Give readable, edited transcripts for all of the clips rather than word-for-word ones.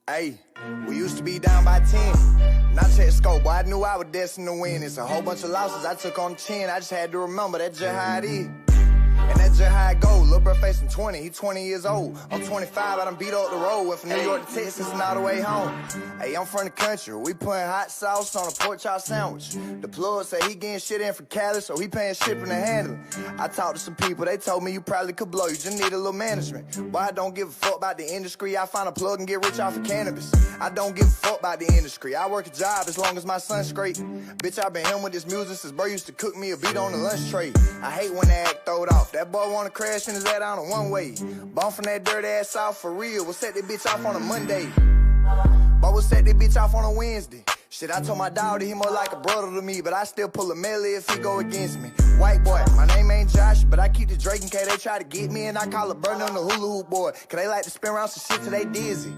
Hey, we used to be down by 10. Now check the scope, boy, I knew I was destined to win. It's a whole bunch of losses I took on the chin. I just had to remember that's just how it is. And that's just how it go. Lil' bro facing 20, he 20 years old. I'm 25, I done beat up the road. Went from New York to Texas and all the way home. Hey, I'm from the country, we putting hot sauce on a pork chop sandwich. The plug say he getting shit in from Cali, so he paying shipping and handling. I talked to some people, they told me you probably could blow, you just need a little management. Boy, I don't give a fuck about the industry, I find a plug and get rich off of cannabis. I don't give a fuck about the industry, I work a job as long as my son's straight. Bitch, I been him with this music since bro used to cook me a beat on the lunch tray. I hate when they act throwed off, that boy wanna crash in his head on a one-way. Bum from that dirty ass off for real, we'll set that bitch off on a Monday. But we'll set that bitch off on a Wednesday. Shit, I told my dog that he more like a brother to me, but I still pull a melee if he go against me. White boy, my name ain't Josh, but I keep the Drake in case they try to get me, and I call a burner on the hula hoop boy, cause they like to spin around some shit till they dizzy.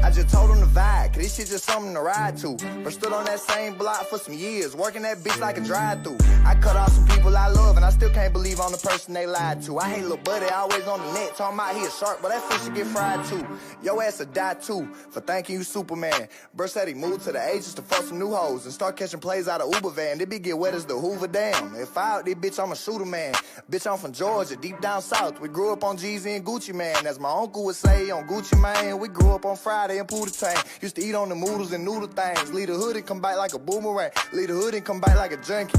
I just told them to vibe, cause this shit just something to ride to. But stood on that same block for some years, working that bitch like a drive-thru. I cut off some people I love, and I still can't believe I'm the person they lied to. I hate little buddy, always on the net, talking about he a shark, but that fish should get fried too. Yo ass will die too, for thanking you Superman. Bro said he moved to the Ages to fuck some new hoes, and start catching plays out of Uber van. They be get wet as the Hoover Dam. If I out there, bitch, I'm a shooter man. Bitch, I'm from Georgia, deep down south. We grew up on Jeezy and Gucci Man. As my uncle would say, on Gucci Man. We grew up on Friday and Pootie Tang. Used to eat on the noodles and noodle things. Leave the hood and come back like a boomerang. Leave the hood and come back like a junkie.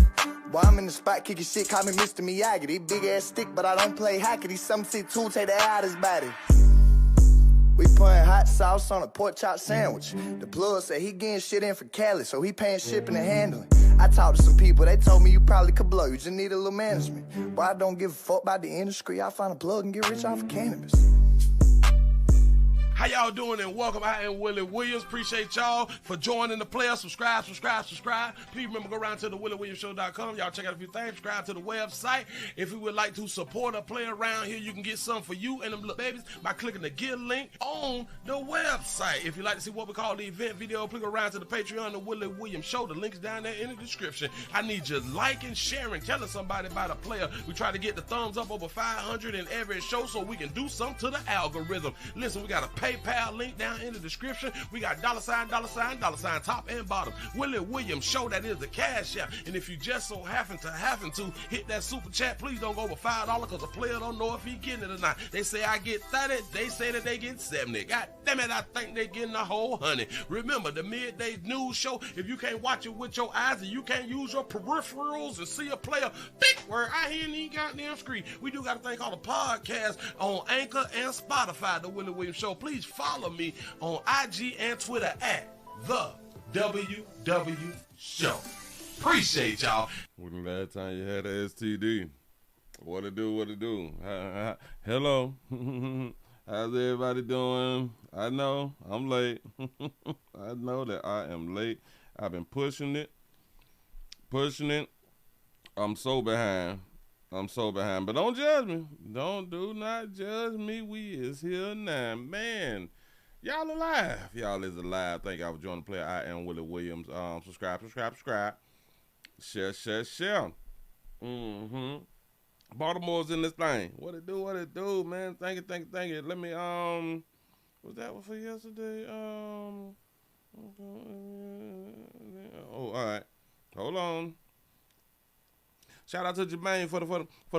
Boy, I'm in the spot kicking shit, call me Mr. Miyagi. They big ass stick, but I don't play hockey. These 7'2", take the air out his body. We putting hot sauce on a pork chop sandwich. The plug said he getting shit in from Cali, so he paying shipping and handling. I talked to some people, they told me you probably could blow, you just need a little management. Boy, I don't give a fuck about the industry, I find a plug and get rich off of cannabis. How y'all doing and welcome. I am Willie Williams. Appreciate y'all for joining the player. Subscribe. Please remember, go around to the WillieWilliamsShow.com. Y'all check out a few things. Subscribe to the website. If you would like to support a player around here, you can get some for you and them little babies by clicking the Get link on the website. If you'd like to see what we call the event video, please go around to the Patreon, the Willie Williams Show. The link's down there in the description. I need you liking, sharing, telling somebody about a player. We try to get the thumbs up over 500 in every show so we can do something to the algorithm. Listen, we got a PayPal link down in the description. We got $, top and bottom. Willie Williams Show, that is the cash app. And if you just so happen to hit that super chat, please don't go over $5 because the player don't know if he getting it or not. They say I get 30, they say that they get 70. God damn it, I think they getting a whole 100. Remember, the midday news show, if you can't watch it with your eyes and you can't use your peripherals and see a player, big word, I hear any goddamn screen. We do got a thing called a podcast on Anchor and Spotify, the Willie Williams Show. Please follow me on IG and Twitter at the WW Show. Appreciate y'all. When the last time you had a STD? What it do? Hello. How's everybody doing? I know I'm late. I know that I am late. I've been pushing it. I'm so behind. But don't judge me. Do not judge me. We is here now. Man, y'all alive. Y'all is alive. Thank y'all for joining the player. I am Willie Williams. Subscribe. Share. Baltimore's in this thing. What it do, man? Thank you. Let me, was that one for yesterday? Oh, all right. Hold on. Shout out to Jermaine for the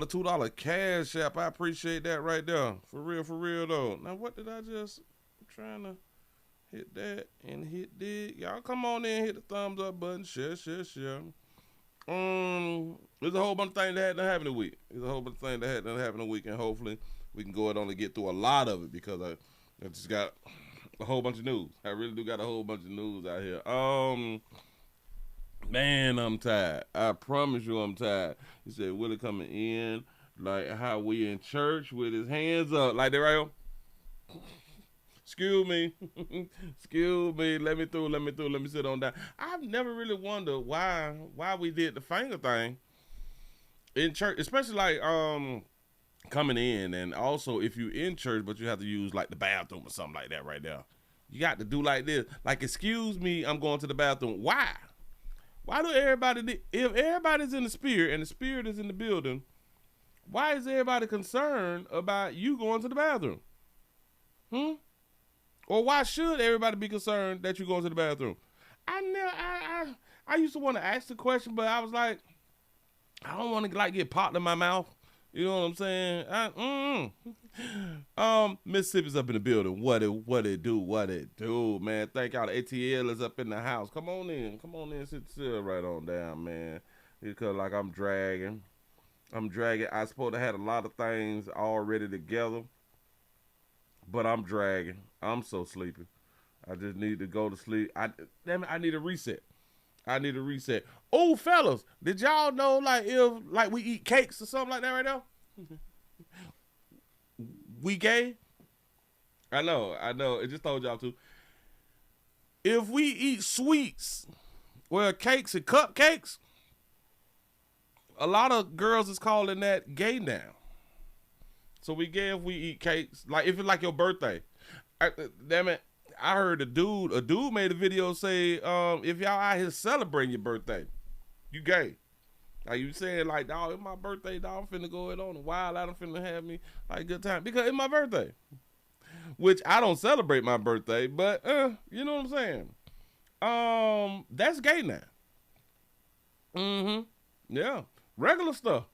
$2 cash app. I appreciate that right there. For real though. Now what did I just? I'm trying to hit that and hit this. Y'all come on in, hit the thumbs up button. Share. There's a whole bunch of things that had to happen this week. And hopefully we can go ahead on and get through a lot of it because I just got a whole bunch of news. I really do got a whole bunch of news out here. Man, I'm tired. I promise you I'm tired. He said, Willie coming in like how we in church with his hands up. Like that right here. Excuse me. Let me through. Let me sit on down. I've never really wondered why we did the finger thing in church, especially like coming in, and also if you in church but you have to use like the bathroom or something like that right there. You got to do like this. Like, excuse me, I'm going to the bathroom. Why? Why do everybody, if everybody's in the spirit and the spirit is in the building, why is everybody concerned about you going to the bathroom? Or why should everybody be concerned that you go to the bathroom? I used to want to ask the question, but I was like, I don't want to like get popped in my mouth. You know what I'm saying? Mississippi's up in the building. What it do, man. Thank y'all. The ATL is up in the house. Come on in, sit still right on down, man. Because like I'm dragging. I supposed to have a lot of things already together, but I'm dragging. I'm so sleepy. I just need to go to sleep. I need a reset. Oh, fellas, did y'all know if we eat cakes or something like that right now? We gay? I know. It just told y'all to. If we eat sweets, cakes and cupcakes, a lot of girls is calling that gay now. So we gay if we eat cakes. Like if it's like your birthday. Damn it. I heard a dude made a video say, if y'all out here celebrating your birthday, you gay. Like you saying like, dog, it's my birthday, dog, I'm finna go it on a while. I don't finna have me like a good time because it's my birthday. Which I don't celebrate my birthday, but you know what I'm saying? That's gay now. Yeah. Regular stuff.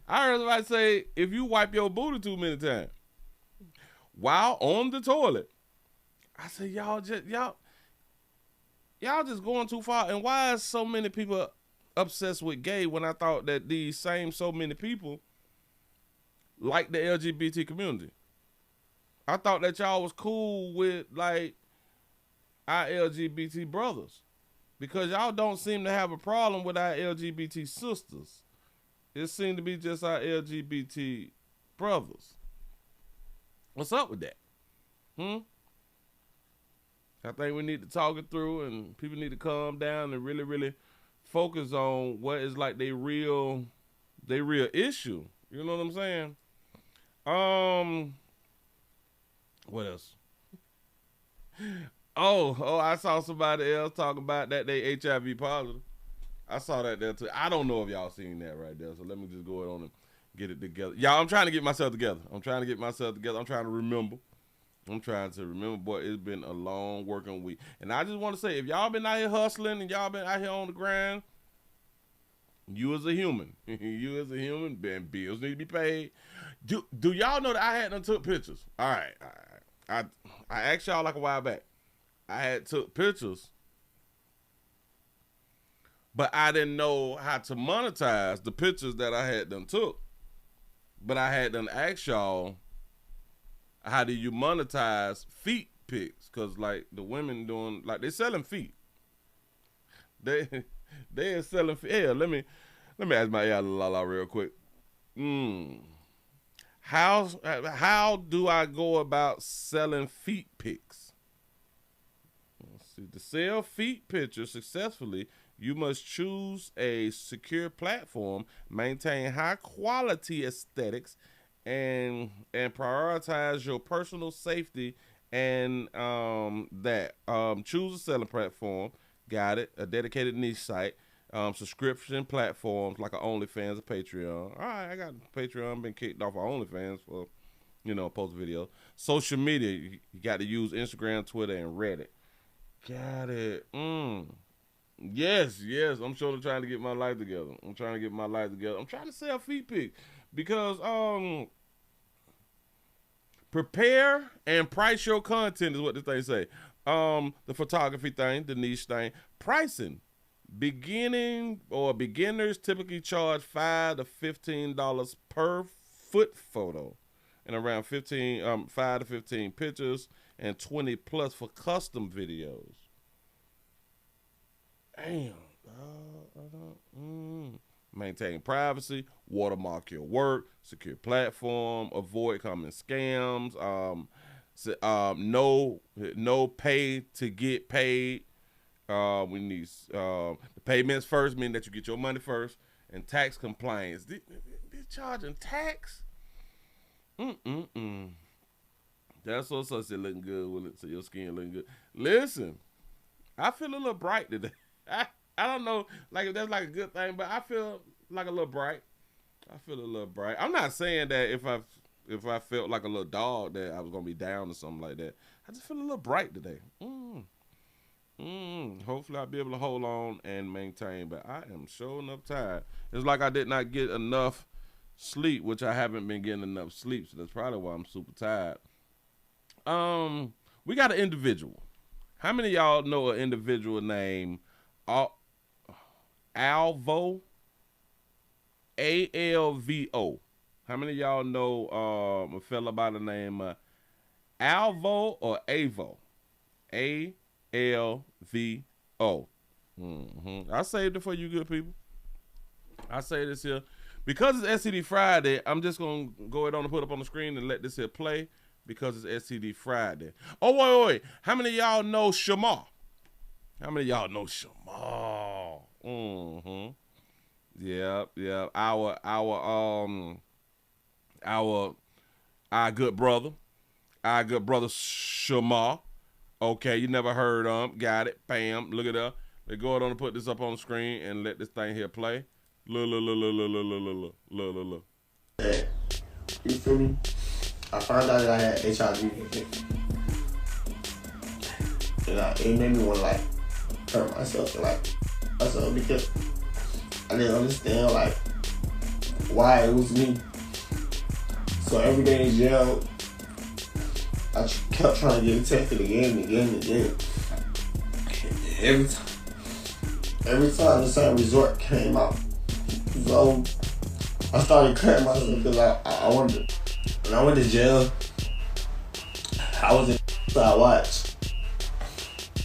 I heard somebody say, if you wipe your booty too many times while on the toilet, I said, y'all just going too far. And why is so many people obsessed with gay when I thought that these same so many people like the LGBT community? I thought that y'all was cool with like our LGBT brothers because y'all don't seem to have a problem with our LGBT sisters. It seemed to be just our LGBT brothers. What's up with that? I think we need to talk it through and people need to calm down and really, really focus on what is like they real issue. You know what I'm saying? What else? Oh, I saw somebody else talking about that they HIV positive. I saw that there too. I don't know if y'all seen that right there, so let me just go on and get it together. Y'all, I'm trying to get myself together. I'm trying to remember. Boy, it's been a long working week. And I just want to say, if y'all been out here hustling and y'all been out here on the grind, you as a human, bills need to be paid. Do y'all know that I had done took pictures? All right. I asked y'all like a while back. I had took pictures, but I didn't know how to monetize the pictures that I had done took. But I had done asked y'all, how do you monetize feet pics? Cause like the women doing, like they selling feet. They are selling feet. Yeah, let me ask my la real quick. How do I go about selling feet pics? Let's see. To sell feet pictures successfully, you must choose a secure platform, maintain high quality aesthetics, and prioritize your personal safety and choose a selling platform. Got it. A dedicated niche site. Subscription platforms like a OnlyFans or Patreon. All right, I got Patreon, been kicked off of OnlyFans for, post video. Social media, you got to use Instagram, Twitter, and Reddit. Got it. Yes. I'm sure trying to get my life together. I'm trying to sell feet pics because prepare and price your content is what this thing say. The photography thing, the niche thing, pricing. Beginners typically charge $5 to $15 per foot photo, and around 5 to 15 pictures, and 20 plus for custom videos. Damn. Maintain privacy, watermark your work, secure platform, avoid common scams. No pay to get paid. We need the payments first, meaning that you get your money first, and tax compliance. They charging tax? That's also said looking good with it, so your skin looking good. Listen, I feel a little bright today. I don't know, like if that's like a good thing, but I feel like a little bright. I'm not saying that if if I felt like a little dog that I was gonna be down or something like that. I just feel a little bright today. Hopefully I'll be able to hold on and maintain, but I am showing up tired. It's like I did not get enough sleep, which I haven't been getting enough sleep, so that's probably why I'm super tired. We got an individual. How many of y'all know an individual named Alvo? ALVO. How many of y'all know a fella by the name Alvo or Avo? ALVO. I saved it for you good people. I say this here. Because it's STD Friday, I'm just going to go ahead on and put up on the screen and let this here play because it's STD Friday. Oh, wait. How many of y'all know Shamar? How many of y'all know Shamar? Yep. Our good brother Shamar. Okay, you never heard got it. Bam, look it up. They go ahead on and put this up on the screen and let this thing here play. Look. Hey, you feel me? I found out that I had HIV. And it made me want to like hurt myself because I didn't understand like why it was me. So every day in jail, I kept trying to get tested again and again and again. Every time the same resort came out. So I started cutting myself because I wanted to. When I went to jail, I was in I watch.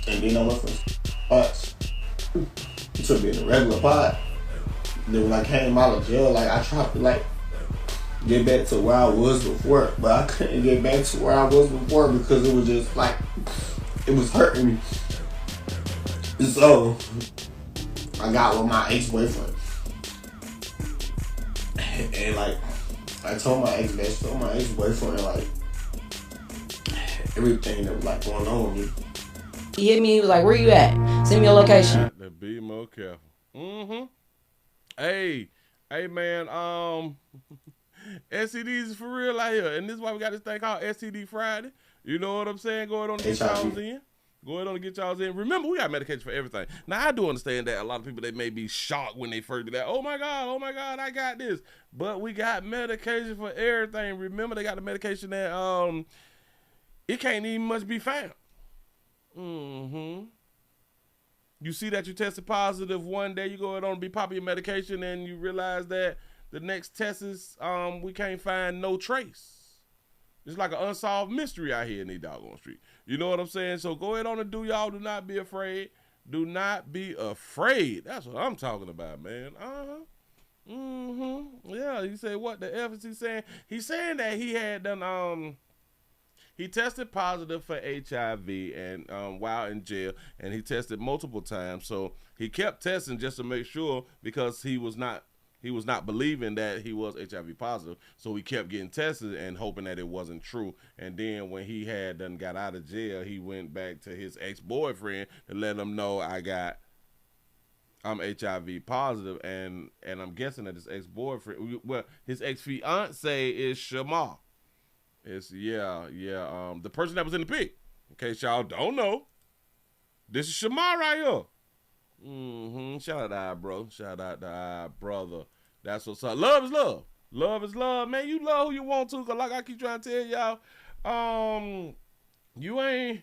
And then I went from watch to being a regular pot. Then when I came out of jail, like I tried to like get back to where I was before, but I couldn't get back to where I was before because it was just like it was hurting me. So I got with my ex-boyfriend, and like I told my ex-boyfriend like everything that was like going on with me. He hit me. He was like, "Where you at? Send me your location." Got to be more careful. Hey, man. STDs is for real out here, and this is why we got this thing called STD Friday. You know what I'm saying? Go ahead on and get y'all's in. Go ahead on and get y'all's in. Remember, we got medication for everything. Now, I do understand that a lot of people, they may be shocked when they first do that. Oh my God, I got this. But we got medication for everything. Remember, they got the medication that it can't even much be found. You see that you tested positive one day, you go ahead on and be popping your medication, and you realize that the next test is we can't find no trace. It's like an unsolved mystery out here in these doggone street. You know what I'm saying? So go ahead on and do y'all. Do not be afraid. Do not be afraid. That's what I'm talking about, man. Yeah, he said what the F is he saying? He's saying that he had done he tested positive for HIV and while in jail, and he tested multiple times. So he kept testing just to make sure because he was not believing that he was HIV positive. So he kept getting tested and hoping that it wasn't true. And then when he had done got out of jail, he went back to his ex-boyfriend to let him know I'm HIV positive, and I'm guessing that his ex-boyfriend, well, his ex-fiance is Shamar. It's the person that was in the pic. In case y'all don't know, this is Shamar right here. Shout out to our bro. Shout out to our brother. That's what's up. Love is love. Love is love, man. You love who you want to, cause like I keep trying to tell y'all, you ain't.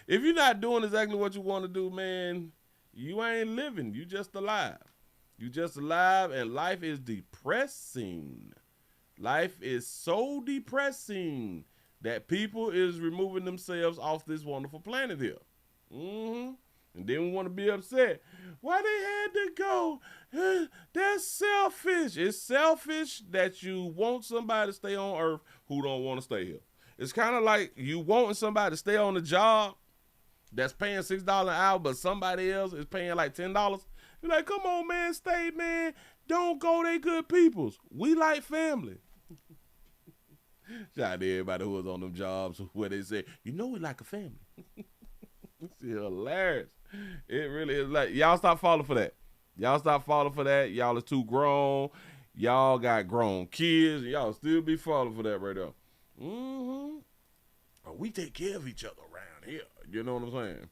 If you're not doing exactly what you want to do, man, you ain't living. You just alive. You just alive, and life is depressing. Life is so depressing that people is removing themselves off this wonderful planet here. And then we want to be upset. Why they had to go? That's selfish. It's selfish that you want somebody to stay on Earth who don't want to stay here. It's kind of like you wanting somebody to stay on the job that's paying $6 an hour, but somebody else is paying like $10. You're like, come on, man, stay, man. Don't go, they good peoples. We like family. Shout out to everybody who was on them jobs where they say, you know we like a family. It's hilarious. It really is. Like, y'all stop falling for that. Y'all stop falling for that. Y'all is too grown. y'all got grown kids, and y'all still be falling for that right there. We take care of each other around here. You know what I'm saying?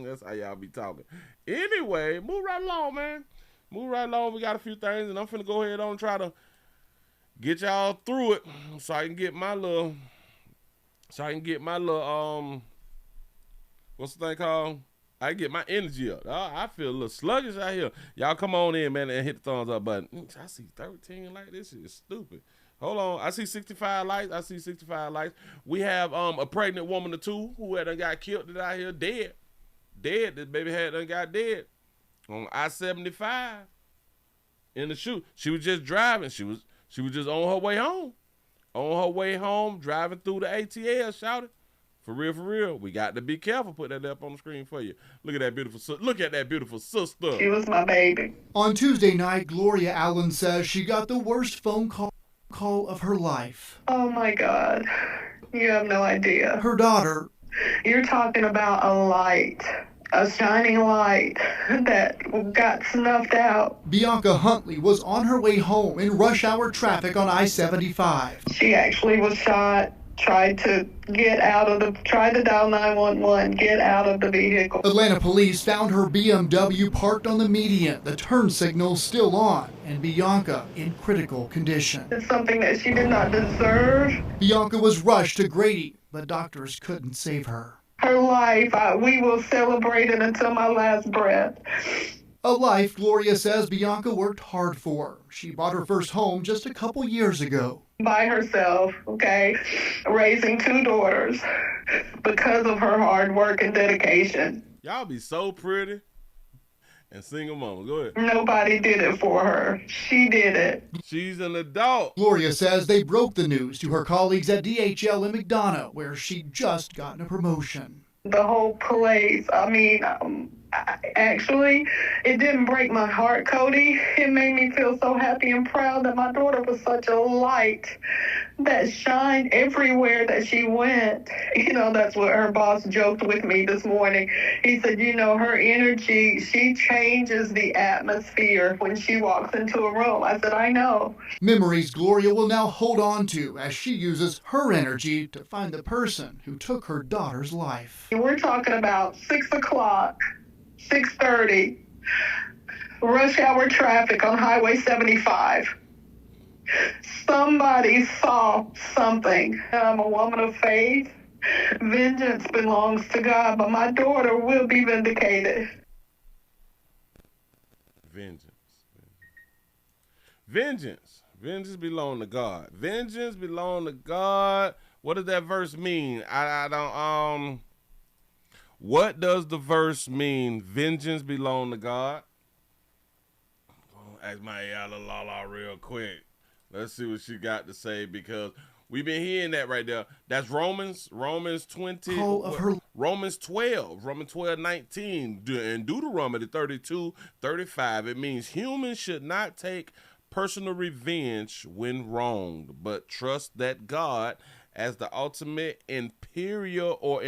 That's how y'all be talking. Anyway, move right along, man. Move right along. We got a few things, and I'm finna go ahead on and try to get y'all through it so I can get my little, what's the thing called? I can get my energy up. I feel a little sluggish out here. Y'all come on in, man, and hit the thumbs up button. I see 13 like this is stupid. Hold on. I see 65 likes. We have a pregnant woman or two who had done got killed out here dead. This baby had done got dead on I-75 in the shoot. She was just driving. She was just on her way home. Driving through the ATL, shouted. For real. We got to be careful. Put that up on the screen for you. Look at that beautiful sister. She was my baby. On Tuesday night, Gloria Allen says she got the worst phone call of her life. Oh my God. You have no idea. Her daughter. You're talking about a light. A shining light that got snuffed out. Bianca Huntley was on her way home in rush hour traffic on I-75. She actually was shot. Tried to dial 911, get out of the vehicle. Atlanta police found her BMW parked on the median, the turn signal still on, and Bianca in critical condition. It's something that she did not deserve. Bianca was rushed to Grady, but doctors couldn't save her. Her life, we will celebrate it until my last breath. A life Gloria says Bianca worked hard for. She bought her first home just a couple years ago. By herself, okay, raising 2 daughters because of her hard work and dedication. Y'all be so pretty and single mama. Go ahead. Nobody did it for her. She did it. She's an adult. Gloria says they broke the news to her colleagues at DHL in McDonough, where she'd just gotten a promotion. The whole place, actually, it didn't break my heart, Cody. It made me feel so happy and proud that my daughter was such a light that shined everywhere that she went. That's what her boss joked with me this morning. He said, her energy, she changes the atmosphere when she walks into a room. I said, I know. Memories Gloria will now hold on to as she uses her energy to find the person who took her daughter's life. We're talking about 6 o'clock. 6:30, rush hour traffic on Highway 75. Somebody saw something. I'm a woman of faith. Vengeance belongs to God, but my daughter will be vindicated. Vengeance belong to God. Vengeance belong to God. What does that verse mean? I don't, what does the verse mean? Vengeance belong to God. Ask my Lala real quick. Let's see what she got to say, because we've been hearing that right there. That's Romans 20. Romans 12, 19, and Deuteronomy 32:35. It means humans should not take personal revenge when wronged, but trust that God, as the ultimate imperial or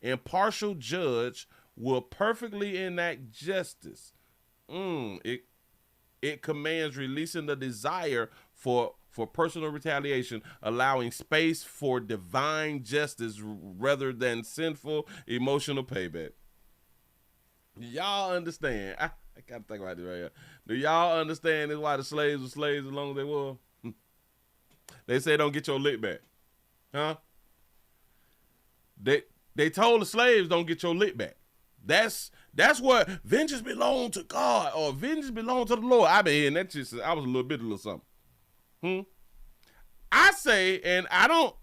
impartial judge, will perfectly enact justice. It commands releasing the desire for personal retaliation, allowing space for divine justice rather than sinful emotional payback. Y'all understand? I gotta think about this right here. Do y'all understand this why the slaves were slaves as long as they were? They say don't get your lick back. Huh? They told the slaves don't get your lick back. That's what vengeance belong to God, or vengeance belong to the Lord. I've been hearing that shit since I was a little something. I say, and I don't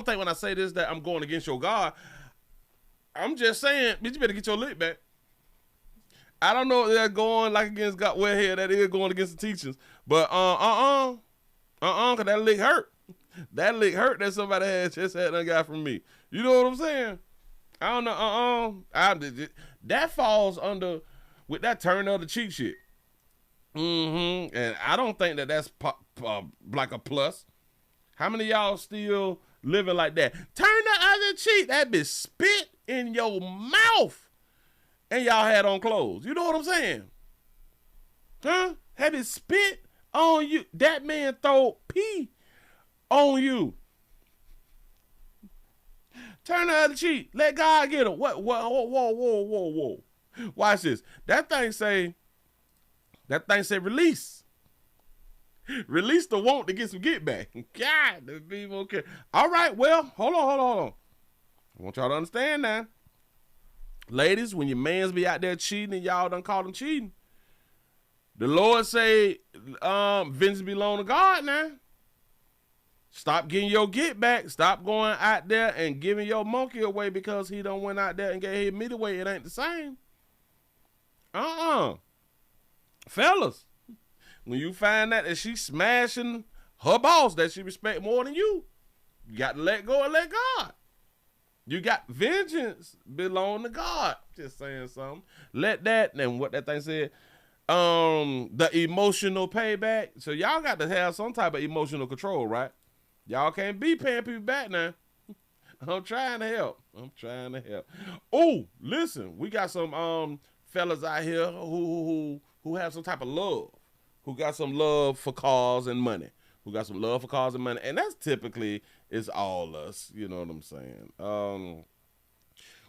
think when I say this that I'm going against your God. I'm just saying, bitch, you better get your lick back. I don't know if they're going like against God. Well, here that is going against the teachings, but cause that lick hurt. That lick hurt that somebody just had done got from me. You know what I'm saying? I don't know. That falls under with that turn of the cheek shit. And I don't think that's like a plus. How many of y'all still living like that? Turn the other cheek. That bitch spit in your mouth, and y'all had on clothes. You know what I'm saying? Huh? Had it spit on you. That man throw pee on you. Turn the other cheek. Let God get him. What? Whoa. Watch this. That thing say release. Release the want to get some get back. God, the people okay. All right, well, hold on. I want y'all to understand now. Ladies, when your mans be out there cheating and y'all done call them cheating, the Lord say, vengeance belong to God now. Stop getting your get back. Stop going out there and giving your monkey away because he done went out there and gave his meat away. It ain't the same. Fellas, when you find out that she's smashing her boss that she respect more than you, you got to let go and let God. You got vengeance belong to God. Just saying something. Let that, and what that thing said, the emotional payback. So y'all got to have some type of emotional control, right? Y'all can't be paying people back now. I'm trying to help. Oh, listen, we got some fellas out here who have some type of love, who got some love for cars and money, and that's typically is all us. You know what I'm saying?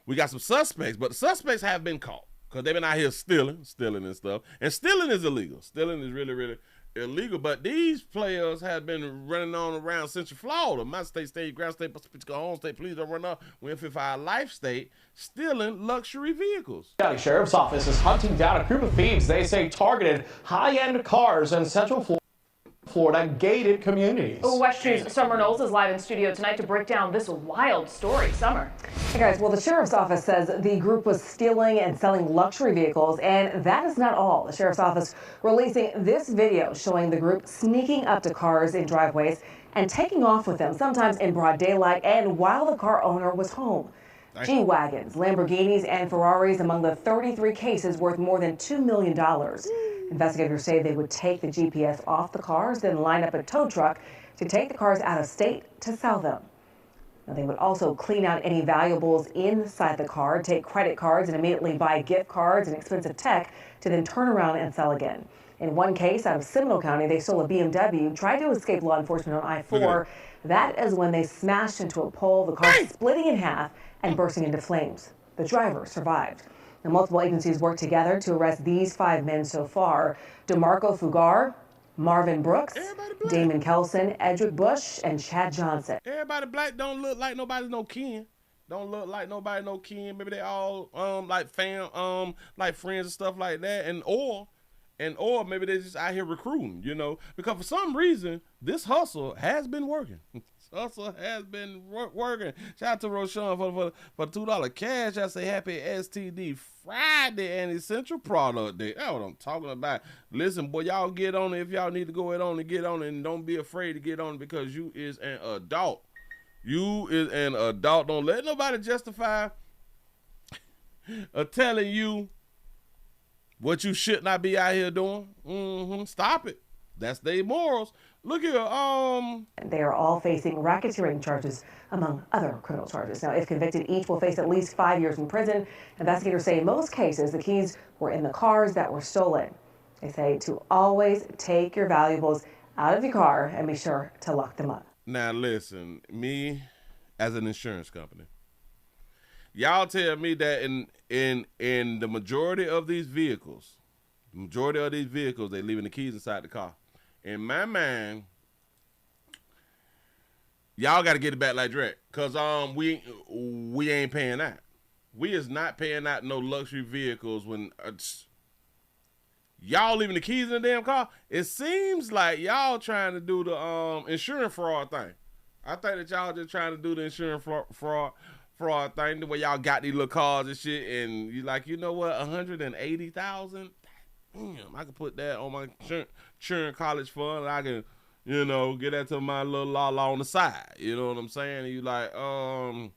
We got some suspects, but the suspects have been caught because they've been out here stealing and stuff. And stealing is illegal. Stealing is really, really illegal. But these players have been running on around Central Florida, my state, ground state, home state. Please don't run up. We're in 55 life state, stealing luxury vehicles. County Sheriff's Office is hunting down a group of thieves they say targeted high-end cars in Central Florida gated communities. West News' Summer Knowles is live in studio tonight to break down this wild story. Summer. Hey guys, well, the sheriff's office says the group was stealing and selling luxury vehicles, and that is not all. The sheriff's office releasing this video showing the group sneaking up to cars in driveways and taking off with them, sometimes in broad daylight and while the car owner was home. G-Wagons, Lamborghinis, and Ferraris among the 33 cases worth more than $2 million. Investigators say they would take the GPS off the cars, then line up a tow truck to take the cars out of state to sell them. Now, they would also clean out any valuables inside the car, take credit cards, and immediately buy gift cards and expensive tech to then turn around and sell again. In one case out of Seminole County, they stole a BMW, tried to escape law enforcement on I-4. That is when they smashed into a pole, the car splitting in half and bursting into flames. The driver survived. Now, multiple agencies worked together to arrest these 5 men so far: DeMarco Fugar, Marvin Brooks, Damon Kelson, Edric Bush, and Chad Johnson. Everybody black don't look like nobody no kin. Maybe they all like like friends and stuff like that, or maybe they just out here recruiting, you know, because for some reason this hustle has been working. Working. Shout out to Roshan for $2 cash. I say happy STD Friday and Essential Product Day. That's what I'm talking about. Listen, boy, y'all get on it if y'all need to go on and get on it, and don't be afraid to get on it because you is an adult. Don't let nobody justify telling you what you should not be out here doing. Stop it. That's their morals. Look here, They are all facing racketeering charges, among other criminal charges. Now, if convicted, each will face at least 5 years in prison. Investigators say in most cases, the keys were in the cars that were stolen. They say to always take your valuables out of your car and be sure to lock them up. Now, listen, me as an insurance company, y'all tell me that in the majority of these vehicles, they leaving the keys inside the car. In my mind, y'all got to get it back like direct, cause we ain't paying that. We is not paying out no luxury vehicles when y'all leaving the keys in the damn car. It seems like y'all trying to do the insurance fraud thing. I think that y'all just trying to do the insurance fraud thing, the way y'all got these little cars and shit, and you like, you know what, $180,000. Damn, I can put that on my insurance college fund. I can, you know, get that to my little law on the side. You know what I'm saying? And you like, damn,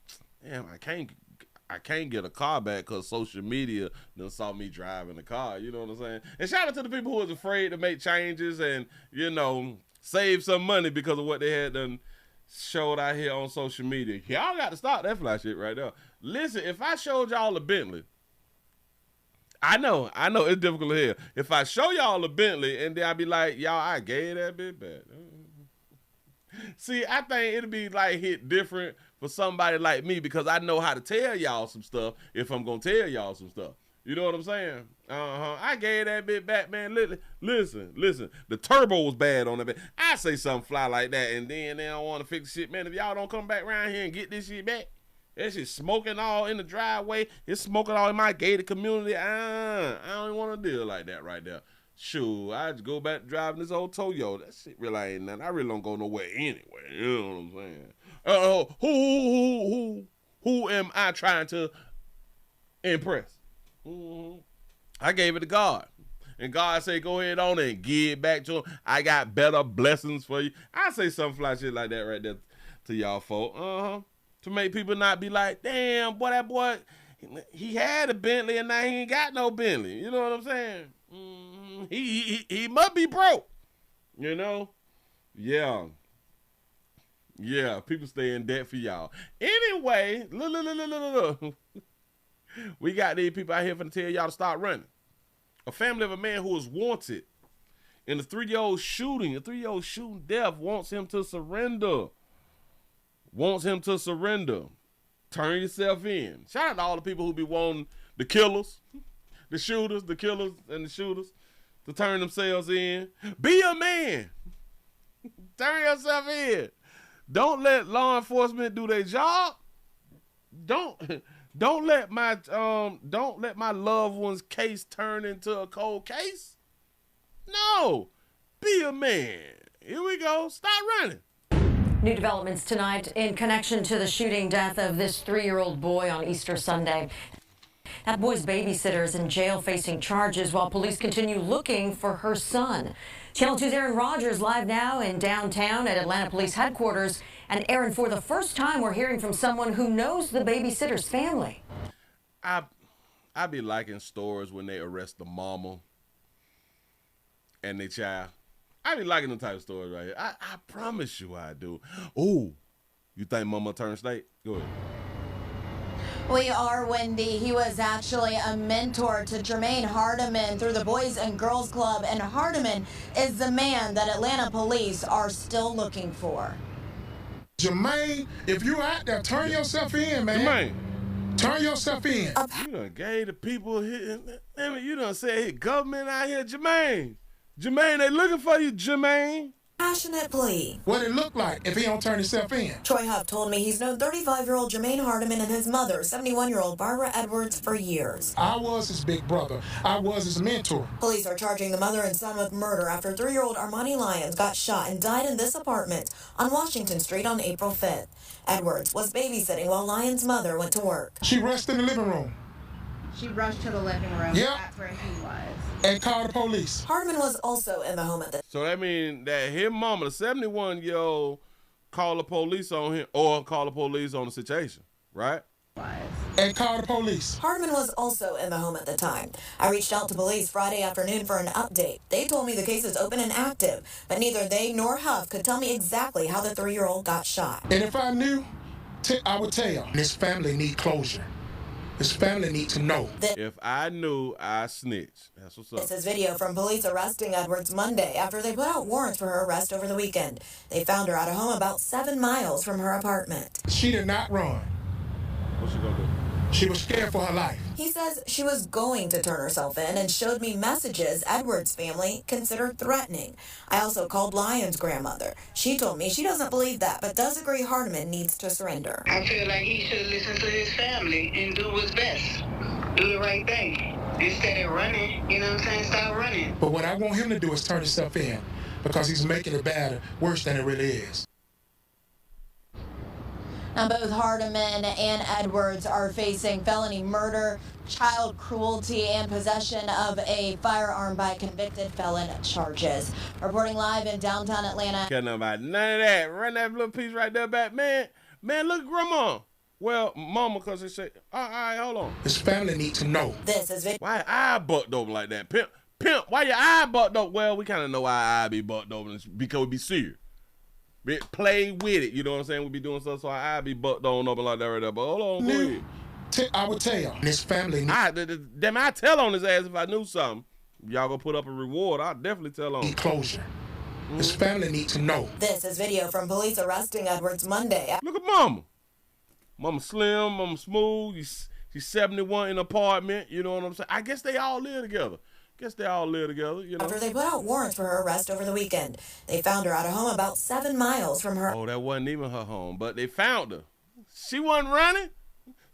I can't get a car back because social media done saw me driving the car. You know what I'm saying? And shout out to the people who was afraid to make changes and, you know, save some money because of what they had done showed out here on social media. Y'all got to stop that fly shit right there. Listen, if I showed y'all a Bentley, I know, it's difficult to hear. If I show y'all a Bentley and then I be like, y'all, I gave that bit back. See, I think it'll be like hit different for somebody like me because I know how to tell y'all some stuff if I'm gonna tell y'all some stuff. You know what I'm saying? I gave that bit back, man. Listen. The turbo was bad on that bit. I say something fly like that, and then they don't want to fix shit, man. If y'all don't come back around here and get this shit back, that shit smoking all in the driveway. It's smoking all in my gated community. I don't want to deal like that right there. Shoot, I just go back to driving this old Toyota. That shit really ain't nothing. I really don't go nowhere anyway. You know what I'm saying? Who am I trying to impress? I gave it to God. And God said, go ahead on and give it back to him. I got better blessings for you. I say some fly shit like that right there to y'all folk. To make people not be like, damn, boy, that boy, he had a Bentley and now he ain't got no Bentley. You know what I'm saying? He must be broke. You know? Yeah. Yeah, people stay in debt for y'all. Anyway, look. We got these people out here for to tell y'all to start running. A family of a man who was wanted in a 3-year-old shooting. A 3-year-old shooting death wants him to surrender. Turn yourself in. Shout out to all the people who be wanting the killers, the shooters, and the shooters to turn themselves in. Be a man. Turn yourself in. Don't let law enforcement do their job. Don't let my loved one's case turn into a cold case. No. Be a man. Here we go. Stop running. New developments tonight in connection to the shooting death of this 3-year-old boy on Easter Sunday. That boy's babysitter is in jail facing charges while police continue looking for her son. Channel 2's Aaron Rogers live now in downtown at Atlanta Police Headquarters. And Aaron, for the first time, we're hearing from someone who knows the babysitter's family. I be liking stories when they arrest the mama and their child. I be liking them type of stories right here. I promise you I do. Oh, you think mama turned state? Go ahead. We are, Wendy. He was actually a mentor to Jermaine Hardiman through the Boys and Girls Club, and Hardiman is the man that Atlanta police are still looking for. Jermaine, if you out there, turn yourself in, man. Jermaine. Turn yourself in. You done gave the people here, you done said hey, government out here, Jermaine. Jermaine, they looking for you, Jermaine. Passionate plea. What it look like if he don't turn himself in? Troy Huff told me he's known 35-year-old Jermaine Hardiman and his mother, 71-year-old Barbara Edwards, for years. I was his big brother. I was his mentor. Police are charging the mother and son with murder after 3-year-old Armani Lyons got shot and died in this apartment on Washington Street on April 5th. Edwards was babysitting while Lyons' mother went to work. She rushed in the living room. She rushed to the living room. Yep. That's where he was. And called the police. Hardiman was also in the home at the... So that means that his mama, the 71-year-old, called the police on him or called the police on the situation, right? And called the police. Hardiman was also in the home at the time. I reached out to police Friday afternoon for an update. They told me the case is open and active, but neither they nor Huff could tell me exactly how the 3-year-old got shot. And if I knew, I would tell. His family need closure. His family need to know. If I knew, I snitch. That's what's up. This is video from police arresting Edwards Monday after they put out warrants for her arrest over the weekend. They found her at a home about 7 miles from her apartment. She did not run. What's she gonna do? She was scared for her life. He says she was going to turn herself in and showed me messages Edwards' family considered threatening. I also called Lyons' grandmother. She told me she doesn't believe that, but does agree Hardiman needs to surrender. I feel like he should listen to his family and do what's best. Do the right thing. Instead of running, you know what I'm saying? Stop running. But what I want him to do is turn himself in because he's making it bad, worse than it really is. Now, both Hardiman and Edwards are facing felony murder, child cruelty, and possession of a firearm by convicted felon charges. Reporting live in downtown Atlanta. Can't know about none of that. Run that little piece right there back. Man, look at grandma. Well, mama, because they say, all right, hold on. His family need to know. This is video. Why your eye bucked open like that? Pimp, why your eye bucked open? Well, we kind of know why our eye be bucked open. It's because we be serious. Play with it, you know what I'm saying? We be doing stuff so our eye be bucked on open like that right there. But hold on, go ahead. I would tell his family. Damn, I tell on his ass if I knew something. Y'all gonna put up a reward? I'll definitely tell on. Need closure. His family need to know. This is video from police arresting Edwards Monday. Look at Mama. Mama slim, Mama smooth. She's 71 in an apartment. You know what I'm saying? I guess they all live together. You know. After they put out warrants for her arrest over the weekend, they found her at a home about 7 miles from her. Oh, that wasn't even her home, but they found her. She wasn't running.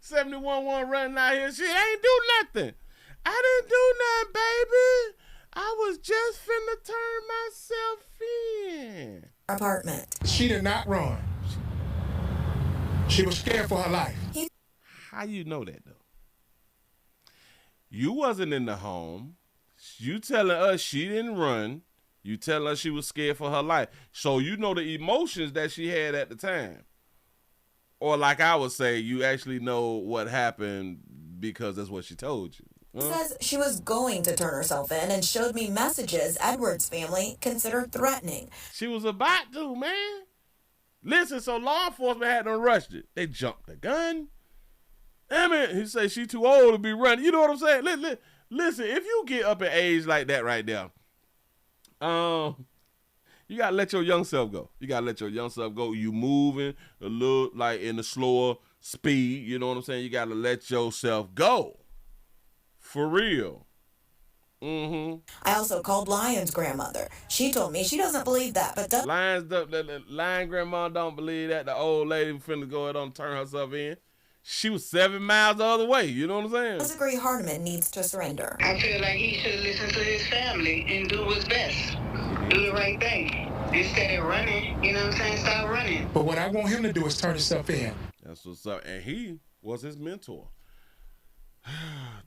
71 wasn't running out here. She ain't do nothing. I didn't do nothing, baby. I was just finna turn myself in. Apartment. She did not run. She was scared for her life. How you know that, though? You wasn't in the home. You telling us she didn't run. You tell us she was scared for her life. So you know the emotions that she had at the time. Or like I would say, you actually know what happened because that's what she told you. Says she was going to turn herself in and showed me messages Edwards' family considered threatening. She was about to, man. Listen, so law enforcement had to rush it. They jumped the gun. Damn it, he say she too old to be running. You know what I'm saying? Listen, if you get up in age like that right there, you gotta let your young self go. You moving a little like in a slower speed. You know what I'm saying? You gotta let yourself go. For real. I also called Lion's grandmother. She told me she doesn't believe that, but Lion grandma don't believe that. The old lady finna go ahead and turn herself in. She was 7 miles the other way. You know what I'm saying? does agree Hardiman needs to surrender. I feel like he should listen to his family and do what's best. Do the right thing. Instead of running, you know what I'm saying? Stop running. But what I want him to do is turn himself in. That's what's up. And he was his mentor.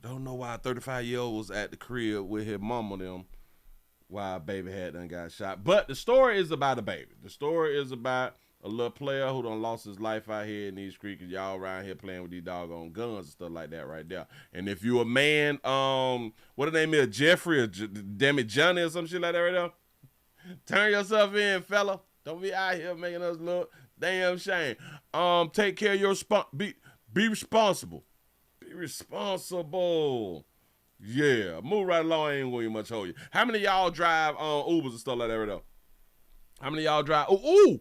Don't know why a 35-year-old was at the crib with his mama them while baby had done got shot. But the story is about a baby. The story is about a little player who done lost his life out here in these streets. Y'all around here playing with these doggone guns and stuff like that right there. And if you a man, what the name is, Jeffrey or damn it, Johnny or some shit like that right there, turn yourself in, fella. Don't be out here making us look damn shame. Take care of your be responsible. Be responsible. Yeah, move right along. I ain't gonna much hold you. How many of y'all drive Ubers and stuff like that right there? How many of y'all drive? Ooh.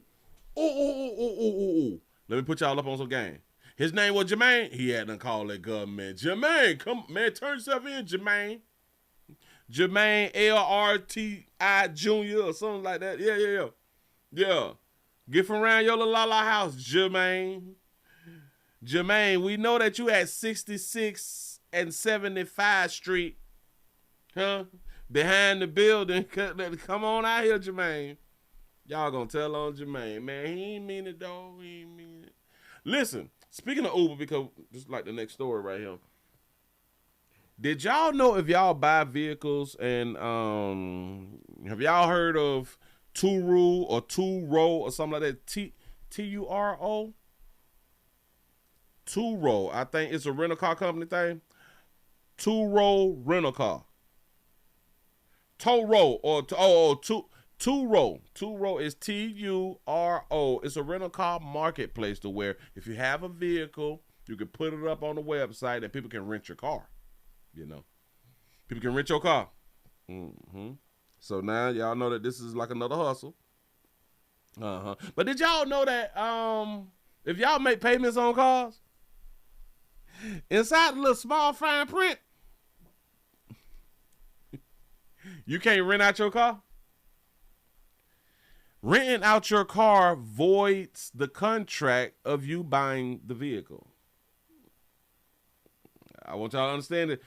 Let me put y'all up on some game. His name was Jermaine. He had to call that government. Jermaine, come man, turn yourself in, Jermaine. Jermaine LRTI Jr. or something like that. Yeah. Get from around your little la house, Jermaine. Jermaine, we know that you at 66 and 75 Street, huh? Behind the building. Come on out here, Jermaine. Y'all gonna tell on Jermaine. Man, he ain't mean it, though. He ain't mean it. Listen, speaking of Uber, because just like the next story right here. Did y'all know if y'all buy vehicles and have y'all heard of Turo or Turo or something like that? Turo? Turo. I think it's a rental car company thing. Turo rental car. Turo or Turo. Turo is Turo. It's a rental car marketplace to where if you have a vehicle, you can put it up on the website and people can rent your car. You know, people can rent your car. So now y'all know that this is like another hustle. But did y'all know that if y'all make payments on cars, inside the little small fine print, you can't rent out your car? Renting out your car voids the contract of you buying the vehicle. I want y'all to understand it.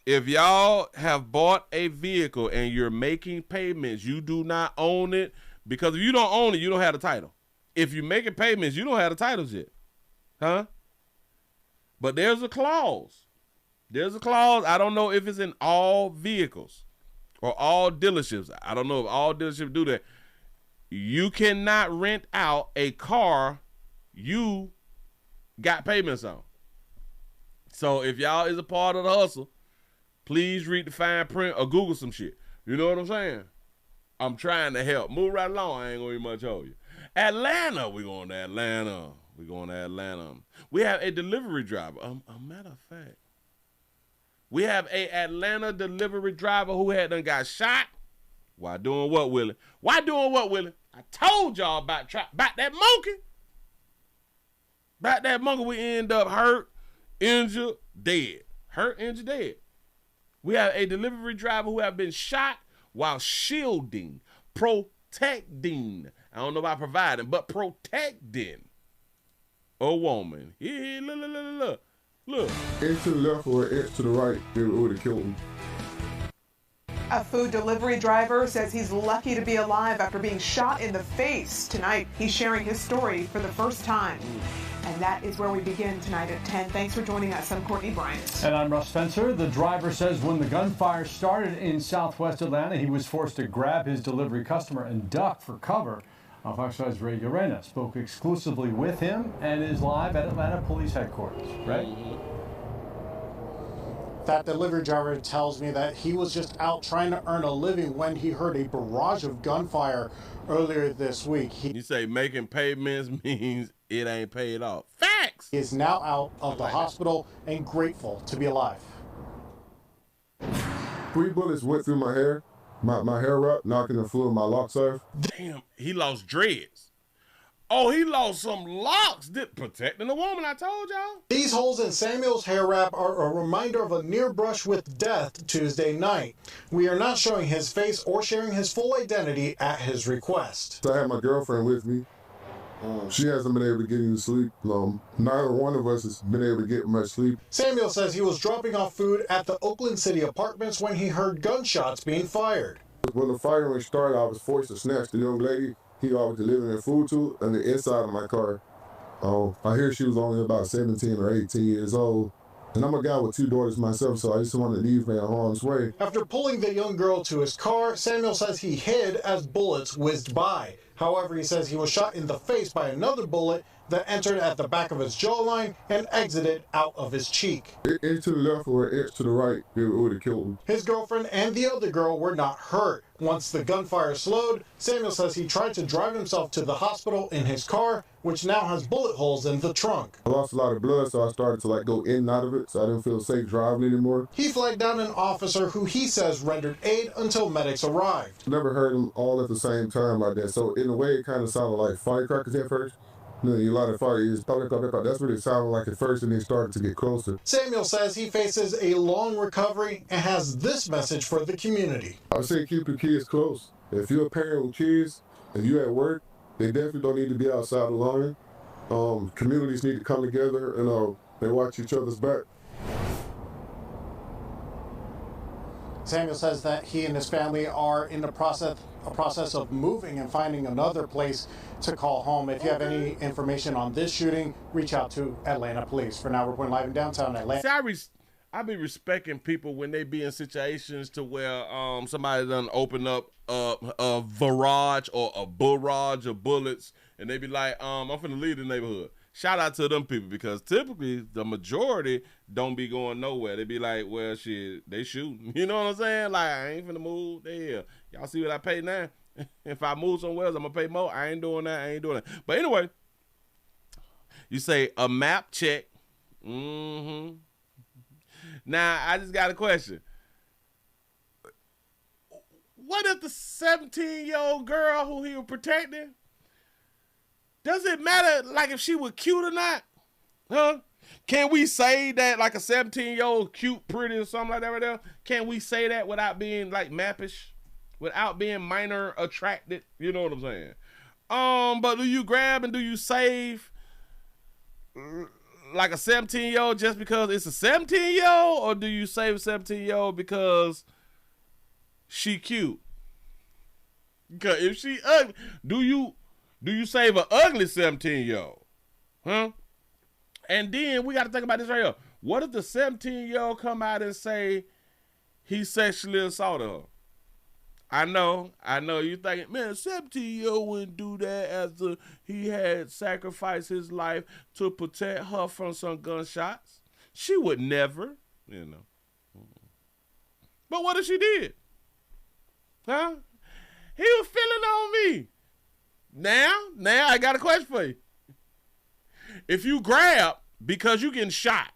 If y'all have bought a vehicle and you're making payments, you do not own it, because if you don't own it, you don't have the title. If you're making payments, you don't have the titles yet. Huh? But there's a clause. I don't know if it's in all vehicles or all dealerships. I don't know if all dealerships do that. You cannot rent out a car you got payments on. So if y'all is a part of the hustle, please read the fine print or Google some shit. You know what I'm saying? I'm trying to help. Move right along. I ain't gonna be much hold you. Atlanta. We going to Atlanta. We're going to Atlanta. We have a delivery driver. A matter of fact, we have a Atlanta delivery driver who had done got shot. Why doing what, Willie? Why doing what, Willie? I told y'all about that monkey. About that monkey, we end up hurt, injured, dead. Hurt, injured, dead. We have a delivery driver who have been shot while shielding, protecting. I don't know about providing, but protecting a woman. Yeah, look. Inch to the left or an inch to the right, it would have killed him. A food delivery driver says he's lucky to be alive after being shot in the face. Tonight, he's sharing his story for the first time. And that is where we begin tonight at 10. Thanks for joining us. I'm Courtney Bryant. And I'm Russ Spencer. The driver says when the gunfire started in southwest Atlanta, he was forced to grab his delivery customer and duck for cover. Fox 5's Ray Urena spoke exclusively with him and is live at Atlanta Police Headquarters. Right? That delivery driver tells me that he was just out trying to earn a living when he heard a barrage of gunfire earlier this week. You say making payments means it ain't paid off. Facts! He is now out of the hospital and grateful to be alive. 3 bullets went through my hair, my hair wrap, knocking the fluid in my locks off. Damn, he lost dreads. Oh, he lost some locks. Protecting the woman, I told y'all. These holes in Samuel's hair wrap are a reminder of a near brush with death Tuesday night. We are not showing his face or sharing his full identity at his request. So I had my girlfriend with me. She hasn't been able to get any sleep. Neither one of us has been able to get much sleep. Samuel says he was dropping off food at the Oakland City apartments when he heard gunshots being fired. When the firing started, I was forced to snatch the young lady he always delivering their food to on the inside of my car. I hear she was only about 17 or 18 years old. And I'm a guy with 2 daughters myself, so I just wanted to leave me in harm's way. After pulling the young girl to his car, Samuel says he hid as bullets whizzed by. However, he says he was shot in the face by another bullet that entered at the back of his jawline and exited out of his cheek. Inch to the left or an inch to the right, it would have killed him. His girlfriend and the other girl were not hurt. Once the gunfire slowed, Samuel says he tried to drive himself to the hospital in his car, which now has bullet holes in the trunk. I lost a lot of blood, so I started to go in and out of it, so I didn't feel safe driving anymore. He flagged down an officer who he says rendered aid until medics arrived. Never heard them all at the same time like that, so in a way it kind of sounded like firecrackers at first. You light a fire, you just that's what it sounded like at first, and they started to get closer. Samuel says he faces a long recovery and has this message for the community. I would say keep your kids close. If you're a parent with kids and you're at work, they definitely don't need to be outside alone. Communities need to come together and they watch each other's back. Samuel says that he and his family are in the process of moving and finding another place to call home. If you have any information on this shooting, reach out to Atlanta Police. For now, reporting live in downtown Atlanta. See, I be respecting people when they be in situations to where somebody done open up a barrage or a barrage of bullets, and they be like, I'm finna leave the neighborhood. Shout out to them people, because typically the majority don't be going nowhere. They be like, well, shit, they shooting. You know what I'm saying? Like, I ain't finna move. They here. Y'all see what I pay now? If I move somewhere else, I'm gonna pay more. I ain't doing that. But anyway, you say a map check. Now, I just got a question. What if the 17-year-old girl who he was protecting, does it matter, like, if she was cute or not? Huh? Can we say that, like, a 17-year-old cute, pretty, or something like that right there? Can we say that without being, like, mappish? Without being minor attracted? You know what I'm saying? But do you grab and do you save, like, a 17-year-old just because it's a 17-year-old? Or do you save a 17-year-old because she cute? Because if she ugly, do you save an ugly 17-year-old? Huh? And then we got to think about this right here. What if the 17-year-old come out and say he sexually assaulted her? I know you thinking, man, a 17-year-old wouldn't do that after he had sacrificed his life to protect her from some gunshots. She would never, you know. But what if she did? Huh? He was feeling on me. Now I got a question for you. If you grab because you getting shot,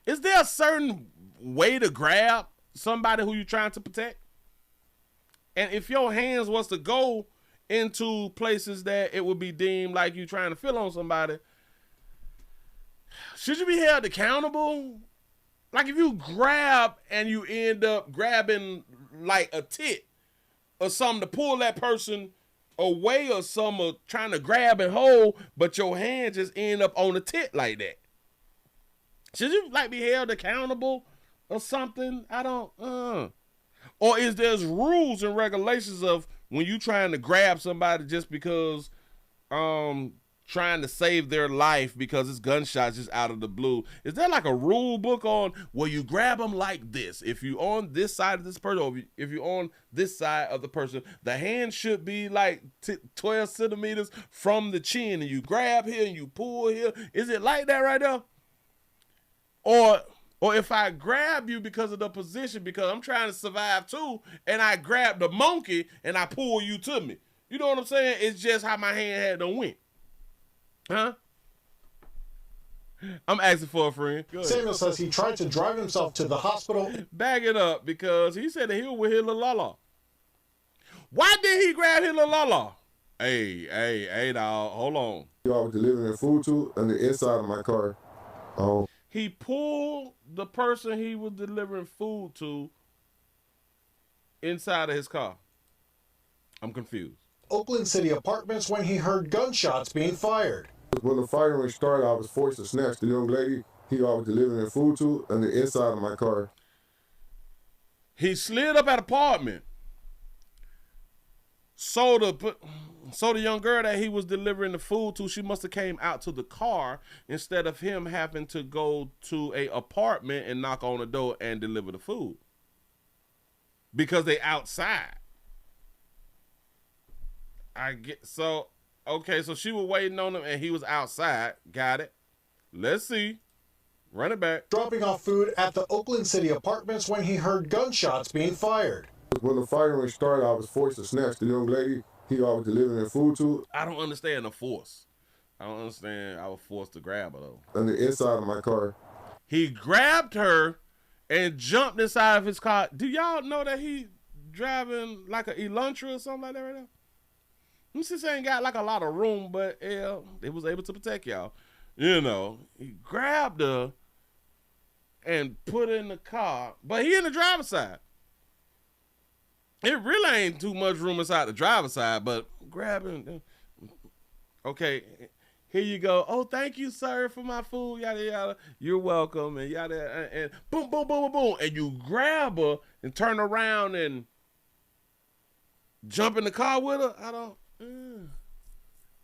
is there a certain way to grab somebody who you're trying to protect? And if your hands was to go into places that it would be deemed like you trying to feel on somebody, should you be held accountable? Like if you grab and you end up grabbing like a tit or something to pull that person away or something, or trying to grab and hold, but your hand just end up on the tit like that. Should you like be held accountable or something? I don't, Or is there's rules and regulations of when you trying to grab somebody just because trying to save their life because it's gunshots just out of the blue? Is there like a rule book on where you grab them like this? If you on this side of this person, or if you're on this side of the person, the hand should be like 12 centimeters from the chin, and you grab here and you pull here. Is it like that right there? Or if I grab you because of the position, because I'm trying to survive too, and I grab the monkey and I pull you to me. You know what I'm saying? It's just how my hand had to win. Huh? I'm asking for a friend. Samuel says he tried to drive himself to the hospital. Bag it up, because he said that he was with his little Lala. Why did he grab his little Lala? Hey, dog, hold on. I was delivering food to on the inside of my car. He pulled the person he was delivering food to inside of his car. I'm confused. Oakland City Apartments when he heard gunshots being fired. When the firing started, I was forced to snatch the young lady I was delivering food to on the inside of my car. He slid up at apartment. So the young girl that he was delivering the food to, she must have came out to the car instead of him having to go to a apartment and knock on the door and deliver the food. Because they outside. Okay, so she was waiting on him and he was outside. Got it. Let's see. Run it back. Dropping off food at the Oakland City Apartments when he heard gunshots being fired. When the firing started, I was forced to snatch the young lady I was delivering food to. I don't understand the force. I don't understand. I was forced to grab her though. On the inside of my car. He grabbed her and jumped inside of his car. Do y'all know that he driving like an Elantra or something like that right now? He just ain't got like a lot of room, but it was able to protect y'all. You know, he grabbed her and put her in the car, but he in the driver's side. It really ain't too much room inside the driver's side, but grabbing. Okay, here you go. Oh, thank you, sir, for my food. Yada yada. You're welcome. And yada and boom, boom, boom, boom, boom. And you grab her and turn around and jump in the car with her. I don't.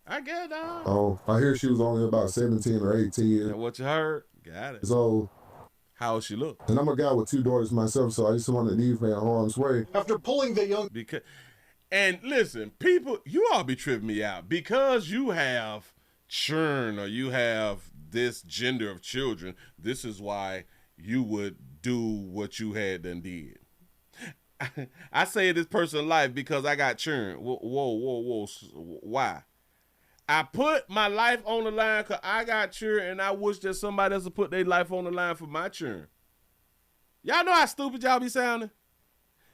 I get it, dog. Oh, I hear she was only about 17 or 18. And what you heard? Got it. So. How she look? And I'm a guy with 2 daughters myself, so I just want to leave her in harm's way. After pulling the young... And listen, people, you all be tripping me out. Because you have children or you have this gender of children, this is why you would do what you had done did. I say this person's life because I got children. Whoa. Why? I put my life on the line because I got children, and I wish that somebody else would put their life on the line for my children. Y'all know how stupid y'all be sounding?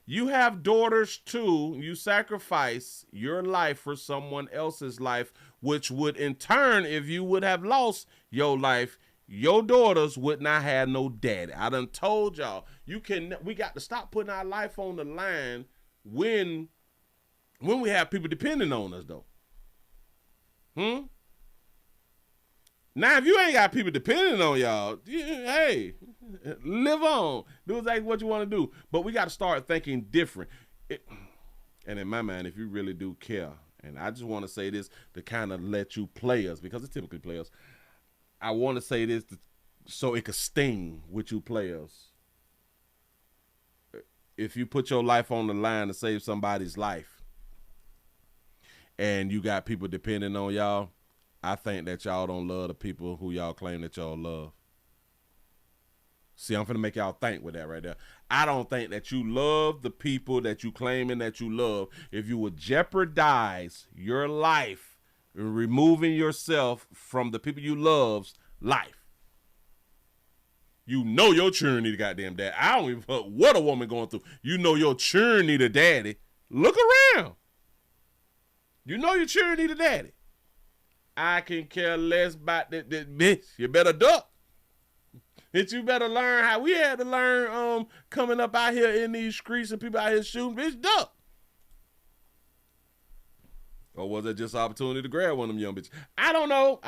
You have daughters too. You sacrifice your life for someone else's life, which would in turn, if you would have lost your life, your daughters would not have no daddy. I done told y'all, we got to stop putting our life on the line when we have people depending on us though. Now, if you ain't got people depending on y'all, hey, live on. Do exactly what you want to do. But we got to start thinking different. And in my mind, if you really do care, and I just want to say this to kind of let you players, because it's typically players, I want to say this so it could sting with you players. If you put your life on the line to save somebody's life, and you got people depending on y'all, I think that y'all don't love the people who y'all claim that y'all love. See, I'm finna make y'all think with that right there. I don't think that you love the people that you claiming that you love if you would jeopardize your life removing yourself from the people you love's life. You know your children need a goddamn dad. I don't even fuck what a woman going through. You know your children need a daddy. Look around. You know your children need a daddy. I can care less about that bitch. You better duck. Bitch, you better learn how we had to learn coming up out here in these streets and people out here shooting. Bitch, duck. Or was it just an opportunity to grab one of them young bitches? I don't know.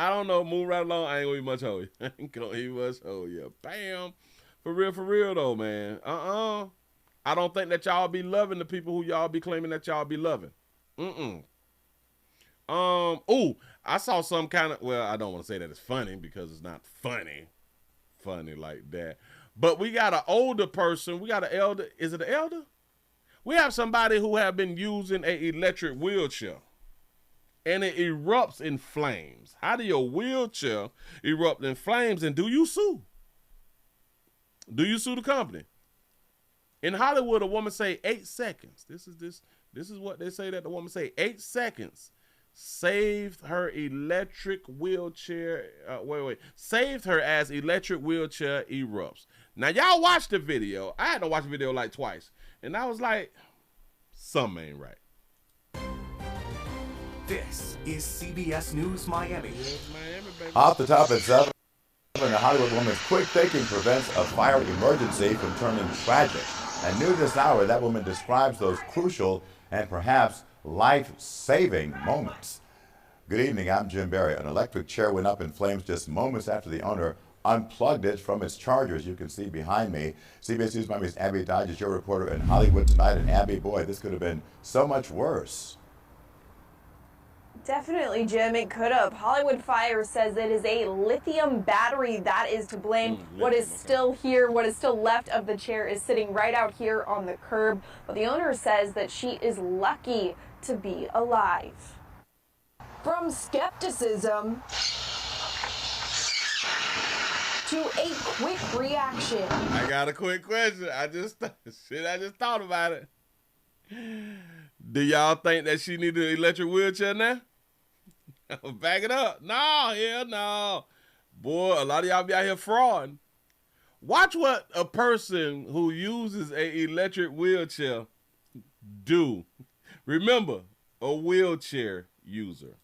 Move right along. I ain't gonna eat much hoe. I ain't gonna eat much hoe. Yeah, bam. For real though, man. I don't think that y'all be loving the people who y'all be claiming that y'all be loving. Ooh, I saw some kind of, well, I don't want to say that it's funny because it's not funny like that. But we got an older person. We got an elder. Is it an elder? We have somebody who have been using an electric wheelchair. And it erupts in flames. How do your wheelchair erupt in flames? And do you sue? Do you sue the company? In Hollywood, a woman say 8 seconds. This is what they say that the woman say. 8 seconds saved her electric wheelchair. Saved her as electric wheelchair erupts. Now y'all watch the video. I had to watch the video like twice, and I was like, something ain't right. This is CBS News Miami. Off the top at 7, a Hollywood woman's quick thinking prevents a fire emergency from turning tragic. At noon this hour, that woman describes those crucial and perhaps life-saving moments. Good evening, I'm Jim Barry. An electric chair went up in flames just moments after the owner unplugged it from its chargers. You can see behind me. CBS News Miami's Abby Dodge is your reporter in Hollywood tonight. And Abby, boy, this could have been so much worse. Definitely, Jim. It could have. Hollywood Fire says it is a lithium battery that is to blame. What is still here, what is still left of the chair is sitting right out here on the curb. But the owner says that she is lucky to be alive. From skepticism to a quick reaction. I got a quick question. I just thought about it. Do y'all think that she needed an electric wheelchair now? Back it up. No, hell no. Boy, a lot of y'all be out here frauding. Watch what a person who uses an electric wheelchair do. Remember, a wheelchair user.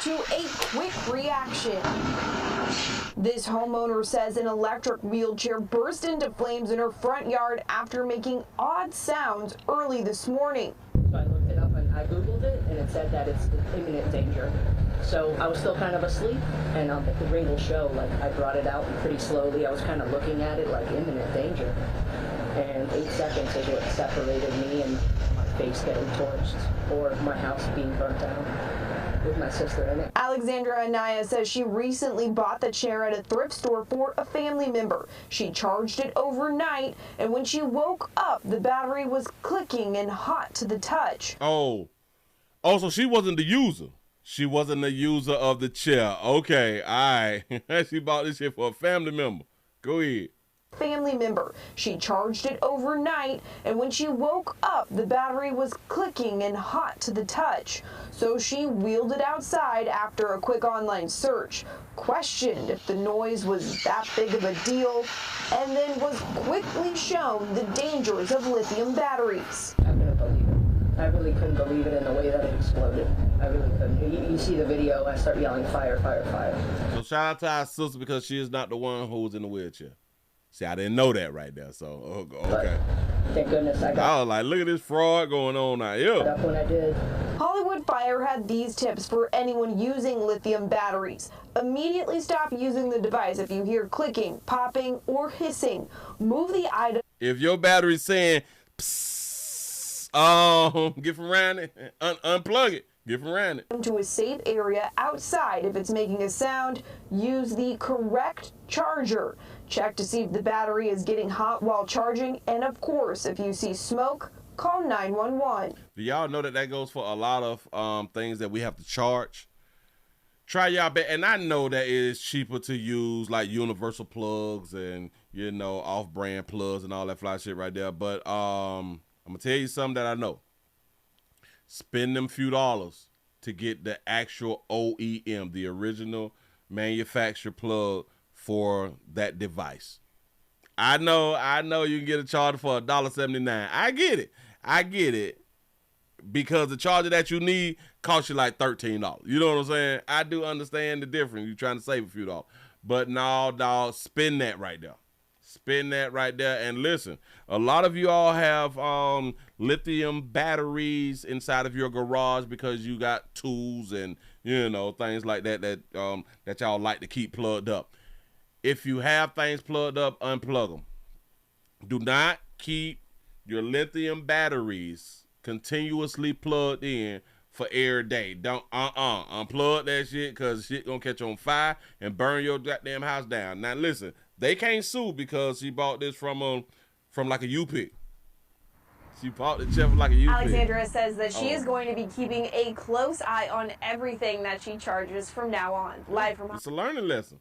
To a quick reaction. This homeowner says an electric wheelchair burst into flames in her front yard after making odd sounds early this morning. So I looked it up and I Googled it, and it said that it's imminent danger. So I was still kind of asleep, and the ring will show, like, I brought it out pretty slowly. I was kind of looking at it like imminent danger. And 8 seconds is what separated me and my face getting torched or my house being burnt down with my sister in it. Alexandra Anaya says she recently bought the chair at a thrift store for a family member. She charged it overnight, and when she woke up, the battery was clicking and hot to the touch. Oh, so she wasn't the user. She wasn't the user of the chair. Okay, all right. She bought this shit for a family member. Go ahead. Family member. She charged it overnight, and when she woke up, the battery was clicking and hot to the touch. So she wheeled it outside after a quick online search, questioned if the noise was that big of a deal, and then was quickly shown the dangers of lithium batteries. I couldn't believe it. I really couldn't believe it in the way that it exploded. I really couldn't. You see the video, I start yelling, fire, fire, fire. So shout out to our sister because she is not the one who was in the wheelchair. See, I didn't know that right there, so okay. Thank goodness I was like, look at this fraud going on out here. That's when I did. Hollywood Fire had these tips for anyone using lithium batteries. Immediately stop using the device if you hear clicking, popping, or hissing. Move the item. If your battery's saying, psst, get from around it, unplug it. Get from around it. To a safe area outside. If it's making a sound, use the correct charger. Check to see if the battery is getting hot while charging. And of course, if you see smoke, call 911. Do y'all know that goes for a lot of things that we have to charge? Try y'all best. And I know that it is cheaper to use like universal plugs and, you know, off-brand plugs and all that fly shit right there. But I'm going to tell you something that I know. spend them few dollars to get the actual OEM, the original manufacturer plug for that device. I know you can get a charger for $1.79. I get it. Because the charger that you need costs you like $13. You know what I'm saying? I do understand the difference. You're trying to save a few dollars. But no, dog, spend that right there. Spend that right there. And listen, a lot of you all have lithium batteries inside of your garage because you got tools and, you know, things like that that y'all like to keep plugged up. If you have things plugged up, unplug them. Do not keep your lithium batteries continuously plugged in for every day. Don't unplug that shit, because shit gonna catch on fire and burn your goddamn house down. Now listen, they can't sue because she bought this from like a U-Pick. She bought the chef like a U-Pick. Alexandra says that she is going to be keeping a close eye on everything that she charges from now on. Live from It's a learning lesson.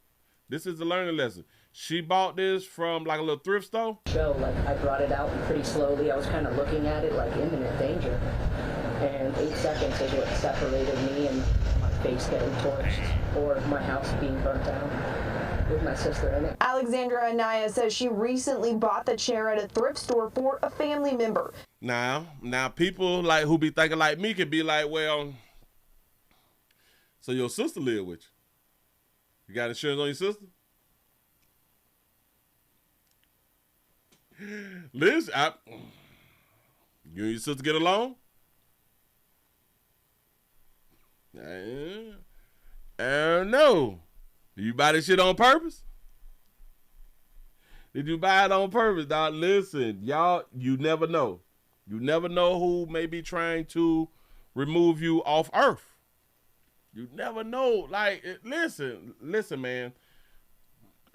This is a learning lesson. She bought this from like a little thrift store. Like I brought it out pretty slowly. I was kind of looking at it like imminent danger. And 8 seconds is what separated me and my face getting torched or my house being burnt down with my sister in it. Alexandra Anaya says she recently bought the chair at a thrift store for a family member. Now people like who be thinking like me could be like, well, so your sister live with you. You got insurance on your sister? Listen, you and your sister get along? No. Did you buy this shit on purpose? Did you buy it on purpose, dog? Listen, y'all, you never know. You never know who may be trying to remove you off Earth. You never know. Like, listen, man.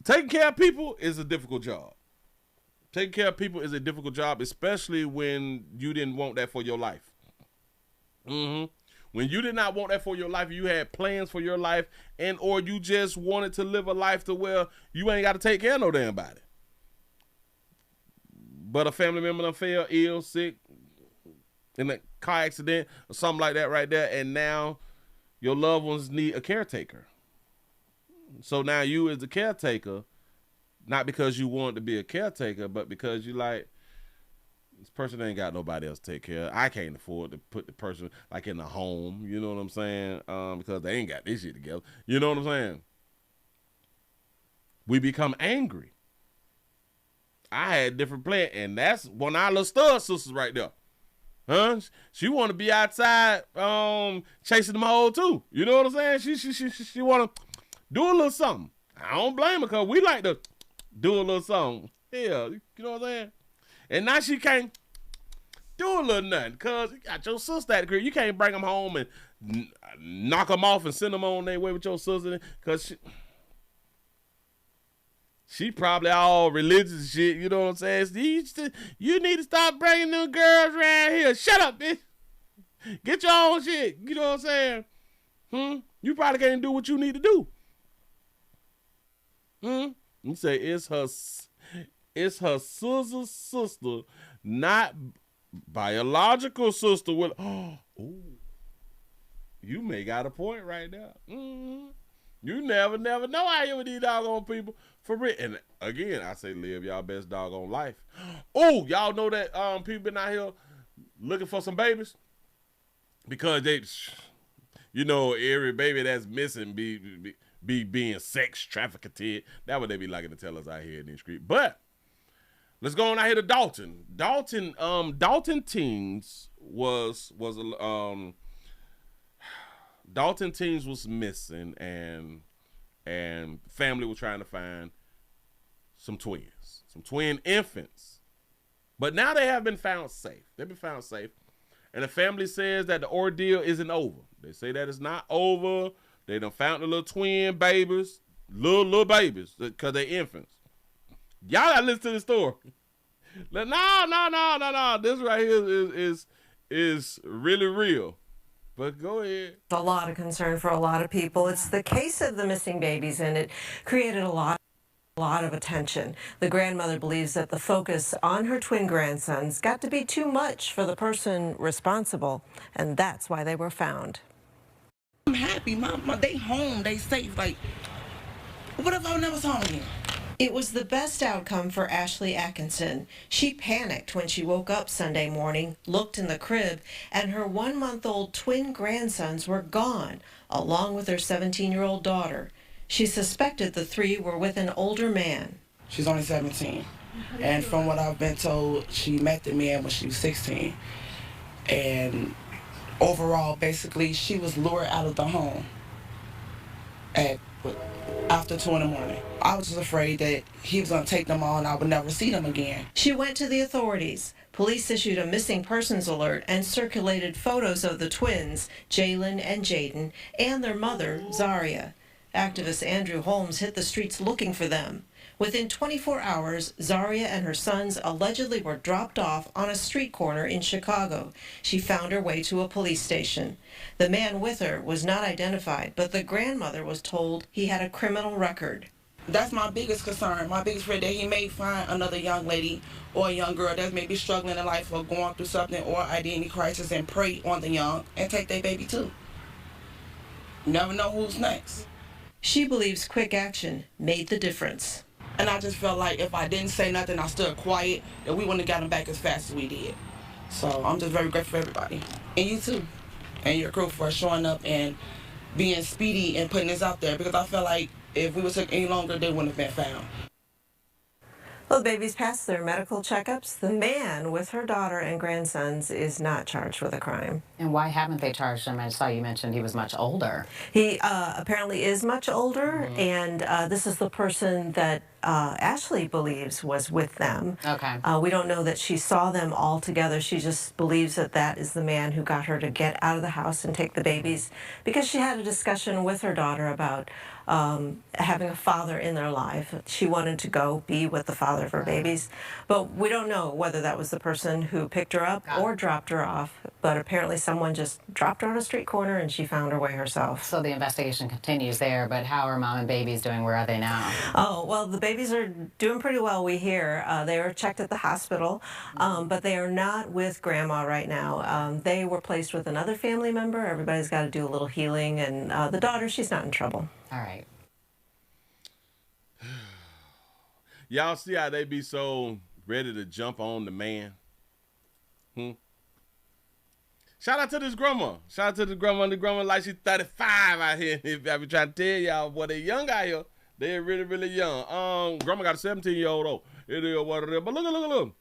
Taking care of people is a difficult job. Taking care of people is a difficult job, especially when you didn't want that for your life. When you did not want that for your life, you had plans for your life, and or you just wanted to live a life to where you ain't got to take care of no damn body. But a family member done fell ill, sick, in a car accident or something like that right there, and now your loved ones need a caretaker. So now you as the caretaker, not because you want to be a caretaker, but because you like, this person ain't got nobody else to take care of. I can't afford to put the person like in a home, you know what I'm saying? Because they ain't got this shit together. You know what I'm saying? We become angry. I had different plans, and that's one of our little stud sisters right there. Huh? She want to be outside chasing them hoes too. You know what I'm saying? She want to do a little something. I don't blame her, because we like to do a little something. Yeah, you know what I'm saying? And now she can't do a little nothing, because you got your sister at the crib. You can't bring them home and knock them off and send them on their way with your sister, because she probably all religious and shit, you know what I'm saying? You need to stop bringing them girls around here. Shut up, bitch. Get your own shit, you know what I'm saying? You probably can't do what you need to do. You say it's her sister, not biological sister. With you may got a point right there. You never know how you with these doggone people for real. And again, I say live y'all best doggone life. Oh, y'all know that people been out here looking for some babies because they, you know, every baby that's missing be being sex trafficked. That's what they be liking to tell us out here in the street. But let's go on out here to Dalton. Dalton teens was Dalton teens was missing, and family was trying to find some twin infants. But now they have been found safe. They've been found safe. And the family says that the ordeal isn't over. They say that it's not over. They done found the little twin babies, little babies, because they're infants. Y'all gotta listen to the story. No. This right here is really real. But go ahead. A lot of concern for a lot of people. It's the case of the missing babies, and it created a lot A lot of attention. The grandmother believes that the focus on her twin grandsons got to be too much for the person responsible, and that's why they were found. I'm happy. They home. They safe. Like, what if I never saw them again? It was the best outcome for Ashley Atkinson. She panicked when she woke up Sunday morning, looked in the crib, and her 1-month-old twin grandsons were gone, along with her 17-year-old daughter. She suspected the three were with an older man. She's only 17. And from what I've been told, she met the man when she was 16. And overall, basically, she was lured out of the home after 2 in the morning. I was just afraid that he was going to take them all and I would never see them again. She went to the authorities. Police issued a missing persons alert and circulated photos of the twins, Jalen and Jaden, and their mother, Zaria. Activist Andrew Holmes hit the streets looking for them. Within 24 hours, Zaria and her sons allegedly were dropped off on a street corner in Chicago. She found her way to a police station. The man with her was not identified, but the grandmother was told he had a criminal record. That's my biggest concern. My biggest fear that he may find another young lady or a young girl that may be struggling in life or going through something or identity crisis and prey on the young and take their baby too. You never know who's next. She believes quick action made the difference. And I just felt like if I didn't say nothing, I stood quiet, that we wouldn't have got him back as fast as we did. So I'm just very grateful for everybody. And you too. And your crew for showing up and being speedy and putting this out there, because I felt like if we would took any longer, they wouldn't have been found. Well, the babies passed their medical checkups. The man with her daughter and grandsons is not charged with a crime. And why haven't they charged him? I saw you mentioned he was much older. He apparently is much older, and this is the person that Ashley believes was with them. Okay. We don't know that she saw them all together. She just believes that that is the man who got her to get out of the house and take the babies, because she had a discussion with her daughter about having a father in their life. She wanted to go be with the father of her babies, but we don't know whether that was the person who picked her up or dropped her off, but apparently someone just dropped her on a street corner and she found her way herself. So the investigation continues there, but how are mom and babies doing? Where are they now? Oh, well, the babies are doing pretty well, we hear. They were checked at the hospital, but they are not with grandma right now. They were placed with another family member. Everybody's got to do a little healing, and the daughter, she's not in trouble. All right. Y'all see how they be so ready to jump on the man? Shout out to this grandma. Shout out to the grandma. The grandma like she's 35 out here. I be trying to tell y'all, boy, they young out here. They're really, really young. Grandma got a 17-year-old though. It is what it is. But look.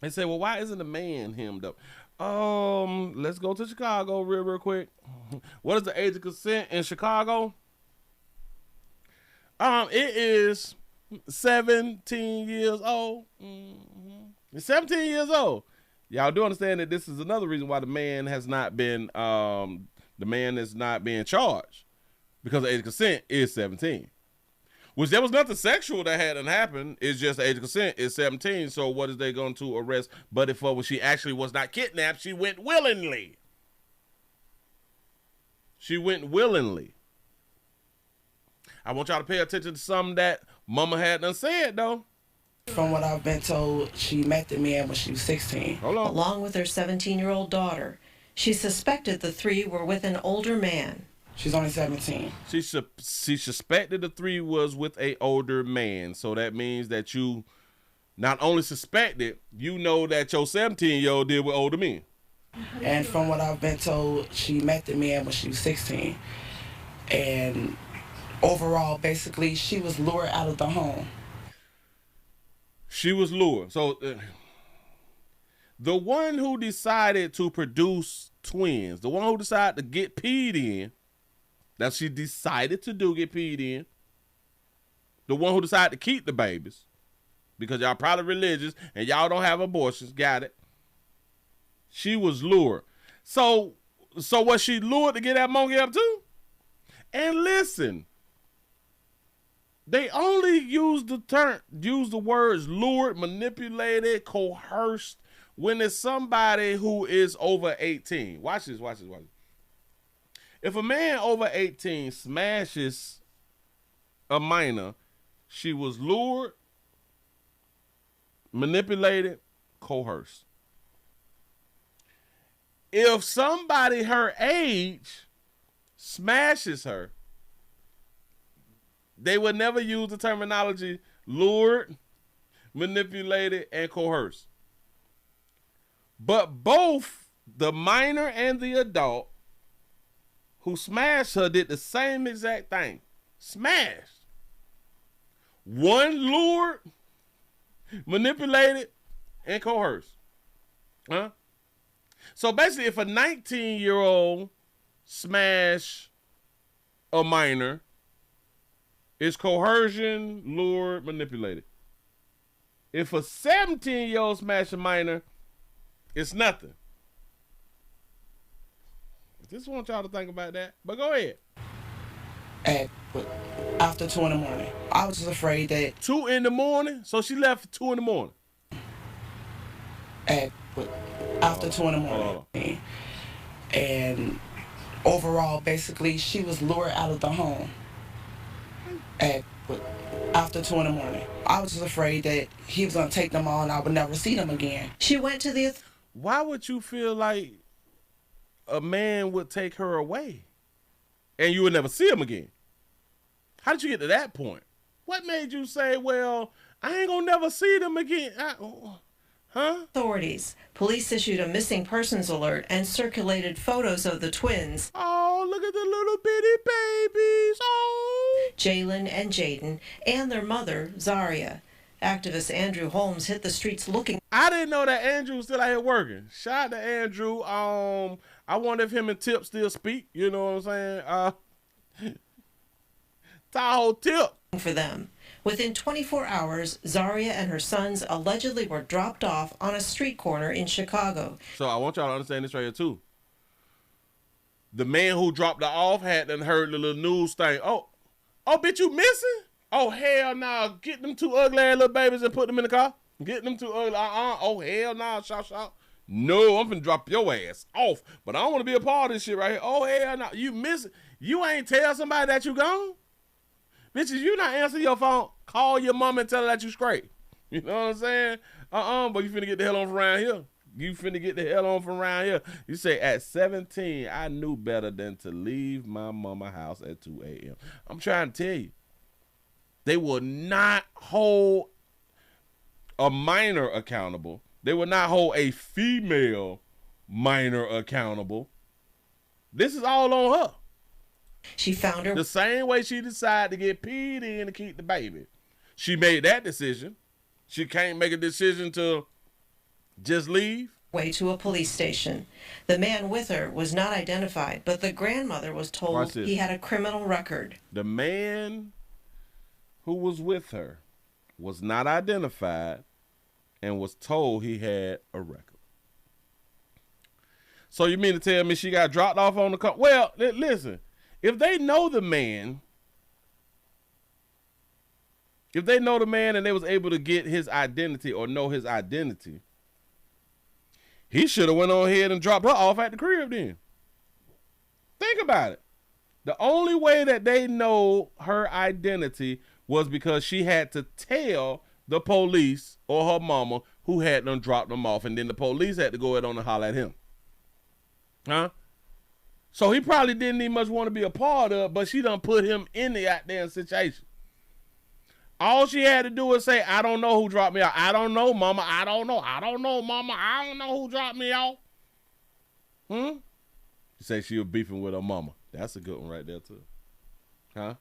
They say, well, why isn't the man hemmed up? Let's go to Chicago real quick. What is the age of consent in Chicago? It is 17 years old. It's 17 years old. Y'all do understand that this is another reason why the man has not been being charged, because the age of consent is 17. Which there was nothing sexual that hadn't happened. It's just the age of consent is 17. So what is they going to arrest Buddy for when she actually was not kidnapped? She went willingly. She went willingly. I want y'all to pay attention to something that Mama had done said, though. From what I've been told, she met the man when she was 16. Hold on. Along with her 17-year-old daughter. She suspected the three were with an older man. She's only 17. She suspected the three was with an older man. So that means that you not only suspected, you know that your 17-year-old did with older men. And from what I've been told, she met the man when she was 16. And overall, basically, she was lured out of the home. She was lured. So the one who decided to produce twins, the one who decided to get peed in, that she decided to do get peed in, the one who decided to keep the babies, because y'all probably religious and y'all don't have abortions, got it. She was lured. So was she lured to get that monkey up too? And listen, they only use the words lured, manipulated, coerced when it's somebody who is over 18. Watch this. If a man over 18 smashes a minor, She was lured, manipulated, coerced. If somebody her age smashes her, they would never use the terminology lured, manipulated, and coerced. But both the minor and the adult who smashed her did the same exact thing. Smashed. One lured, manipulated, and coerced. Huh? So basically, if a 19-year-old smash a minor, it's coercion, lured, manipulated. If a 17-year-old smash a minor, it's nothing. I just want y'all to think about that. But go ahead. After 2 in the morning. I was just afraid that... 2 in the morning? So she left at 2 in the morning? After 2 in the morning. And overall, basically, she was lured out of the home. After 2 in the morning. I was just afraid that he was going to take them all and I would never see them again. She went to the... Why would you feel like a man would take her away and you would never see him again? How did you get to that point? What made you say, well, I ain't gonna never see them again? Authorities. Police issued a missing persons alert and circulated photos of the twins. Oh, look at the little bitty babies. Oh. Jalen and Jaden, and their mother, Zaria. Activist Andrew Holmes hit the streets looking. I didn't know that Andrew was still out here working. Shout out to Andrew. I wonder if him and Tip still speak. You know what I'm saying? Tahoe Tip. For them. Within 24 hours, Zaria and her sons allegedly were dropped off on a street corner in Chicago. So I want y'all to understand this right here too. The man who dropped her off had done heard the little news thing. Oh, bitch, you missing? Oh, hell nah. Get them 2 ugly ass little babies and put them in the car. Get them 2 ugly. Oh, hell nah. Shout. No, I'm finna drop your ass off. But I don't want to be a part of this shit right here. Oh, hell nah. You missing? You ain't tell somebody that you gone? Bitches, you not answering your phone, call your mom and tell her that you straight. You know what I'm saying? But you finna get the hell on from around here. You finna get the hell on from around here. You say, at 17, I knew better than to leave my mama house at 2 a.m. I'm trying to tell you. They will not hold a minor accountable. They will not hold a female minor accountable. This is all on her. She found her the same way she decided to get peed in to keep the baby. She made that decision. She can't make a decision to just leave. Way to a police station. The man with her was not identified, but the grandmother was told he had a criminal record. The man who was with her was not identified and was told he had a record. So you mean to tell me she got dropped off on the car? Well, listen. If they know the man, and they was able to get his identity or know his identity, he should have went on ahead and dropped her off at the crib then. Think about it. The only way that they know her identity was because she had to tell the police or her mama who had them dropped them off, and then the police had to go ahead on and holler at him. Huh? So he probably didn't even much want to be a part of it, but she done put him in the goddamn situation. All she had to do was say, I don't know who dropped me off. I don't know, mama. I don't know. I don't know, mama. I don't know who dropped me off. She said she was beefing with her mama. That's a good one right there, too. Huh?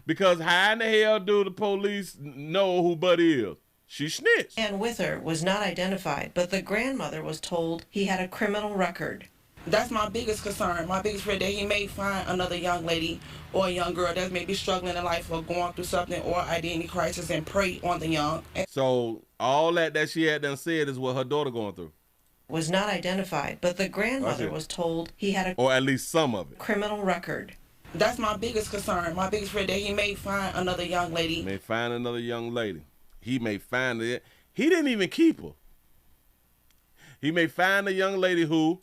Because how in the hell do the police know who Buddy is? She snitched. And with her was not identified, but the grandmother was told he had a criminal record. That's my biggest concern. My biggest fear that he may find another young lady or a young girl that may be struggling in life or going through something or identity crisis and prey on the young. So all that she had done said is what her daughter going through. Was not identified, but the grandmother was told he had a... Or at least some of it. ...criminal record. That's my biggest concern. My biggest fear that he may find another young lady. He may find another young lady. He may find it. He didn't even keep her. He may find a young lady who...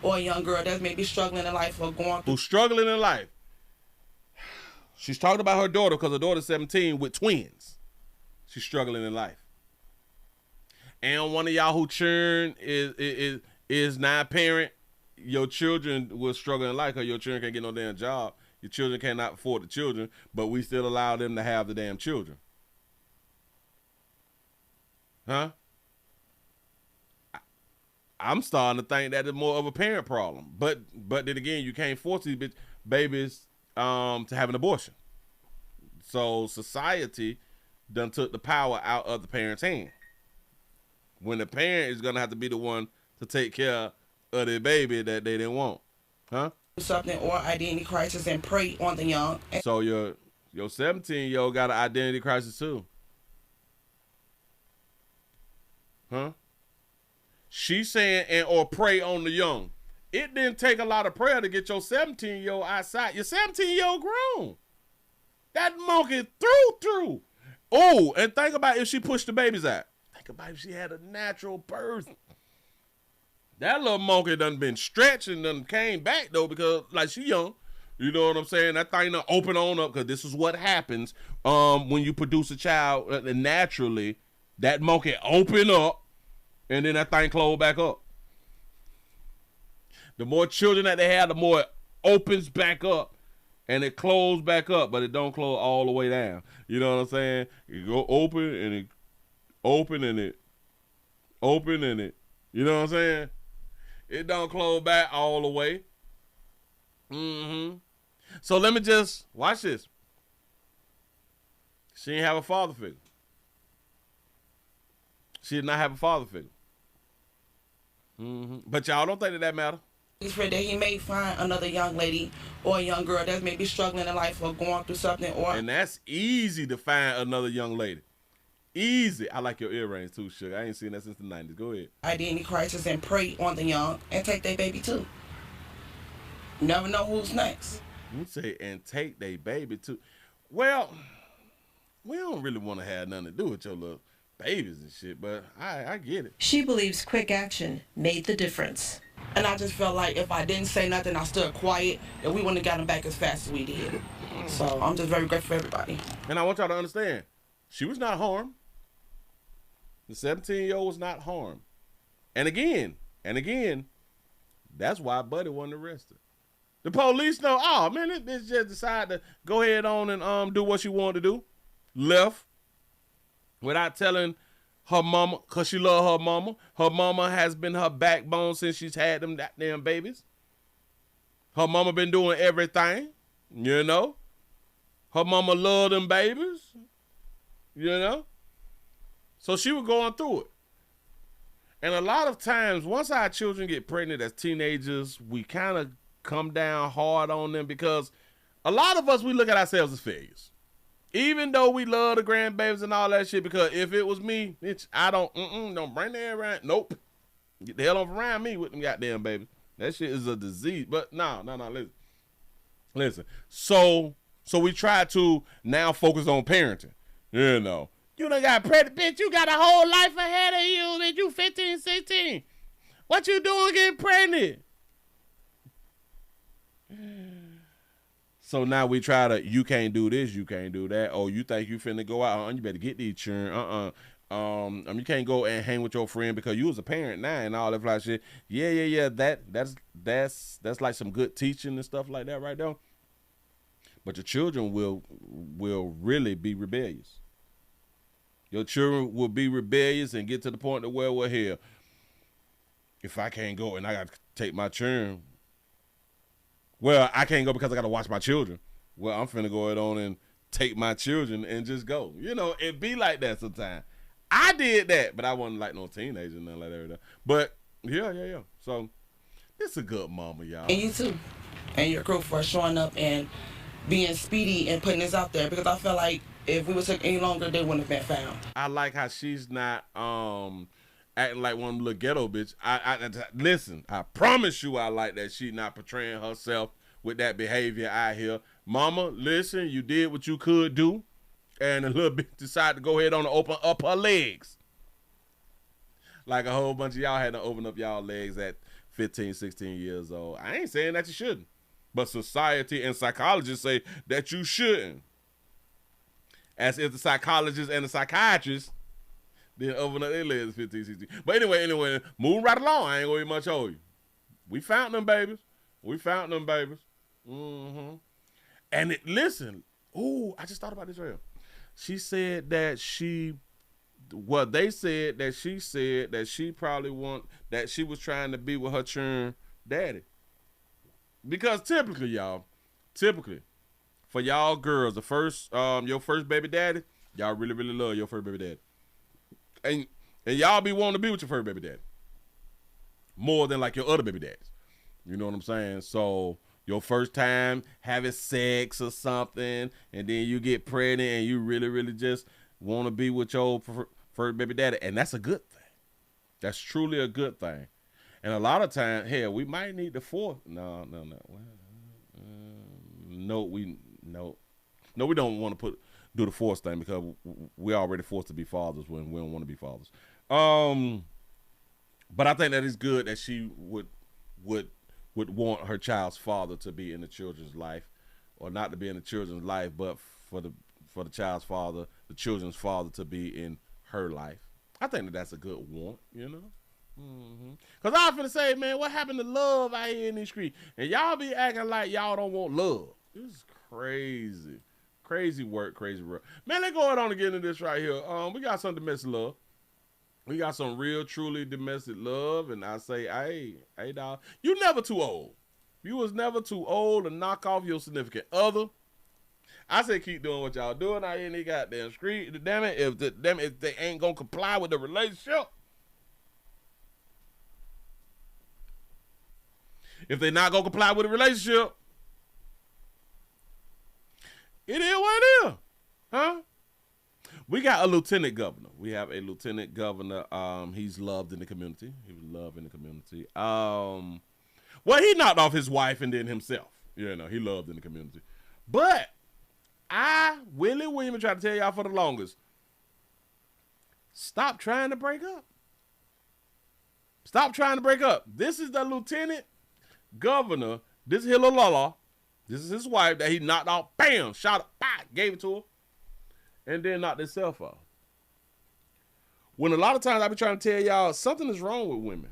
Or a young girl that may be struggling in life or going through... Who's struggling in life. She's talking about her daughter because her daughter's 17 with twins. She's struggling in life. And one of y'all who churn is not a parent, your children will struggle in life because your children can't get no damn job. Your children cannot afford the children, but we still allow them to have the damn children. Huh? I'm starting to think that is more of a parent problem. But then again, you can't force these babies to have an abortion. So society done took the power out of the parent's hand. When the parent is gonna have to be the one to take care of their baby that they didn't want. Huh? Something or identity crisis and prey on the young. So your 17-year-old got an identity crisis too. Huh? She's saying or prey on the young. It didn't take a lot of prayer to get your 17-year-old outside. Your 17-year-old grown. That monkey through. Oh, and think about if she pushed the babies out. Think about if she had a natural birth. That little monkey done been stretched and done came back though because like she young. You know what I'm saying? That thing done open on up because this is what happens when you produce a child naturally. That monkey open up and then that thing close back up. The more children that they have, the more it opens back up and it closes back up, but it don't close all the way down. You know what I'm saying? You go open and it open and it open and it. You know what I'm saying? It don't close back all the way. So let me just watch this. She didn't have a father figure. She did not have a father figure. But y'all don't think that matter. He's afraid that he may find another young lady or a young girl that may be struggling in life or going through something. And that's easy to find another young lady. Easy. I like your earrings too, Sugar. I ain't seen that since the 90s. Go ahead. Identity crisis and prey on the young and take their baby too. You never know who's next. You say and take their baby too. Well, we don't really want to have nothing to do with your little babies and shit, but I get it. She believes quick action made the difference. And I just felt like if I didn't say nothing, I stood quiet, that we wouldn't have gotten back as fast as we did. So I'm just very grateful for everybody. And I want y'all to understand, she was not harmed. The 17-year-old was not harmed. And again, that's why Buddy wasn't arrested. The police know, oh man, this bitch just decided to go ahead on and do what she wanted to do. Left without telling her mama, because she loved her mama. Her mama has been her backbone since she's had them damn babies. Her mama been doing everything, you know. Her mama loved them babies, you know. So she was going through it. And a lot of times, once our children get pregnant as teenagers, we kind of come down hard on them because a lot of us, we look at ourselves as failures. Even though we love the grandbabies and all that shit, because if it was me, bitch, I don't bring that around. Nope. Get the hell off around me with them goddamn babies. That shit is a disease. But no, listen. So we try to now focus on parenting. You know. You done got pregnant, bitch. You got a whole life ahead of you, bitch. You 15, 16. What you doing getting pregnant? So now we try to, you can't do this, you can't do that. Oh, you think you finna go out? You better get these children. You can't go and hang with your friend because you was a parent now and all that fly shit. Yeah. That's like some good teaching and stuff like that right there. But your children will really be rebellious. Your children will be rebellious and get to the point of where we're here. If I can't go and I got to take my children, well, I can't go because I got to watch my children. Well, I'm finna go ahead on and take my children and just go. You know, it be like that sometimes. I did that, but I wasn't like no teenager and nothing like that. But yeah. So it's a good mama, y'all. And you too. And your crew for showing up and being speedy and putting this out there, because I feel like if we was took any longer, they wouldn't have been found. I like how she's not acting like one little ghetto bitch. Listen, I promise you I like that she not portraying herself with that behavior out here. Mama, listen, you did what you could do, and a little bitch decided to go ahead on and open up her legs. Like a whole bunch of y'all had to open up y'all legs at 15, 16 years old. I ain't saying that you shouldn't. but society and psychologists say that you shouldn't. As if the psychologists and the psychiatrists didn't open up their legs 15, 16. But anyway, move right along. I ain't gonna be much older. We found them babies. Mm-hmm. And listen, I just thought about this real. She said that she said that she probably that she was trying to be with her churn daddy. Because typically, for y'all girls, the first your first baby daddy, y'all really, really love your first baby daddy. And y'all be wanting to be with your first baby daddy more than like your other baby daddies. You know what I'm saying? So your first time having sex or something, and then you get pregnant and you really, really just want to be with your first baby daddy. And that's a good thing. That's truly a good thing. And a lot of times, hell, we might need the fourth. No. No, we don't want to do the force thing because we're already forced to be fathers when we don't want to be fathers. But I think that it's good that she would want her child's father to be in the children's life, or not to be in the children's life, but for the child's father, the children's father, to be in her life. I think that's a good want, you know. Cause I was finna say, man, what happened to love out here in these streets? And y'all be acting like y'all don't want love. This is crazy. Crazy work. Man, let's go ahead on and get into this right here. We got some domestic love. We got some real, truly domestic love. And I say, hey, dog, you never too old. You was never too old to knock off your significant other. I say keep doing what y'all doing out here in the goddamn street. Damn it, if they ain't gonna comply with the relationship. If they not gonna comply with the relationship, it is what it is, huh? We got a lieutenant governor. We have a lieutenant governor. He's loved in the community. He was loved in the community. Well, he knocked off his wife and then himself. You know, he loved in the community. But Willie Williams, tried to tell y'all for the longest, stop trying to break up. Stop trying to break up. This is the lieutenant governor. This is Hillalala. This is his wife that he knocked off. Bam! Shot her. Gave it to her. And then knocked himself off. When a lot of times I be trying to tell y'all something is wrong with women.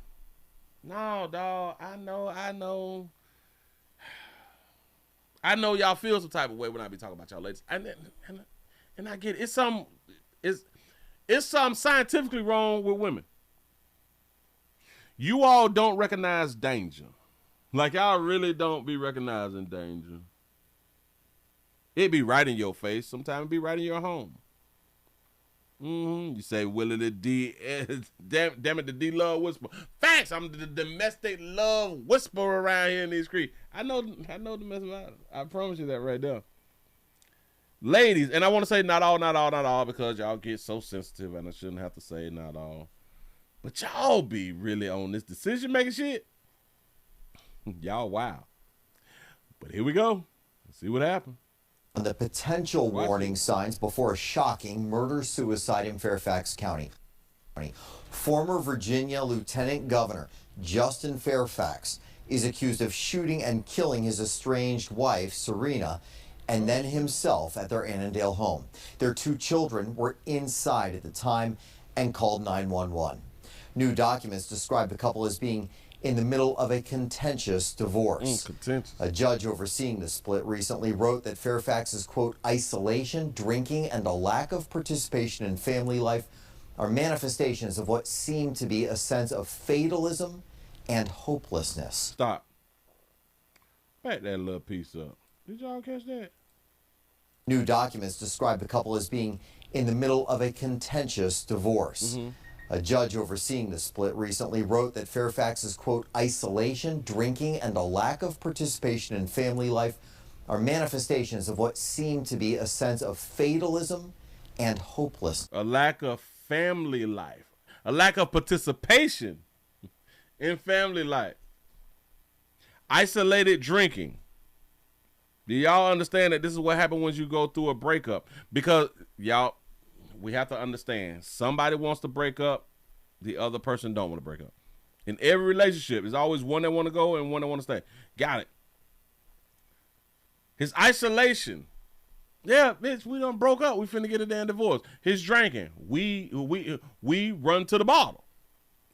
No, dog. I know. I know y'all feel some type of way when I be talking about y'all ladies. And I get it. It's something scientifically wrong with women. You all don't recognize danger. Like, y'all really don't be recognizing danger. It be right in your face. Sometimes it be right in your home. You say, Willie the D, damn it, the D love whisper. Facts, I'm the domestic love whisperer around here in these streets. I know the mess about it. I promise you that right there. Ladies, and I want to say not all, because y'all get so sensitive, and I shouldn't have to say not all. But y'all be really on this decision-making shit. Y'all wow. But here we go. Let's see what happened. The potential warning signs before a shocking murder-suicide in Fairfax County. Former Virginia Lieutenant Governor Justin Fairfax is accused of shooting and killing his estranged wife, Serena, and then himself at their Annandale home. Their 2 children were inside at the time and called 911. New documents describe the couple as being in the middle of a contentious divorce. A judge overseeing the split recently wrote that Fairfax's, quote, isolation, drinking, and a lack of participation in family life are manifestations of what seemed to be a sense of fatalism and hopelessness. Stop. Back that little piece up. Did y'all catch that? New documents describe the couple as being in the middle of a contentious divorce. A judge overseeing the split recently wrote that Fairfax's, quote, isolation, drinking, and a lack of participation in family life are manifestations of what seemed to be a sense of fatalism and hopelessness. A lack of family life. A lack of participation in family life. Isolated drinking. Do y'all understand that this is what happens when you go through a breakup? Because, y'all, we have to understand, somebody wants to break up, the other person don't want to break up. In every relationship, there's always one that want to go and one that want to stay. Got it. His isolation. Yeah, bitch, we done broke up. We finna get a damn divorce. His drinking. We run to the bottle.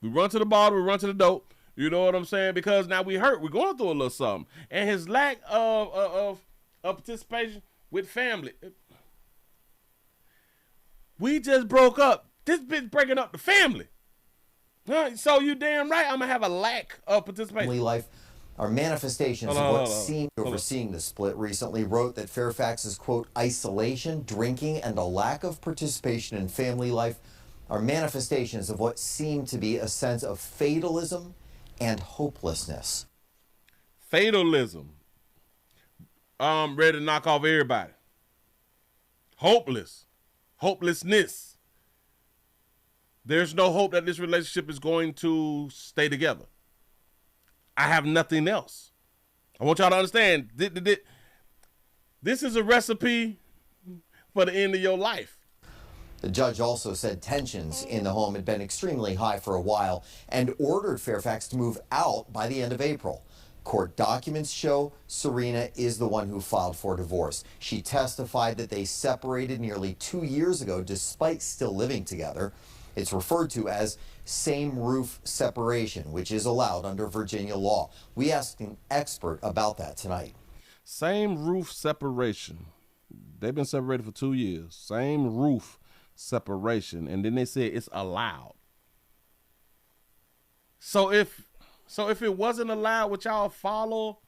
We run to the bottle. We run to the dope. You know what I'm saying? Because now we hurt. We're going through a little something. And his lack of participation with family. We just broke up. This bitch breaking up the family. So you damn right I'm going to have a lack of participation. Family life are manifestations of what seemed overseeing the split recently wrote that Fairfax's, quote, isolation, drinking, and a lack of participation in family life are manifestations of what seemed to be a sense of fatalism and hopelessness. Fatalism. Ready to knock off everybody. Hopeless. Hopelessness. There's no hope that this relationship is going to stay together. I have nothing else. I want y'all to understand, this is a recipe for the end of your life. The judge also said tensions in the home had been extremely high for a while and ordered Fairfax to move out by the end of April. Court documents show Serena is the one who filed for divorce. She testified that they separated nearly 2 years ago despite still living together. It's referred to as same-roof separation, which is allowed under Virginia law. We asked an expert about that tonight. Same-roof separation. They've been separated for 2 years. Same-roof separation. And then they said it's allowed. So if it wasn't allowed, would y'all follow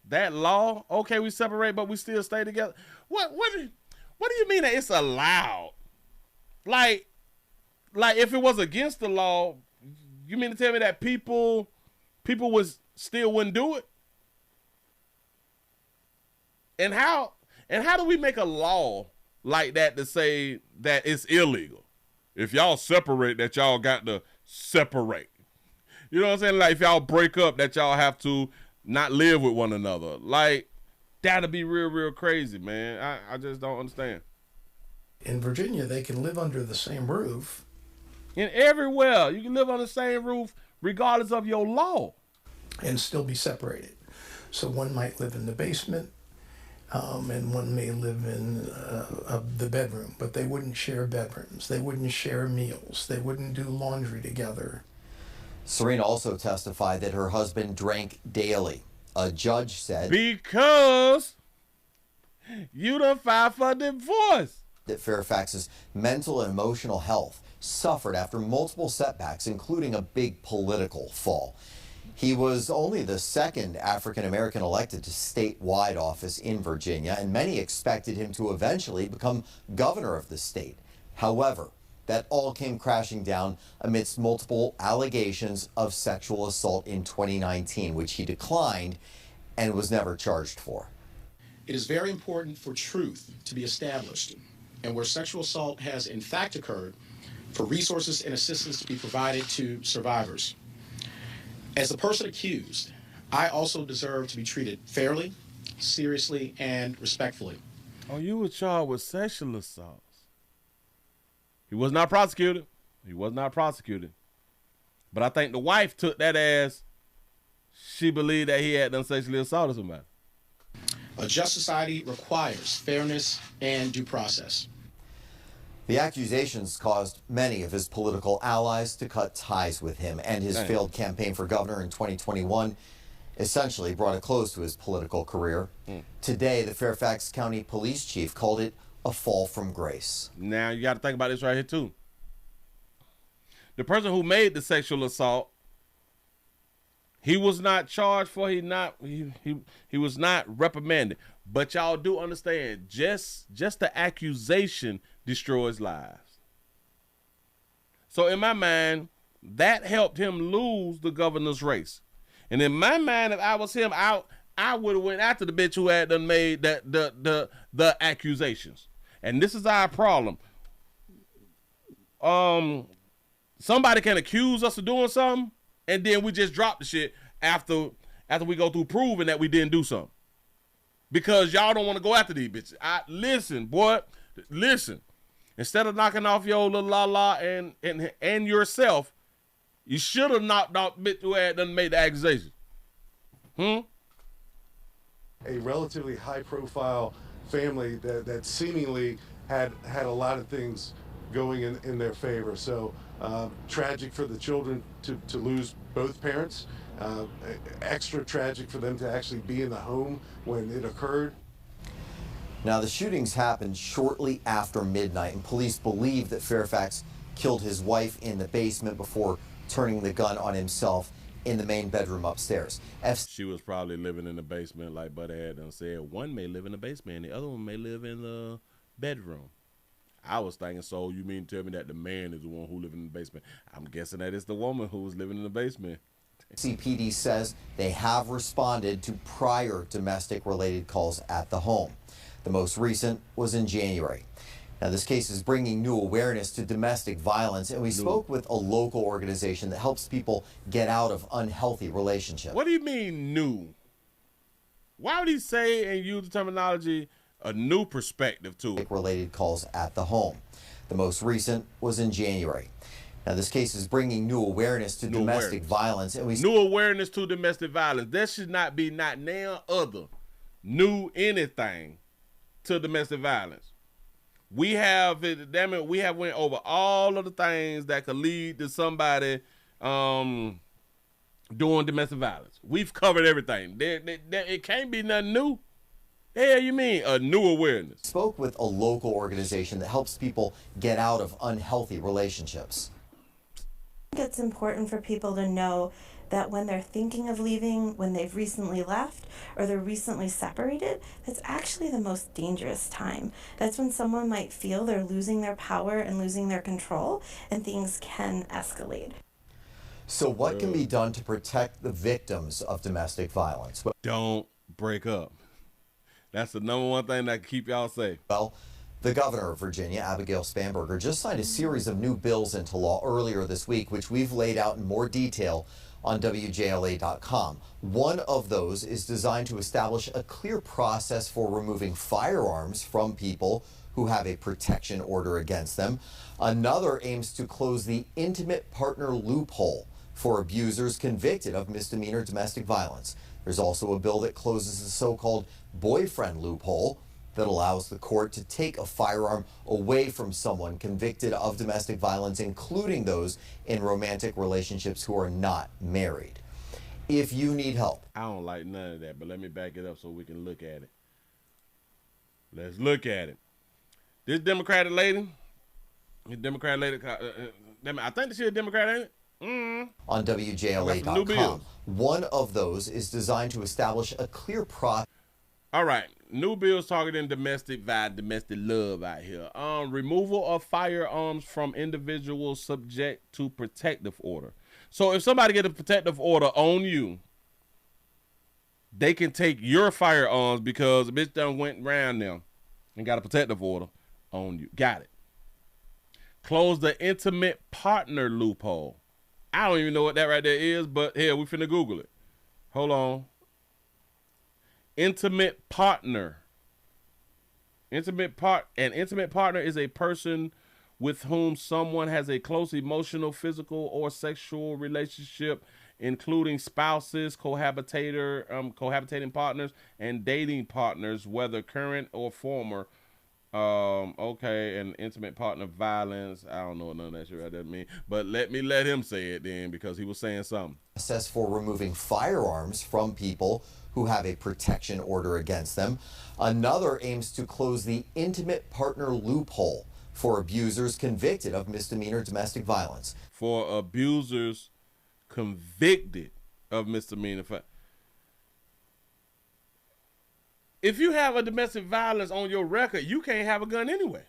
that law? Okay, we separate, but we still stay together. What do you mean that it's allowed? Like if it was against the law, you mean to tell me that people wouldn't do it? And how do we make a law like that to say that it's illegal? If y'all separate, that y'all got to separate. You know what I'm saying? Like if y'all break up, that y'all have to not live with one another. Like that'd be real, real crazy, man. I just don't understand. In Virginia, they can live under the same roof. And everywhere, you can live on the same roof regardless of your law. And still be separated. So one might live in the basement, and one may live in the bedroom, but they wouldn't share bedrooms. They wouldn't share meals. They wouldn't do laundry together. Serena also testified that her husband drank daily. A judge said, because you done filed for divorce. That Fairfax's mental and emotional health suffered after multiple setbacks, including a big political fall. He was only the second African-American elected to statewide office in Virginia, and many expected him to eventually become governor of the state. However, that all came crashing down amidst multiple allegations of sexual assault in 2019, which he declined and was never charged for. It is very important for truth to be established, and where sexual assault has in fact occurred, for resources and assistance to be provided to survivors. As the person accused, I also deserve to be treated fairly, seriously, and respectfully. Oh, you were charged with sexual assault. He was not prosecuted. He was not prosecuted. But I think the wife took that as she believed that he had done sexually assaulted somebody. A just society requires fairness and due process. The accusations caused many of his political allies to cut ties with him, and his failed campaign for governor in 2021 essentially brought a close to his political career. Today, the Fairfax County Police Chief called it a fall from grace. Now, you got to think about this right here, too. The person who made the sexual assault, he was not charged for, he was not reprimanded. But y'all do understand, just the accusation destroys lives. So in my mind, that helped him lose the governor's race. And in my mind, if I was him, I would have went after the bitch who had done made the accusations. And this is our problem. Somebody can accuse us of doing something, and then we just drop the shit after we go through proving that we didn't do something. Because y'all don't want to go after these bitches. Listen, boy, listen. Instead of knocking off your little la-la and yourself, you should have knocked off bitch who had done made the accusation. a relatively high-profile family that seemingly had a lot of things going in their favor. So tragic for the children to lose both parents. Extra tragic for them to actually be in the home when it occurred. Now, the shootings happened shortly after midnight, and police believe that Fairfax killed his wife in the basement before turning the gun on himself in the main bedroom upstairs. She was probably living in the basement, like Buddy had done said. One may live in the basement, and the other one may live in the bedroom. I was thinking, so you mean to tell me that the man is the one who lived in the basement? I'm guessing that it's the woman who was living in the basement. CPD says they have responded to prior domestic-related calls at the home. The most recent was in January. Now, this case is bringing new awareness to domestic violence, and we spoke with a local organization that helps people get out of unhealthy relationships. What do you mean new? Why would he say and use the terminology a new perspective to it? Related calls at the home. The most recent was in January. Now, this case is bringing new awareness to domestic violence, and we new awareness to domestic violence. There should not be not now other new anything to domestic violence. We have, damn it, we have went over all of the things that could lead to somebody doing domestic violence. We've covered everything. It can't be nothing new. Yeah, you mean a new awareness? Spoke with a local organization that helps people get out of unhealthy relationships. I think it's important for people to know that when they're thinking of leaving, when they've recently left, or they're recently separated, that's actually the most dangerous time. That's when someone might feel they're losing their power and losing their control, and things can escalate. So what can be done to protect the victims of domestic violence? Don't break up. That's the number one thing that can keep y'all safe. Well, the governor of Virginia, Abigail Spanberger, just signed a series of new bills into law earlier this week, which we've laid out in more detail on WJLA.com. One of those is designed to establish a clear process for removing firearms from people who have a protection order against them. Another aims to close the intimate partner loophole for abusers convicted of misdemeanor domestic violence. There's also a bill that closes the so-called boyfriend loophole that allows the court to take a firearm away from someone convicted of domestic violence, including those in romantic relationships who are not married. If you need help. I don't like none of that, but let me back it up so we can look at it. Let's look at it. This Democratic lady, I think she's a Democrat, ain't it? On WJLA.com. One of those is designed to establish a clear process. All right, new bills targeting domestic violence, domestic love out here. Removal of firearms from individuals subject to protective order. So if somebody get a protective order on you, they can take your firearms because the bitch done went around them and got a protective order on you. Got it. Close the intimate partner loophole. I don't even know what that right there is, but here, we finna Google it. Hold on. Intimate partner. An intimate partner is a person with whom someone has a close emotional, physical, or sexual relationship, including spouses, cohabitating partners, and dating partners, whether current or former. Okay, and intimate partner violence. I don't know what none of that shit right there mean, but let him say it then, because he was saying something. Process for removing firearms from people who have a protection order against them. Another aims to close the intimate partner loophole for abusers convicted of misdemeanor domestic violence. For abusers convicted of misdemeanor. If you have a domestic violence on your record, you can't have a gun anyway.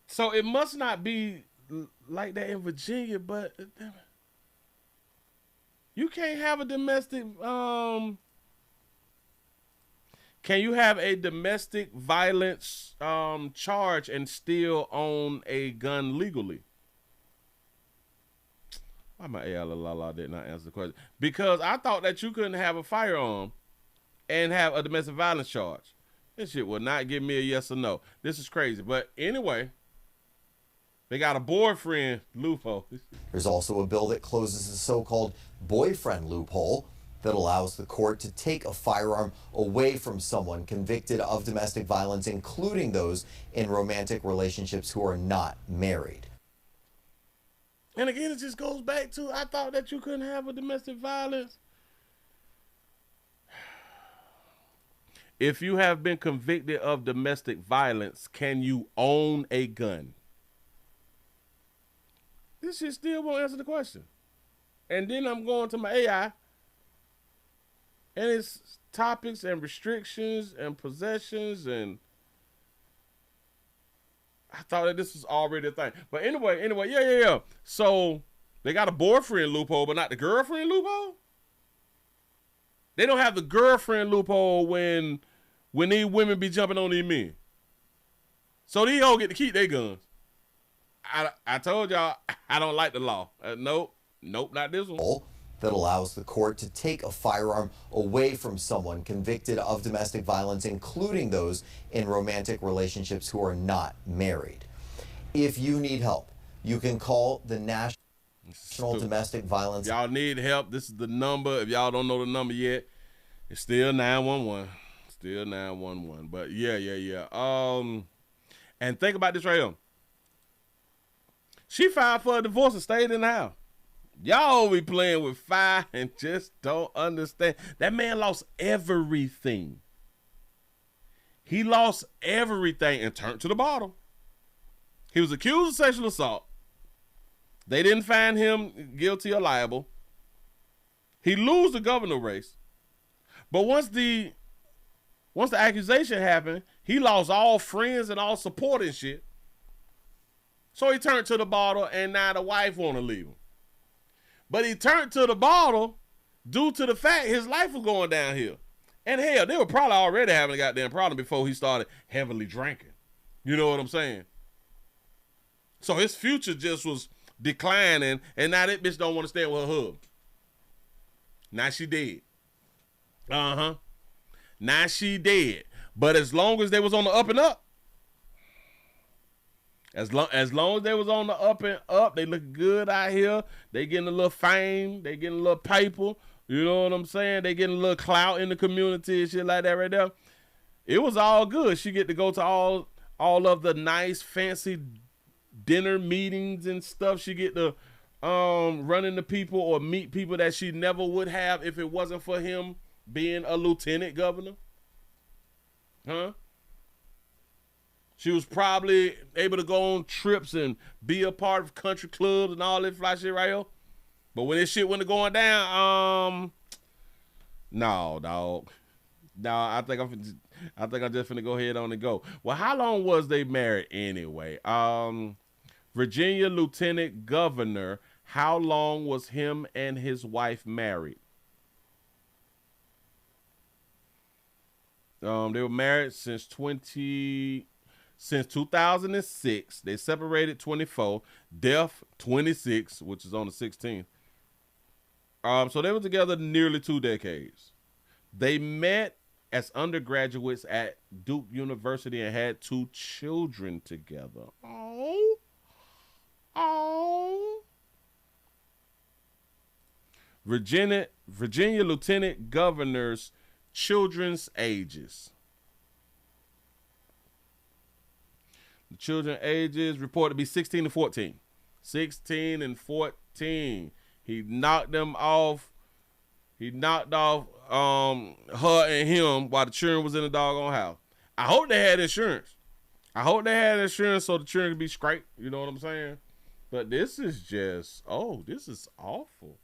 So it must not be like that in Virginia, but you can't have a domestic, can you have a domestic violence charge and still own a gun legally? Why my ALLA did not answer the question? Because I thought that you couldn't have a firearm and have a domestic violence charge. This shit will not give me a yes or no. This is crazy. But anyway, They got a boyfriend loophole. There's also a bill that closes the so-called boyfriend loophole that allows the court to take a firearm away from someone convicted of domestic violence, including those in romantic relationships who are not married. And again, it just goes back to, I thought that you couldn't have a domestic violence. If you have been convicted of domestic violence, can you own a gun? This shit still won't answer the question. And then I'm going to my AI, and it's topics and restrictions and possessions, and I thought that this was already a thing. But anyway, yeah. So they got a boyfriend loophole, but not the girlfriend loophole? They don't have the girlfriend loophole when these women be jumping on these men. So these all get to keep their guns. I told y'all I don't like the law. Nope, not this one. That allows the court to take a firearm away from someone convicted of domestic violence, including those in romantic relationships who are not married. If you need help, you can call the National Domestic Violence. Y'all need help. This is the number. If y'all don't know the number yet, it's still 911. Still 911. But yeah. And think about this right here. She filed for a divorce and stayed in the house. Y'all be playing with fire and just don't understand. That man lost everything. He lost everything and turned to the bottle. He was accused of sexual assault. They didn't find him guilty or liable. He lose the governor race. But once the accusation happened, he lost all friends and all support and shit. So he turned to the bottle, and now the wife want to leave him. But he turned to the bottle due to the fact his life was going downhill. And hell, they were probably already having a goddamn problem before he started heavily drinking. You know what I'm saying? So his future just was declining, and now that bitch don't want to stay with her husband. Now she dead. Now she dead. But as long as they was on the up and up, as long as they was on the up and up, they look good out here. They getting a little fame. They getting a little paper. You know what I'm saying? They getting a little clout in the community and shit like that right there. It was all good. She get to go to all of the nice, fancy dinner meetings and stuff. She get to run into people or meet people that she never would have if it wasn't for him being a lieutenant governor. She was probably able to go on trips and be a part of country clubs and all that fly shit right here. But when this shit went going down, no, dog. No, I think I'm just finna go ahead on and go. Well, how long was they married anyway? Virginia Lieutenant Governor, how long was him and his wife married? They were married since 2006. They separated 24. Death 26, which is on the 16th. So they were together nearly 2 decades. They met as undergraduates at Duke University and had 2 children together. Virginia Lieutenant Governor's children's ages. The children's ages reported to be 16 and 14. 16 and 14. He knocked them off. He knocked off her and him while the children was in the doggone house. I hope they had insurance. I hope they had insurance so the children could be straight. You know what I'm saying? But this is just, this is awful.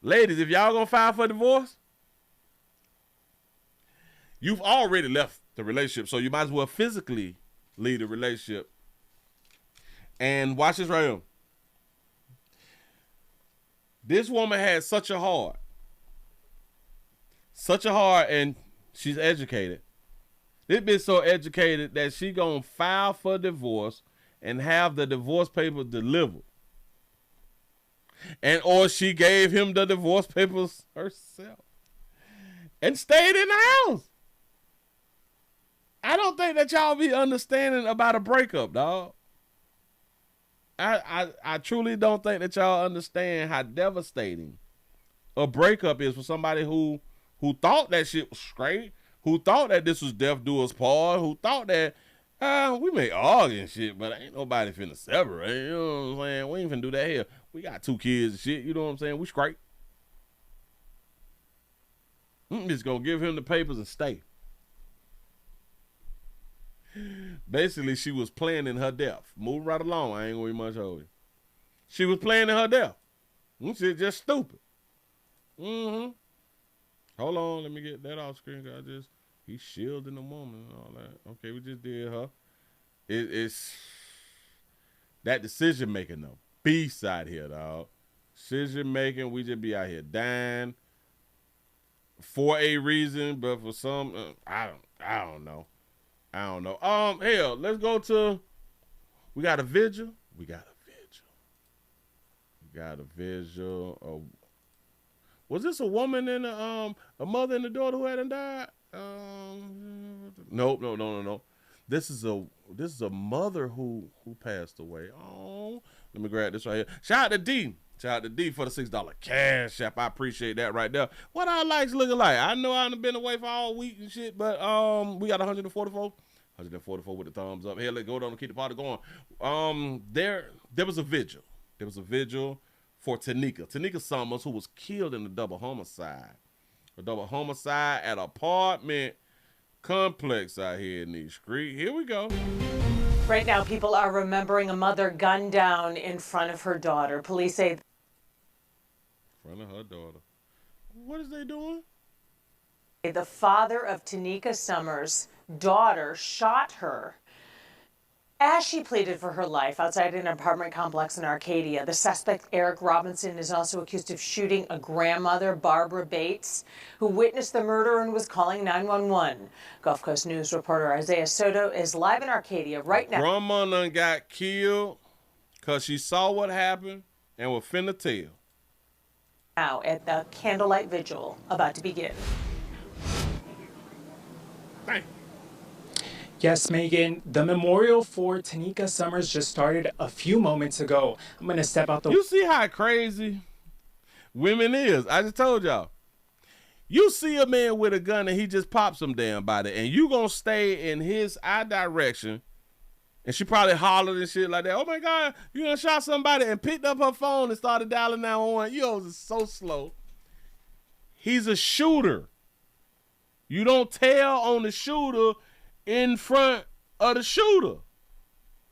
Ladies, if y'all gonna file for divorce, you've already left the relationship, so you might as well physically leave the relationship. And watch this right here. This woman had such a heart, and she's educated. This bitch so educated that she gonna file for divorce and have the divorce papers delivered. Or she gave him the divorce papers herself and stayed in the house. I don't think that y'all be understanding about a breakup, dog. I truly don't think that y'all understand how devastating a breakup is for somebody who thought that shit was straight, who thought that this was death do us part, who thought that we may argue and shit, but ain't nobody finna separate. You know what I'm saying? We ain't finna do that here. We got 2 kids and shit. You know what I'm saying? We straight. I'm just gonna give him the papers and stay. Basically, she was planning her death. Move right along. I ain't gonna be much over it. She was planning her death. This shit just stupid. Hold on, let me get that off screen. He's shielding the woman and all that. Okay, we just did her. It's that decision making though. Beast out here, dog. Decision making, we just be out here dying for a reason, but for some, I don't know. Hell, let's go to. We got a vigil. Was this a woman and a mother and a daughter who hadn't died? No. This is a mother who passed away. Oh, let me grab this right here. Shout out to D. Shout out to D for the $6 cash app. I appreciate that right there. What our likes looking like? I know I done been away for all week and shit, but we got 144. 144 with the thumbs up. Here, let's go down and keep the party going. There was a vigil. There was a vigil for Tanika Summers, who was killed in a double homicide. A double homicide at an apartment complex out here in these streets. Here we go. Right now, people are remembering a mother gunned down in front of her daughter. Police say... In front of her daughter. What is they doing? The father of Tanika Summers' daughter shot her as she pleaded for her life outside an apartment complex in Arcadia. The suspect, Eric Robinson, is also accused of shooting a grandmother, Barbara Bates, who witnessed the murder and was calling 911. Gulf Coast News reporter Isaiah Soto is live in Arcadia right now. Grandma done got killed because she saw what happened and was finna tell. Now at the candlelight vigil about to begin. Thank you. Yes, Megan, the memorial for Tanika Summers just started a few moments ago. I'm going to step out the... You see how crazy women is. I just told y'all. You see a man with a gun and he just pops some damn body and you going to stay in his eye direction and she probably hollered and shit like that. Oh, my God, you done shot somebody and picked up her phone and started dialing 911. You know, it's so slow. He's a shooter. You don't tell on the shooter in front of the shooter.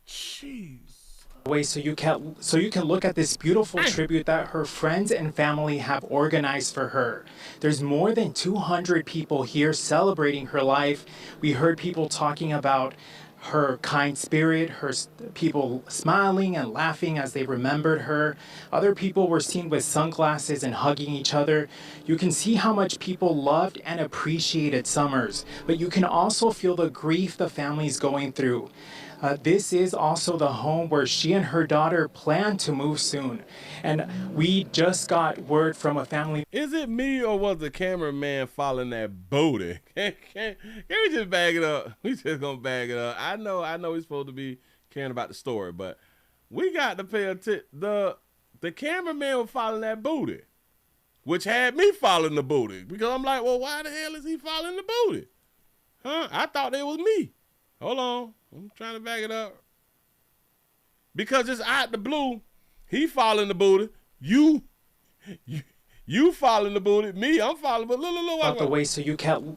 Jeez. Way so you can look at this beautiful tribute that her friends and family have organized for her. There's more than 200 people here celebrating her life. We heard people talking about her kind spirit, her people smiling and laughing as they remembered her. Other people were seen with sunglasses and hugging each other. You can see how much people loved and appreciated Summers, but you can also feel the grief the family's going through. This is also the home where she and her daughter plan to move soon. And we just got word from a family. Is it me or was the cameraman following that booty? Can we just bag it up? We just gonna bag it up. I know he's supposed to be caring about the story, but we got to pay attention. The cameraman was following that booty, which had me following the booty. Because I'm like, well, why the hell is he following the booty? Huh? I thought it was me. Hold on. I'm trying to back it up. Because it's out the blue. He following the booty. You following the booty. Me, I'm following. But look. Out the way so you can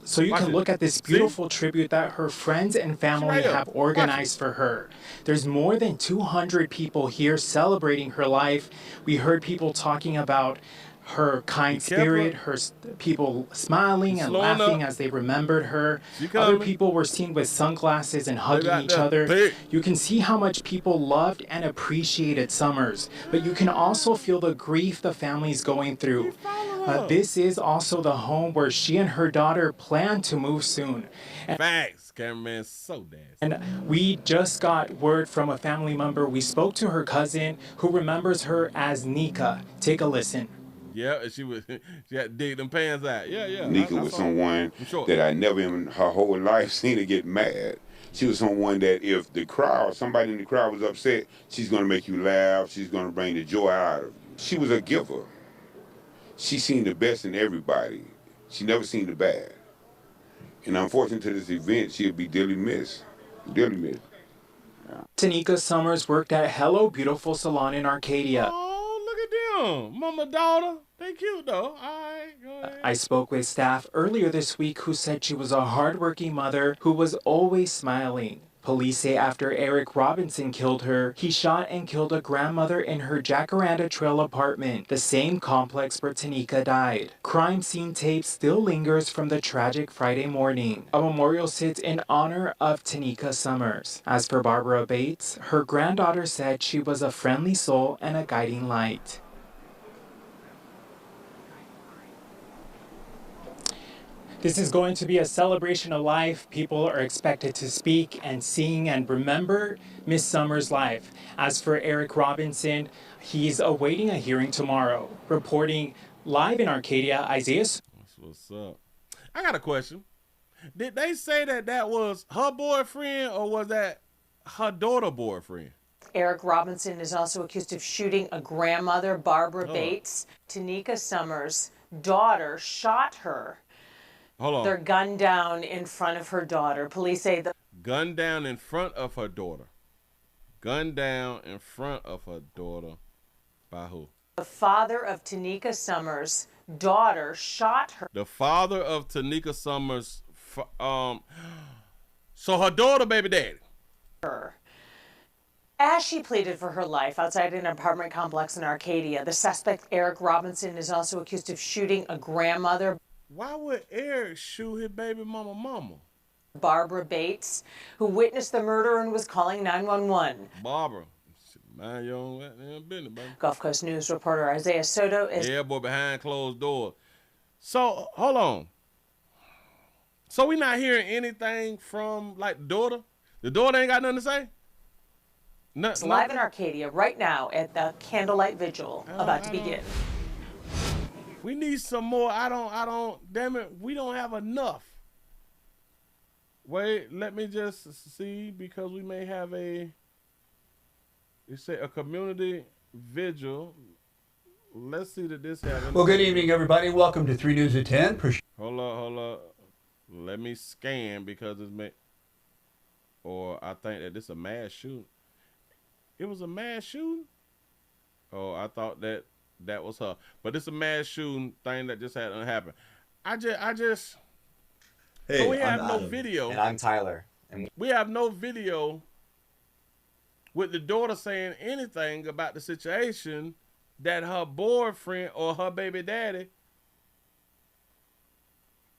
look at this beautiful tribute that her friends and family have organized for her. There's more than 200 people here celebrating her life. We heard people talking about her kind spirit, her people smiling and laughing as they remembered her. Other people were seen with sunglasses and hugging each other. You can see how much people loved and appreciated Summers, but you can also feel the grief the family's going through. This is also the home where she and her daughter plan to move soon. Facts, cameraman, so nasty. And we just got word from a family member. We spoke to her cousin who remembers her as Nika. Take a listen. Yeah, and she had to dig them pants out. Yeah. Tanika was someone that I never in her whole life seen her get mad. She was someone that if somebody in the crowd was upset, she's gonna make you laugh. She's gonna bring the joy out of you. She was a giver. She seen the best in everybody. She never seen the bad. And unfortunately to this event, she'll be dearly missed. Dearly missed. Tanika Summers worked at Hello Beautiful Salon in Arcadia. Oh, look at them. Mama, daughter. They cute, though. All right, go ahead. I spoke with staff earlier this week who said she was a hardworking mother who was always smiling. Police say after Eric Robinson killed her, he shot and killed a grandmother in her Jacaranda Trail apartment, the same complex where Tanika died. Crime scene tape still lingers from the tragic Friday morning. A memorial sits in honor of Tanika Summers. As for Barbara Bates, her granddaughter said she was a friendly soul and a guiding light. This is going to be a celebration of life. People are expected to speak and sing and remember Miss Summers' life. As for Eric Robinson, he's awaiting a hearing tomorrow. Reporting live in Arcadia, Isaiah. That's what's up. I got a question. Did they say that was her boyfriend or was that her daughter boyfriend? Eric Robinson is also accused of shooting a grandmother, Barbara Bates. Tanika Summers' daughter shot her. Hold on. They're gunned down in front of her daughter. Police say the gunned down in front of her daughter. Gunned down in front of her daughter. By who? The father of Tanika Summers' daughter shot her. The father of Tanika Summers. So her daughter, baby daddy. As she pleaded for her life outside an apartment complex in Arcadia, the suspect, Eric Robinson, is also accused of shooting a grandmother. Why would Eric shoot his baby mama? Barbara Bates, who witnessed the murder and was calling 911. Barbara, mind your own business, baby. Gulf Coast News reporter Isaiah Soto is... Yeah, boy, behind closed doors. So, hold on. So we not hearing anything from, like, the daughter? The daughter ain't got nothing to say? It's live in Arcadia right now at the Candlelight Vigil about to begin. We need some more. Damn it, we don't have enough. Wait, let me just see, because we may have a community vigil. Let's see that this happens. Well, good evening, everybody. Welcome to 3 News at 10. Hold up. Let me scan, because it's or I think that this is a mass shooting. It was a mass shooting? Oh, I thought that was her. But it's a mass shooting thing that just had to happen. I just Hey, so we have I'm no Adam, video. And I'm Tyler. And we have no video with the daughter saying anything about the situation that her boyfriend or her baby daddy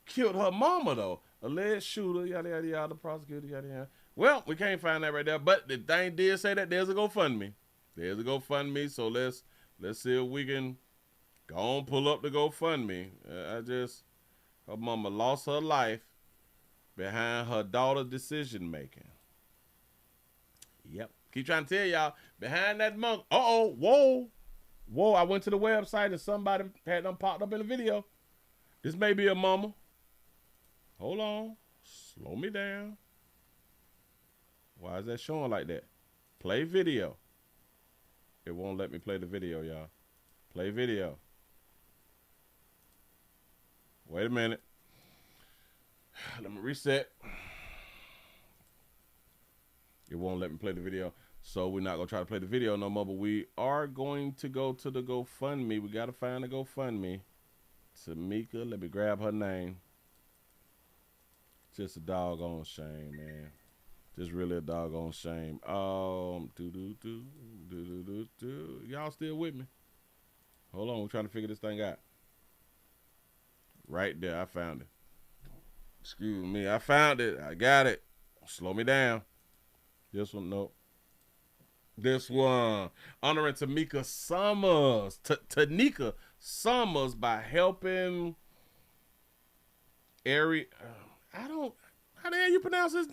killed her mama, though. Alleged shooter, yada, yada, yada, the prosecutor, yada, yada. Well, we can't find that right there. But the thing did say that there's a GoFundMe. There's a GoFundMe, so let's see if we can go on, pull up the GoFundMe. Her mama lost her life behind her daughter's decision making. Yep. Keep trying to tell y'all, behind that monk. Whoa. I went to the website and somebody had them popped up in the video. This may be a mama. Hold on. Slow me down. Why is that showing like that? Play video. It won't let me play the video, y'all. Play video. Wait a minute. Let me reset. It won't let me play the video. So we're not going to try to play the video no more, but we are going to go to the GoFundMe. We got to find the GoFundMe. Tamika, let me grab her name. Just a doggone shame, man. Just really a doggone shame. Y'all still with me? Hold on, we're trying to figure this thing out. Right there, I found it. Excuse me, I found it. I got it. Slow me down. This one, nope. This one, honoring Tanika Summers. Tanika Summers by helping Ari. How the hell you pronounce this?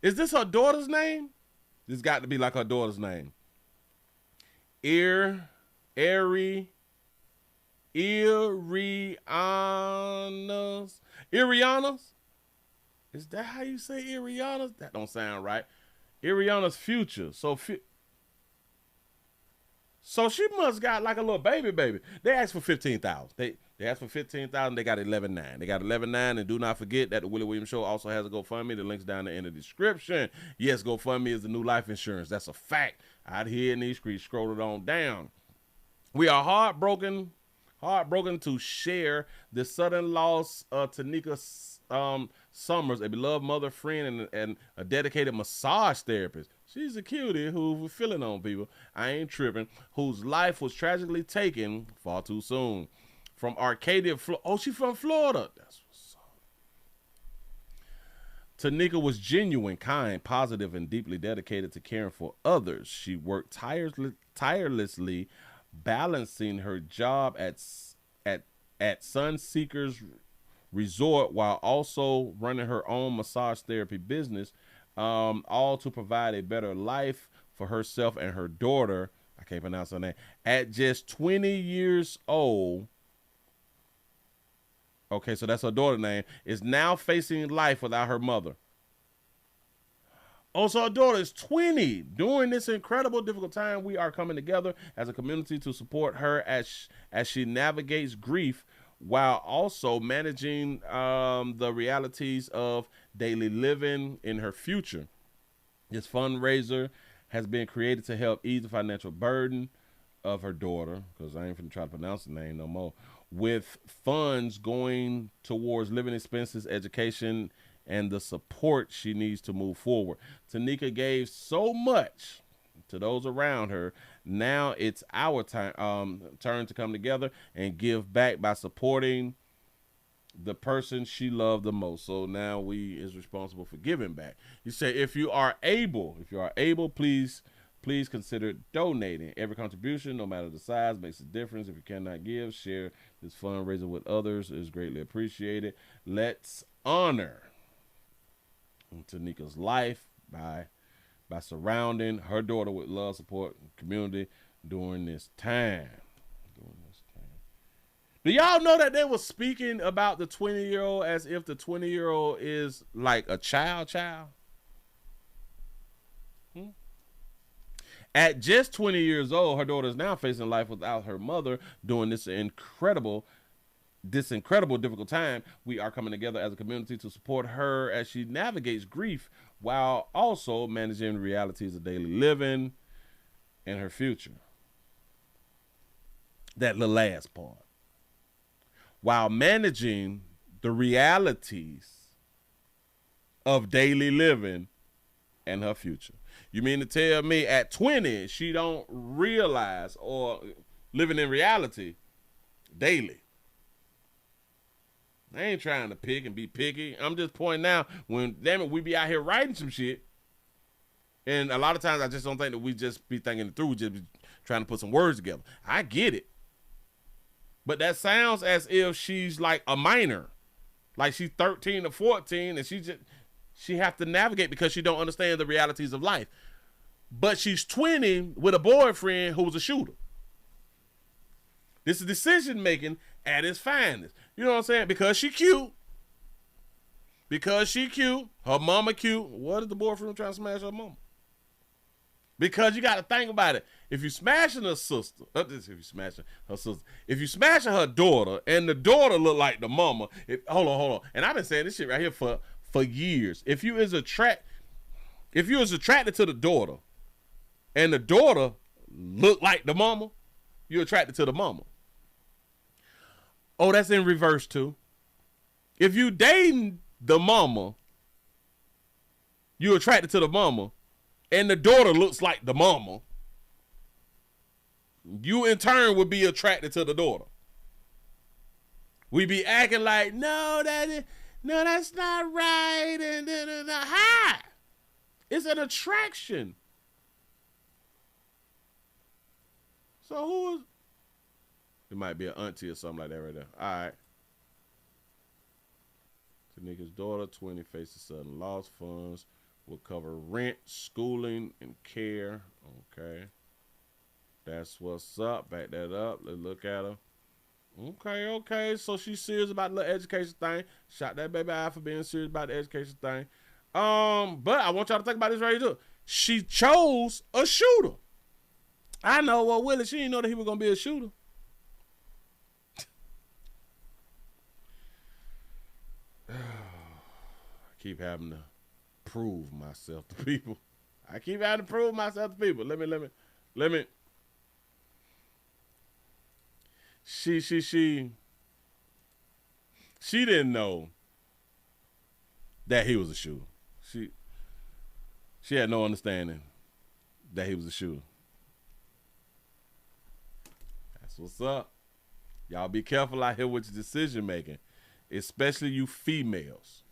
Is this her daughter's name? This got to be like her daughter's name. Ari Irianas. Irianas? Is that how you say Irianas? That don't sound right. Iriana's future. So she must got like a little baby. They asked for $15,000. They asked for $15,000. They got $11,900. They got $11,900. And do not forget that the Willie Williams Show also has a GoFundMe. The link's down there in the description. Yes, GoFundMe is the new life insurance. That's a fact. Out here in these streets, scroll it on down. We are heartbroken to share the sudden loss of Tanika Summers, a beloved mother, friend, and a dedicated massage therapist. She's a cutie who's feeling on people. I ain't tripping. Whose life was tragically taken far too soon. From Arcadia, oh, she's from Florida. That's what's up. Tanika was genuine, kind, positive, and deeply dedicated to caring for others. She worked tirelessly balancing her job at Sunseekers Resort while also running her own massage therapy business, all to provide a better life for herself and her daughter. I can't pronounce her name. At just 20 years old, okay, so that's her daughter's name, is now facing life without her mother. Oh, so her daughter is 20. During this incredible, difficult time, we are coming together as a community to support her as she navigates grief while also managing the realities of daily living in her future. This fundraiser has been created to help ease the financial burden of her daughter, because I ain't finna try to pronounce the name no more, with funds going towards living expenses, education, and the support she needs to move forward. Tanika gave so much to those around her. Now it's our turn to come together and give back by supporting the person she loved the most. So now we is responsible for giving back. You say, if you are able, please consider donating. Every contribution, no matter the size, makes a difference. If you cannot give, share this fundraiser with others. It is greatly appreciated. Let's honor Tanika's life by surrounding her daughter with love, support, and community during this time. Do y'all know that they were speaking about the 20-year-old as if the 20-year-old is like a child? At just 20 years old, her daughter is now facing life without her mother during this incredible difficult time. We are coming together as a community to support her as she navigates grief while also managing the realities of daily living and her future. That little last part. While managing the realities of daily living and her future. You mean to tell me at 20 she don't realize or living in reality daily? I ain't trying to pick and be picky. I'm just pointing out when, damn it, we be out here writing some shit. And a lot of times I just don't think that we just be thinking it through. We just be trying to put some words together. I get it. But that sounds as if she's like a minor. Like she's 13 or 14 and she have to navigate because she don't understand the realities of life. But she's 20 with a boyfriend who's a shooter. This is decision making at its finest. You know what I'm saying? Because she cute. Her mama cute. What is the boyfriend trying to smash her mama? Because you got to think about it. If you smashing her sister, if you smashing her daughter, and the daughter look like the mama, hold on. And I've been saying this shit right here for years. If you is attracted to the daughter, and the daughter look like the mama, you're attracted to the mama. Oh, that's in reverse too. If you dating the mama, you're attracted to the mama, and the daughter looks like the mama, you in turn would be attracted to the daughter. We be acting like, no, that's not right, and hi. It's an attraction. So who is? It might be an auntie or something like that right there. All right. Tanika's daughter, 20, faces sudden loss. Funds will cover rent, schooling, and care. Okay. That's what's up. Back that up. Let's look at her. Okay. So she's serious about the little education thing. Shot that baby out for being serious about the education thing. But I want y'all to think about this right here. She chose a shooter. I know, well, Willie, she didn't know that he was gonna be a shooter. I keep having to prove myself to people. Let me. She didn't know that he was a shooter. She had no understanding that he was a shooter. That's what's up. Y'all be careful out here with your decision making, especially you females.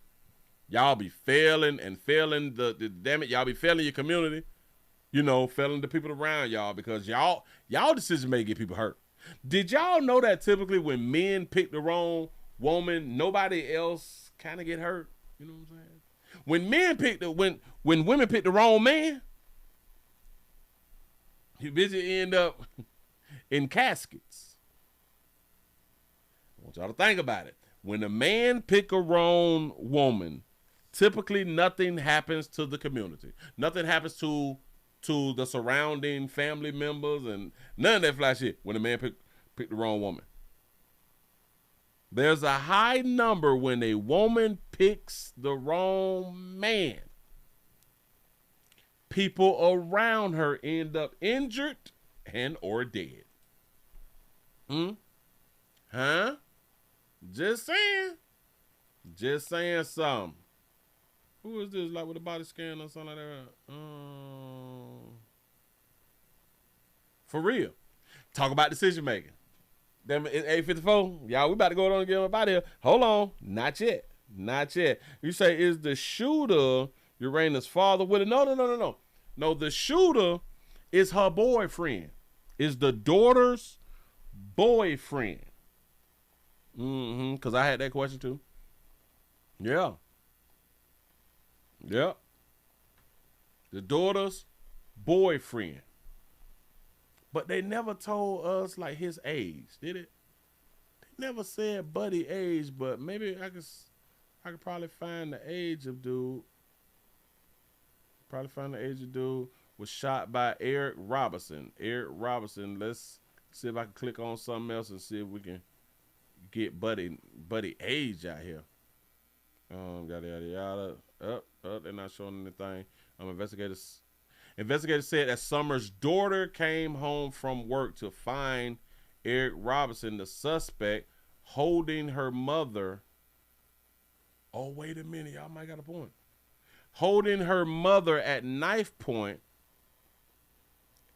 Y'all be failing the damn it. Y'all be failing your community. You know, failing the people around y'all because y'all decision making get people hurt. Did y'all know that typically when men pick the wrong woman, nobody else kind of get hurt? You know what I'm saying? When women pick the wrong man, you busy end up in caskets. I want y'all to think about it. When a man pick a wrong woman, typically nothing happens to the community. Nothing happens to the surrounding family members and none of that fly shit when a man pick the wrong woman. There's a high number when a woman picks the wrong man. People around her end up injured and or dead. Huh? Just saying something. Who is this, like with a body scan or something like that? For real. Talk about decision making. Damn, it's 8:54. Y'all, we about to go on and get up out of here. Hold on. Not yet. You say, is the shooter Uranus' father with it? No. No, the shooter is her boyfriend. Is the daughter's boyfriend. Because I had that question too. Yeah. The daughter's boyfriend. But they never told us like his age, did it? They never said buddy age, but maybe I could probably find the age of dude. Was shot by Eric Robinson. Let's see if I can click on something else and see if we can get buddy age out here. Yada. They're not showing anything. Investigators said that Summer's daughter came home from work to find Eric Robinson, the suspect, holding her mother. Oh, wait a minute. Y'all might got a point. Holding her mother at knife point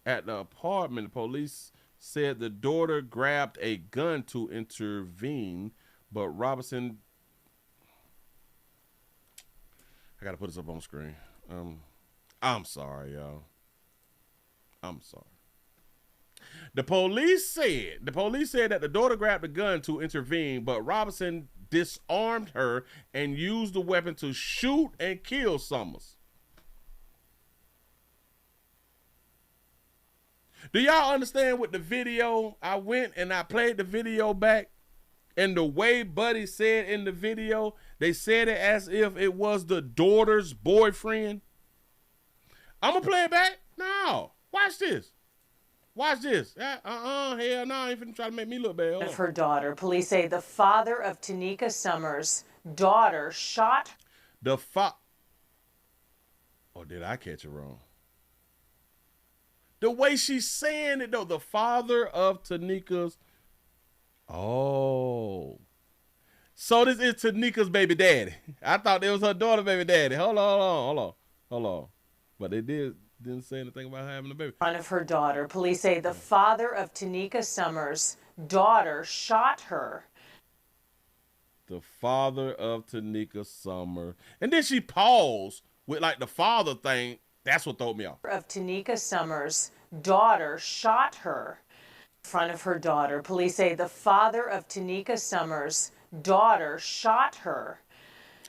at the apartment. The police said the daughter grabbed a gun to intervene, but Robinson... I got to put this up on the screen. I'm sorry, y'all. I'm sorry. The police said that the daughter grabbed a gun to intervene, but Robinson disarmed her and used the weapon to shoot and kill Summers. Do y'all understand what the video? I went and I played the video back, and the way Buddy said in the video, they said it as if it was the daughter's boyfriend. I'm going to play it back. No. Watch this. Hell no, I ain't finna try to make me look bad. Of her daughter. Police say the father of Tanika Summers' daughter shot. Oh, did I catch it wrong? The way she's saying it, though, the father of Tanika's. Oh. So this is Tanika's baby daddy. I thought it was her daughter's baby daddy. Hold on. But they didn't say anything about having a baby. In front of her daughter. Police say the father of Tanika Summers' daughter shot her. The father of Tanika Summer. And then she paused with like the father thing. That's what threw me off. Of Tanika Summers' daughter shot her. In front of her daughter. Police say the father of Tanika Summers' daughter shot her.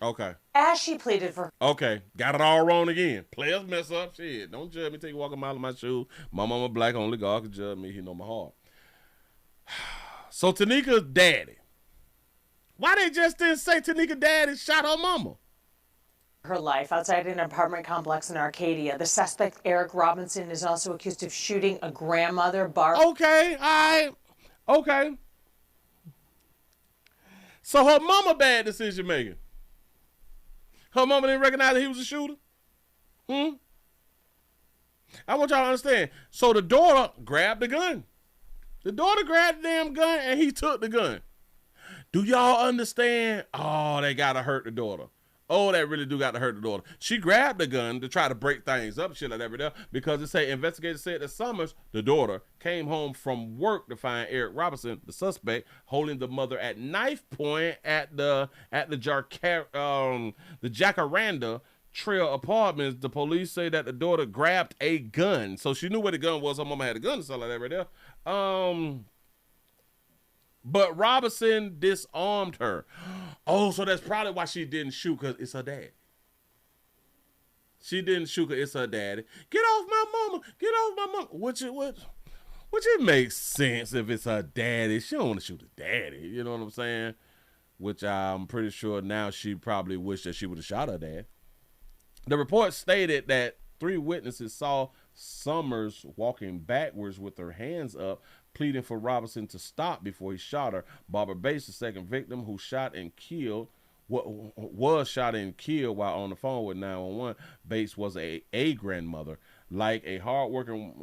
Okay. As she pleaded for. Okay. Got it all wrong again. Players mess up. Shit. Don't judge me till you walk a mile in my shoes. My mama black. Only God can judge me. He know my heart. So Tanika's daddy. Why they just didn't say Tanika's daddy shot her mama? Her life outside an apartment complex in Arcadia. The suspect, Eric Robinson, is also accused of shooting a grandmother, Barbara. Okay, all right. Okay. So her mama bad decision making. Her mama didn't recognize that he was a shooter? I want y'all to understand. So the daughter grabbed the gun. The daughter grabbed the damn gun and he took the gun. Do y'all understand? Oh, they gotta hurt the daughter. Oh, that really do got to hurt the daughter. She grabbed the gun to try to break things up, shit like that, because it say investigators said that Summers, the daughter, came home from work to find Eric Robinson, the suspect, holding the mother at knife point at the Jacaranda Trail Apartments. The police say that the daughter grabbed a gun, so she knew where the gun was. Her mama had a gun and stuff like that right there. But Robinson disarmed her. Oh, so that's probably why she didn't shoot, because it's her dad. She didn't shoot because it's her daddy. Get off my mama. Get off my mama. Which it makes sense if it's her daddy. She don't want to shoot the daddy. You know what I'm saying? Which I'm pretty sure now she probably wished that she would have shot her dad. The report stated that 3 witnesses saw Summers walking backwards with her hands up, pleading for Robinson to stop before he shot her. Barbara Bates, the second victim, who was shot and killed while on the phone with 911. Bates was a grandmother. Like a hardworking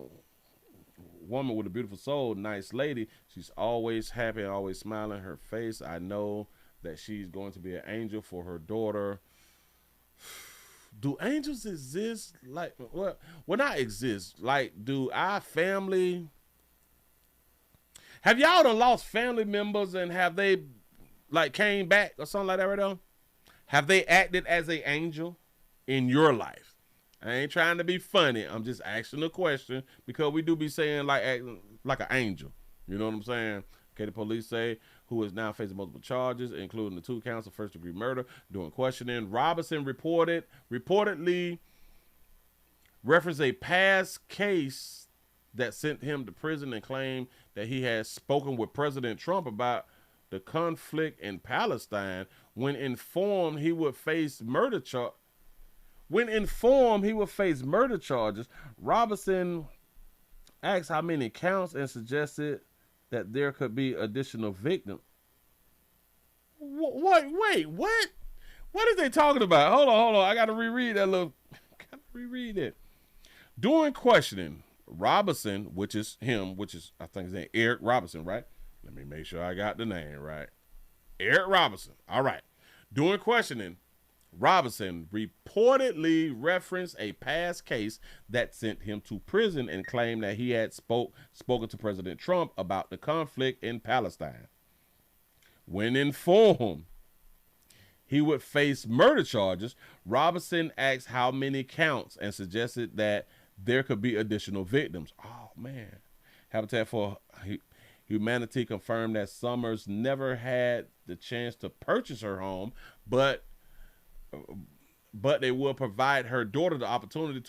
woman with a beautiful soul, nice lady, she's always happy and always smiling. Her face, I know that she's going to be an angel for her daughter. Do angels exist? Like, well, not exist. Like, do our family... Have y'all done lost family members and have they like came back or something like that right now? Have they acted as an angel in your life? I ain't trying to be funny. I'm just asking a question because we do be saying like acting like an angel. You know what I'm saying? Okay, the police say who is now facing multiple charges, including the 2 counts of first-degree murder. During questioning, Robinson reportedly referenced a past case that sent him to prison and claimed that he had spoken with President Trump about the conflict in Palestine. When informed he would face murder charges, Robinson asked how many counts and suggested that there could be additional victims. Wait, what? What is they talking about? Hold on. I gotta reread that reread it. During questioning, Robinson, which is I think his name Eric Robinson, right? Let me make sure I got the name right. Eric Robinson. All right. During questioning, Robinson reportedly referenced a past case that sent him to prison and claimed that he had spoken to President Trump about the conflict in Palestine. When informed he would face murder charges, Robinson asked how many counts and suggested that there could be additional victims. Oh, man. Habitat for Humanity confirmed that Summers never had the chance to purchase her home, but they will provide her daughter the opportunity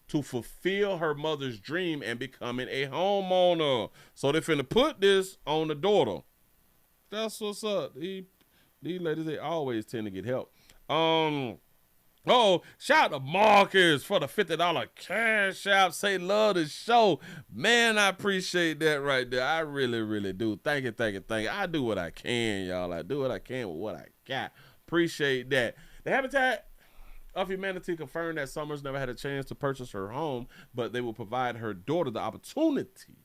to fulfill her mother's dream and becoming a homeowner. So they're finna put this on the daughter. That's what's up. These ladies, they always tend to get help. Oh, shout out to Marcus for the $50 cash out. Say love the show. Man, I appreciate that right there. I really, really do. Thank you. I do what I can, y'all. I do what I can with what I got. Appreciate that. The Habitat of Humanity confirmed that Summers never had a chance to purchase her home, but they will provide her daughter the opportunity.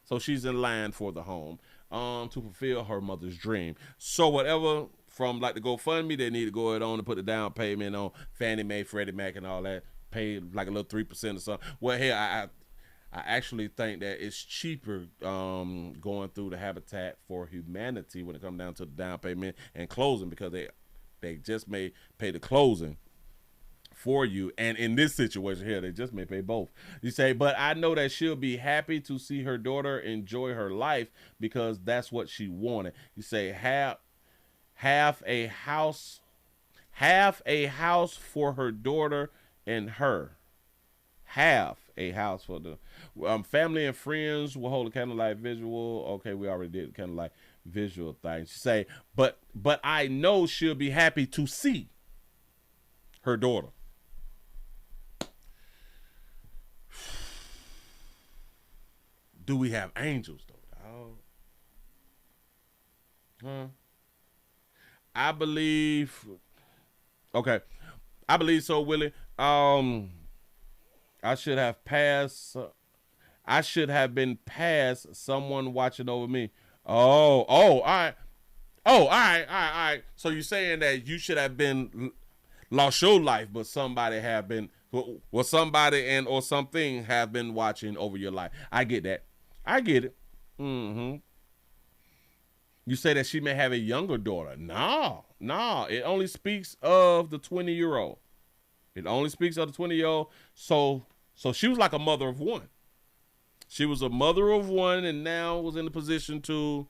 So she's in line for the home to fulfill her mother's dream. So whatever from like the GoFundMe, they need to go ahead on and put the down payment on Fannie Mae, Freddie Mac, and all that. Pay like a little 3% or something. Well, here I actually think that it's cheaper going through the Habitat for Humanity when it comes down to the down payment and closing, because they just may pay the closing for you, and in this situation here, they just may pay both. You say, but I know that she'll be happy to see her daughter enjoy her life because that's what she wanted. You say half a house for her daughter and her. Half a house for the family and friends will hold a candlelight visual. Okay, we already did the candlelight visual thing. She say, but I know she'll be happy to see her daughter. Do we have angels though? Huh? I believe. Okay, I believe so, Willie. I should have passed. I should have been past someone watching over me. All right. All right. So you're saying that you should have been lost your life, but somebody have been, well, somebody and or something have been watching over your life. I get that. I get it. Mm-hmm. You say that she may have a younger daughter. No. It only speaks of the 20-year-old. It only speaks of the 20-year-old. So she was like a mother of one. She was a mother of one, and now was in the position to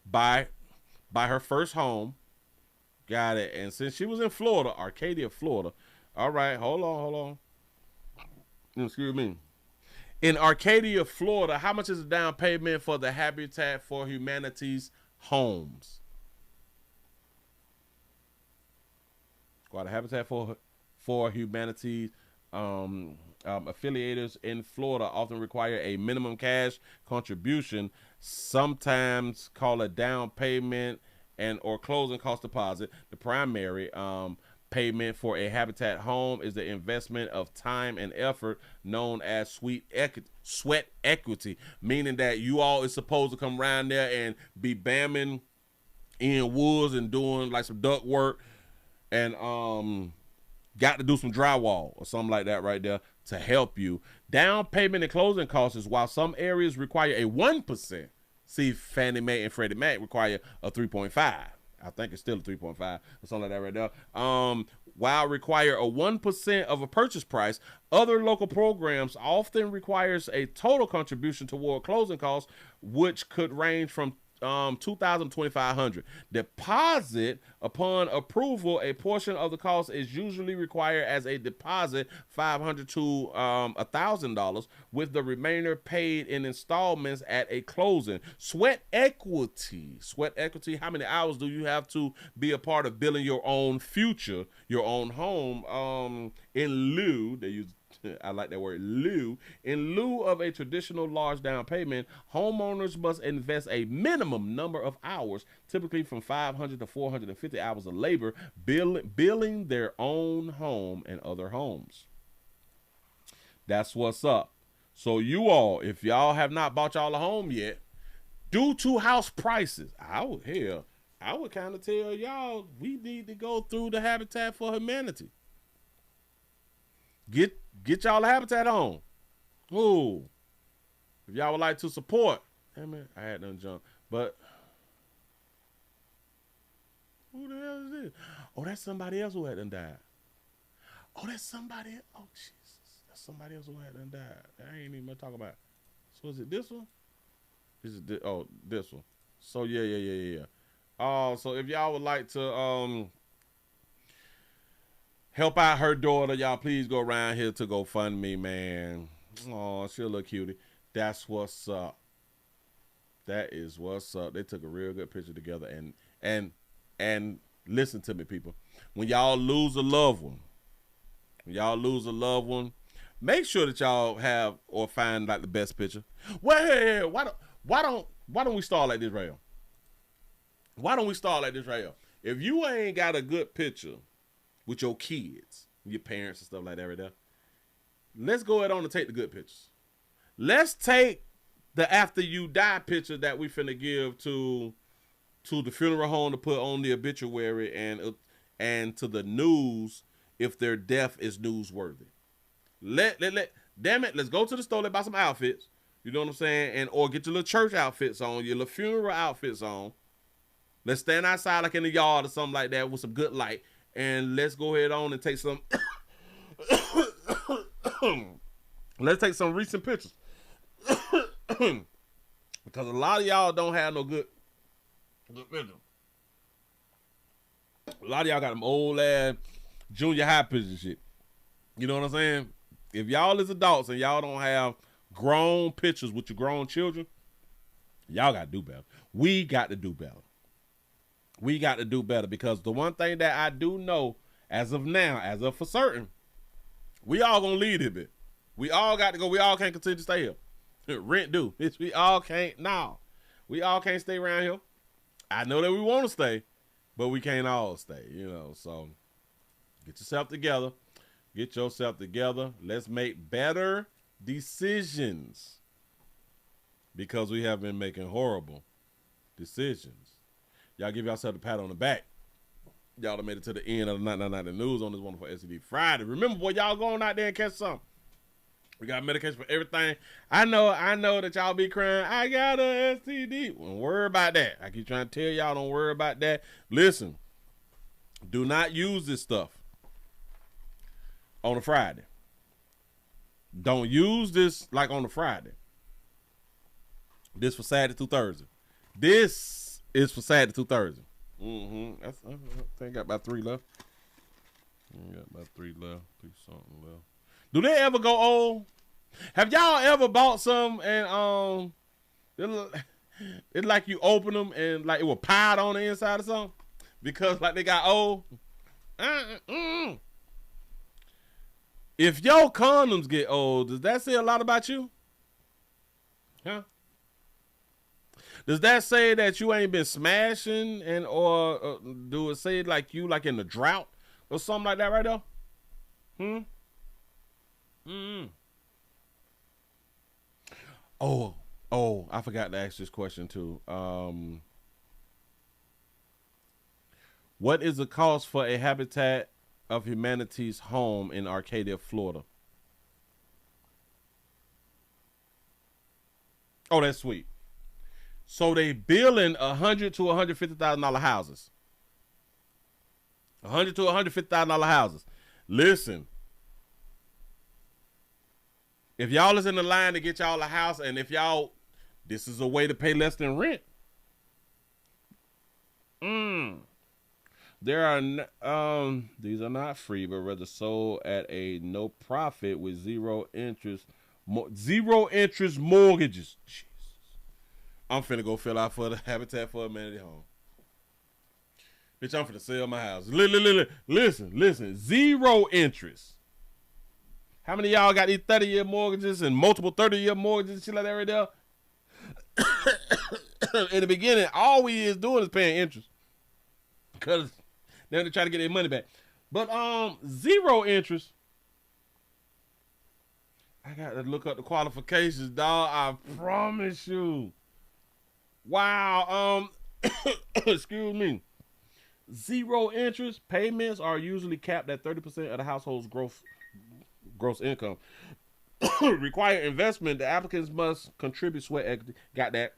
buy her first home. Got it. And since she was in Florida, Arcadia, Florida. All right, hold on. Excuse me. In Arcadia, Florida, how much is the down payment for the Habitat for Humanity's homes? The Habitat for Humanity affiliators in Florida often require a minimum cash contribution, sometimes called a down payment and or closing cost deposit. The primary payment for a Habitat home is the investment of time and effort known as sweat equity, meaning that you all is supposed to come around there and be bamming in woods and doing like some duct work and got to do some drywall or something like that right there to help you. Down payment and closing costs is while some areas require a 1%. See, Fannie Mae and Freddie Mac require a 3.5. I think it's still a 3.5 or something like that right there. While require a 1% of a purchase price, other local programs often requires a total contribution toward closing costs, which could range from $2,000 to $2,500. Deposit upon approval, a portion of the cost is usually required as a deposit, $500 to $1,000, with the remainder paid in installments at a closing. Sweat equity. How many hours do you have to be a part of building your own future, your own home? In lieu, they use. I like that word, lieu. In lieu of a traditional large down payment, homeowners must invest a minimum number of hours, typically from 500 to 450 hours of labor, building their own home and other homes. That's what's up. So you all, if y'all have not bought y'all a home yet, due to house prices, I would kind of tell y'all we need to go through the Habitat for Humanity. Get y'all a Habitat home. Ooh. If y'all would like to support. Damn it, I had done jump. But who the hell is this? Oh, that's somebody else who had done died. Oh, that's somebody else. Oh, Jesus. That's somebody else who had done died. I ain't even talking about. So is it this one? Is it this one? So yeah. So if y'all would like to help out her daughter, y'all please go around here to GoFundMe, man. Oh, she a little cutie. That's what's up. That is what's up. They took a real good picture together, and listen to me, people. When y'all lose a loved one, make sure that y'all have or find like the best picture. Well, hey, why don't we start like this right here? Why don't we start like this right here? If you ain't got a good picture with your kids, your parents and stuff like that right there, let's go ahead on and take the good pictures. Let's take the after you die picture that we finna give to the funeral home to put on the obituary and to the news if their death is newsworthy. Damn it, let's go to the store, let's buy some outfits. You know what I'm saying? Or get your little church outfits on, your little funeral outfits on. Let's stand outside like in the yard or something like that with some good light. And let's go ahead on and take some let's take some recent pictures. Because a lot of y'all don't have no good pictures. A lot of y'all got them old ass junior high pictures and shit. You know what I'm saying? If y'all is adults and y'all don't have grown pictures with your grown children, y'all got to do better. We got to do better. We got to do better, because the one thing that I do know as of now, as of for certain, we all gonna leave it, bit. We all got to go. We all can't continue to stay here. Rent due. Bitch, we all can't. No, we all can't stay around here. I know that we want to stay, but we can't all stay. You know, so get yourself together. Get yourself together. Let's make better decisions, because we have been making horrible decisions. Y'all give yourself a pat on the back. Y'all have made it to the end of the 999 News on this wonderful STD Friday. Remember, boy, y'all going out there and catch something. We got medication for everything. I know that y'all be crying, I got a STD. Don't worry about that. I keep trying to tell y'all, don't worry about that. Listen, do not use this stuff on a Friday. Don't use this like on a Friday. This for Saturday through Thursday. This is for Saturday through Thursday. I think I got about 3 left. Got about 3 left. 3 something left. Do they ever go old? Have y'all ever bought some and it's like you open them and like it was piled on the inside or something because like they got old? If your condoms get old, does that say a lot about you? Huh? Does that say that you ain't been smashing and or do it say like you like in the drought or something like that right there? Oh, I forgot to ask this question too. What is the cost for a Habitat of Humanity's home in Arcadia, Florida? Oh, that's sweet. So they billing $100,000 to $150,000 houses. $100,000 to $150,000 houses. Listen, if y'all is in the line to get y'all a house, and if y'all, this is a way to pay less than rent. There are these are not free, but rather sold at a no profit with zero interest mortgages. Jesus. I'm finna go fill out for the Habitat for Humanity home. Bitch, I'm finna sell my house. Listen, zero interest. How many of y'all got these 30-year mortgages and multiple 30-year mortgages and shit like that right there? In the beginning, all we is doing is paying interest. Because they're gonna try to get their money back. But zero interest. I gotta look up the qualifications, dog. I promise you. Wow. Excuse me. Zero interest payments are usually capped at 30% of the household's gross income. Require investment. The applicants must contribute sweat equity. Got that.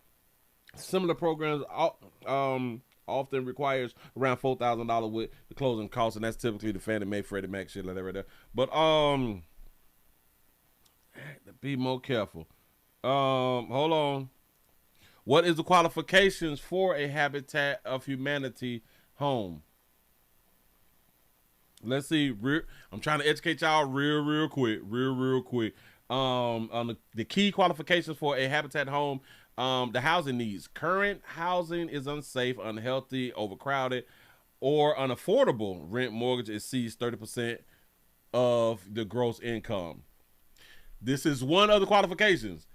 Similar programs often requires around $4,000 with the closing costs, and that's typically the Fannie Mae, Freddie Mac shit like that right there. But be more careful. Hold on. What is the qualifications for a Habitat of Humanity home? Let's see. I'm trying to educate y'all real quick. On the key qualifications for a Habitat home, the housing needs. Current housing is unsafe, unhealthy, overcrowded, or unaffordable. Rent mortgage exceeds 30% of the gross income. This is one of the qualifications.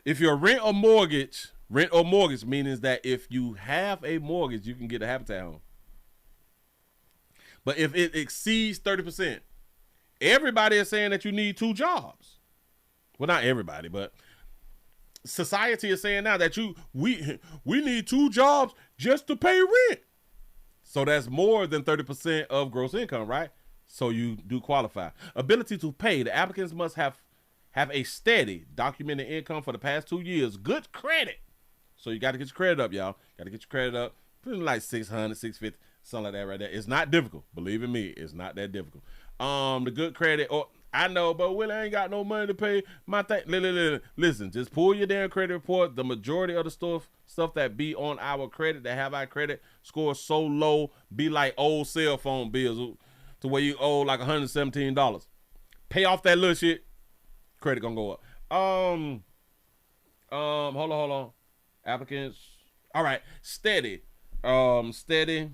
If you're rent or mortgage means that if you have a mortgage, you can get a Habitat home. But if it exceeds 30%, everybody is saying that you need 2 jobs. Well, not everybody, but society is saying now that we need 2 jobs just to pay rent. So that's more than 30% of gross income, right? So you do qualify. Ability to pay. The applicants must have a steady documented income for the past 2 years. Good credit. So you got to get your credit up, y'all. Got to get your credit up. Put in like 600, 650, something like that right there. It's not difficult. Believe in me, it's not that difficult. The good credit, I know, but Willie ain't got no money to pay my thing. Listen, just pull your damn credit report. The majority of the stuff that be on our credit, that have our credit score so low, be like old cell phone bills. to where you owe like $117. Pay off that little shit, credit gonna go up. Hold on. Applicants. All right, steady. Steady.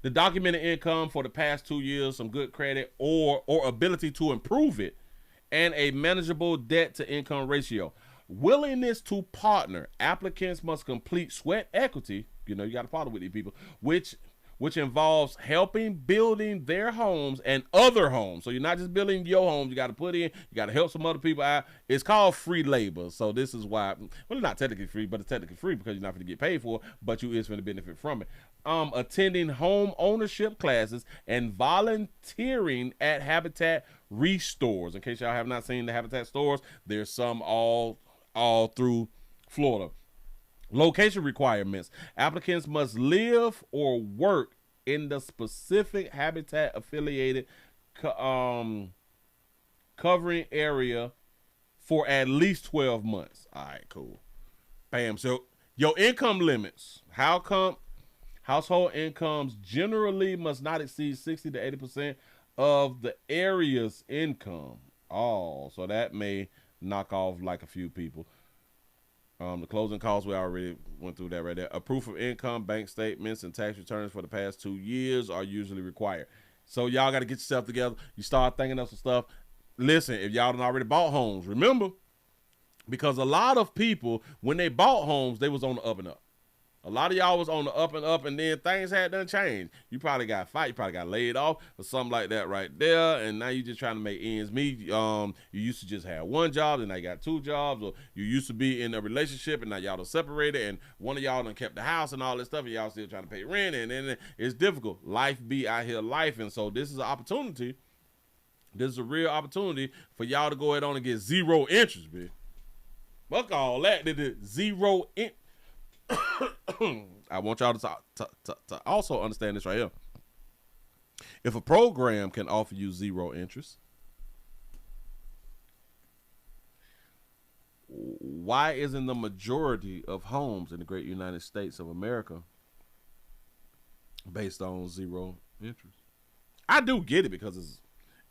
The documented income for the past 2 years, some good credit or ability to improve it, and a manageable debt to income ratio. Willingness to partner. Applicants must complete sweat equity. You know, you got to partner with these people, which involves helping building their homes and other homes. So you're not just building your homes. You got to put in, you got to help some other people out. It's called free labor. So this is why, well, it's not technically free, but it's technically free because you're not going to get paid for it, but you is going to benefit from it. Attending home ownership classes and volunteering at Habitat Restores. In case y'all have not seen the Habitat stores, there's some all through Florida. Location requirements. Applicants must live or work in the specific Habitat affiliated covering area for at least 12 months. All right, cool. Bam. So your income limits. How come household incomes generally must not exceed 60 to 80% of the area's income? Oh, so that may knock off like a few people. The closing costs, we already went through that right there. A proof of income, bank statements, and tax returns for the past 2 years are usually required. So y'all got to get yourself together. You start thinking of some stuff. Listen, if y'all done already bought homes, remember, because a lot of people, when they bought homes, they was on the up and up. A lot of y'all was on the up and up, and then things had done changed. You probably got fired. You probably got laid off or something like that right there, and now you just trying to make ends meet. You used to just have one job, and now you got two jobs, or you used to be in a relationship, and now y'all done separated, and one of y'all done kept the house and all this stuff, and y'all still trying to pay rent, and then it's difficult. Life be out here life, and so this is an opportunity. This is a real opportunity for y'all to go ahead on and get zero interest, bitch. Fuck all that. They did zero interest. I want y'all to also understand this right here. If a program can offer you zero interest, why isn't the majority of homes in the great United States of America based on zero interest? I do get it because it's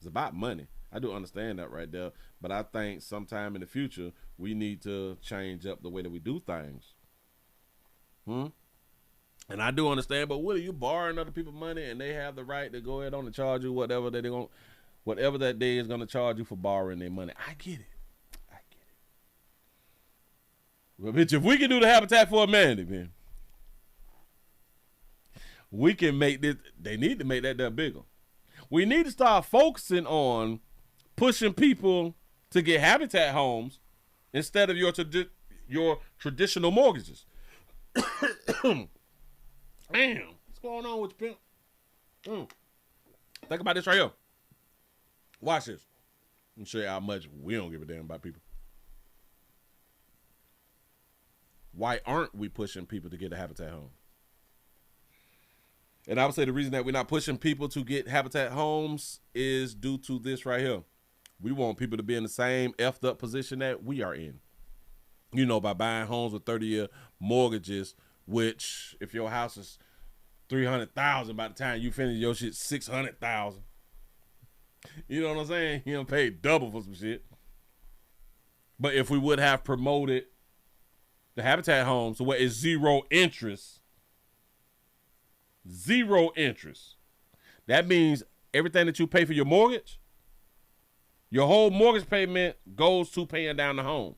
about money. I do understand that right there. But I think sometime in the future, we need to change up the way that we do things. And I do understand, but Willie, you borrowing other people's money and they have the right to go ahead on and charge you whatever that day is gonna charge you for borrowing their money. I get it. Well, bitch, if we can do the Habitat for Humanity, man, we can make this. They need to make that bigger. We need to start focusing on pushing people to get Habitat homes instead of your traditional mortgages. Damn, what's going on with you, pimp? Think about this right here. Watch this. Let me show you how much we don't give a damn about people. Why aren't we pushing people to get a Habitat home? And I would say the reason that we're not pushing people to get Habitat homes is due to this right here. We want people to be in the same effed up position that we are in. You know, by buying homes with 30-year mortgages, which if your house is $300,000, by the time you finish your shit, $600,000. You know what I'm saying? You don't pay double for some shit. But if we would have promoted the Habitat homes to where it's zero interest, that means everything that you pay for your mortgage, your whole mortgage payment goes to paying down the home.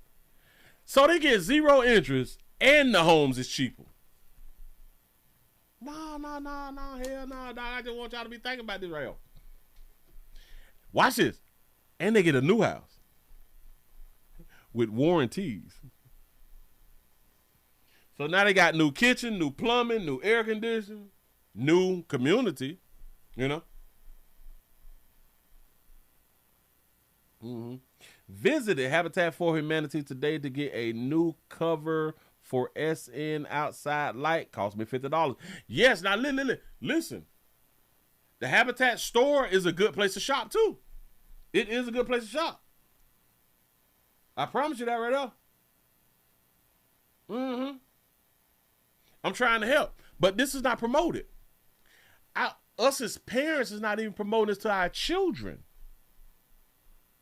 So they get zero interest and the homes is cheaper. No, hell no. I just want y'all to be thinking about this right here. Watch this. And they get a new house with warranties. So now they got new kitchen, new plumbing, new air conditioning, new community, you know. Visited Habitat for Humanity today to get a new cover for SN outside light. Cost me $50. Yes, now listen. The Habitat store is a good place to shop too. It is a good place to shop. I promise you that right there. I'm trying to help, but this is not promoted. us as parents is not even promoting this to our children.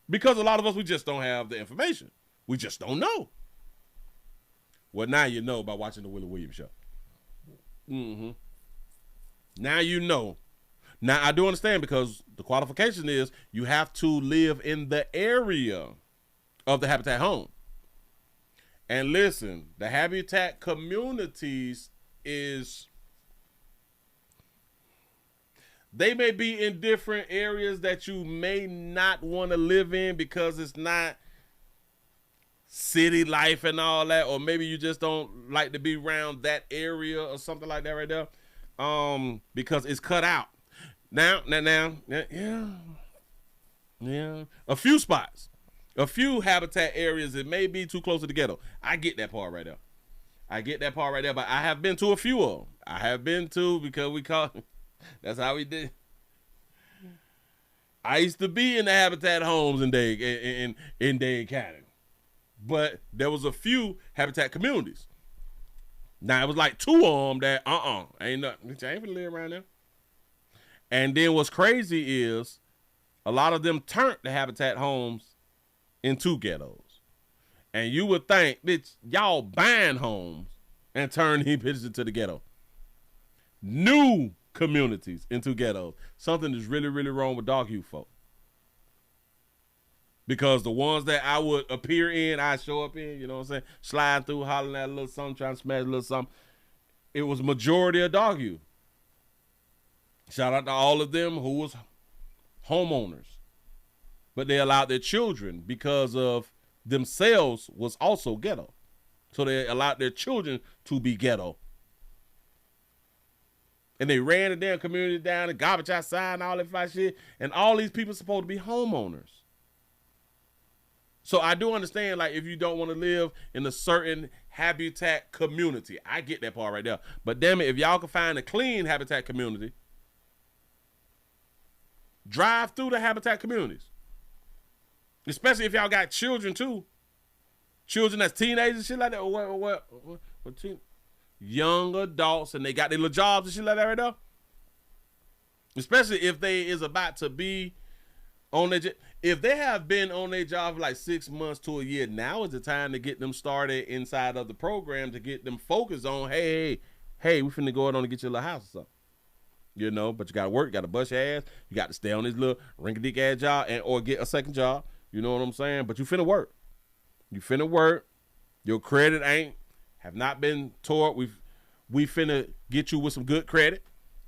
Because a lot of us, we just don't have the information. We just don't know. Well, now you know by watching the Willie Williams show. Mm-hmm. Now you know. Now, I do understand because the qualification is you have to live in the area of the Habitat home. And listen, the Habitat communities they may be in different areas that you may not want to live in because it's not city life and all that, or maybe you just don't like to be around that area or something like that right there, because it's cut out. Now, yeah, a few spots, a few Habitat areas, it may be too close to the ghetto. I get that part right there. But I have been to a few of them. I have been to, because we call that's how we did. I used to be in the Habitat homes in Dade County. But there was a few Habitat communities. Now, it was like 2 of them that, ain't nothing. I ain't gonna live around there. And then what's crazy is a lot of them turned the Habitat homes into ghettos. And you would think, bitch, y'all buying homes and turn these bitches into the ghetto. New communities into ghettos. Something is really, really wrong with dog you folk. Because the ones that I would appear in, I show up in, you know what I'm saying? Sliding through, hollering at a little something, trying to smash a little something. It was majority of dog you. Shout out to all of them who was homeowners. But they allowed their children, because of themselves, was also ghetto. So they allowed their children to be ghetto. And they ran the damn community down and garbage outside and all that fly shit. And all these people supposed to be homeowners. So I do understand, like, if you don't want to live in a certain Habitat community, I get that part right there. But damn it, if y'all can find a clean Habitat community, drive through the Habitat communities. Especially if y'all got children too. Children that's teenagers and shit like that. Or what young adults, and they got their little jobs and shit like that right there. Especially if they is about to be on their if they have been on their job for like 6 months to a year, now is the time to get them started inside of the program, to get them focused on, hey, we finna go out on and get you a little house or something. You know, but you gotta work, you gotta bust your ass, you got to stay on this little rinky-dink ass job or get a second job. You know what I'm saying? But you finna work. Your credit have not been tore. We finna get you with some good credit.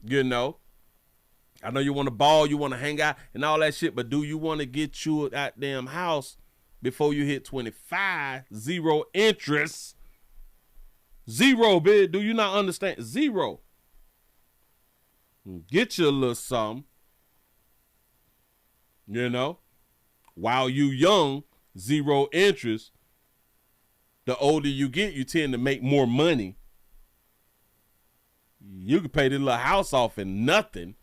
You know. I know you want to ball, you want to hang out and all that shit, but do you want to get you a goddamn house before you hit 25? 0 interest. 0, bitch. Do you not understand? 0. Get you a little something. You know? While you young, 0 interest. The older you get, you tend to make more money. You can pay this little house off in nothing.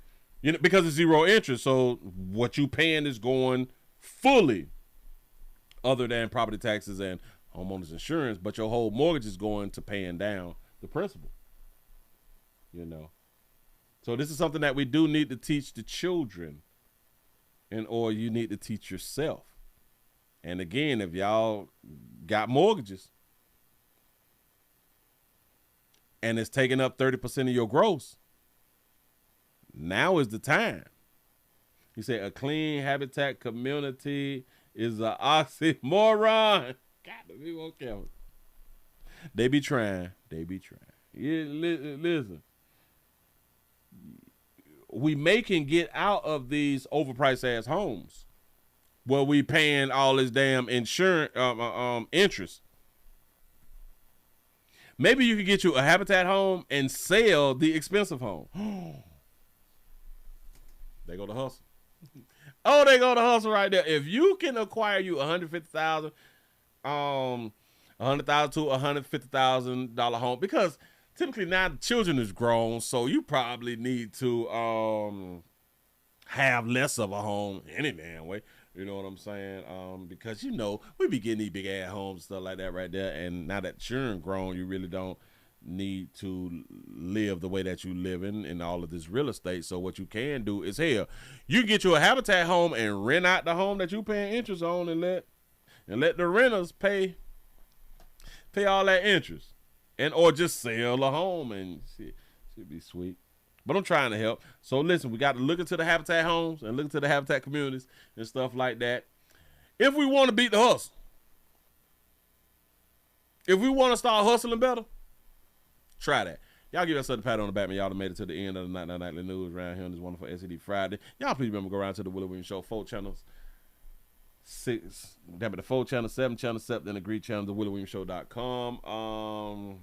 You know, because it's 0 interest, so what you paying is going fully, other than property taxes and homeowners insurance, but your whole mortgage is going to paying down the principal. You know, so this is something that we do need to teach the children, or you need to teach yourself. And again, if y'all got mortgages and it's taking up 30% of your gross, now is the time. You say a clean Habitat community is an oxymoron. God, be more careful. They be trying. Yeah, listen. We can get out of these overpriced ass homes where we paying all this damn insurance interest. Maybe you could get you a Habitat home and sell the expensive home. They go to hustle. Oh, they go to hustle right there. If you can acquire you $150,000, $100,000 to $150,000 home, because typically now the children is grown, so you probably need to have less of a home any damn way. You know what I'm saying? Because you know we be getting these big ass homes and stuff like that right there, and now that children grown, you really don't need to live the way that you live in all of this real estate. So what you can do is, hell, you can get you a Habitat home and rent out the home that you paying interest on, and let the renters pay all that interest, and or just sell a home, and shit, should be sweet. But I'm trying to help. So listen, we got to look into the Habitat homes and look into the Habitat communities and stuff like that. If we want to beat the hustle, if we want to start hustling better, try that. Y'all give yourself a pat on the back, man. Y'all done made it to the end of the nightly news around here on this wonderful SED Friday. Y'all please remember to go around to the Willie Williams Show 4 channels. 6, damn it, the 4 channel, 7 channel, 7 and the Greek channel, the WillieWilliamsShow.com.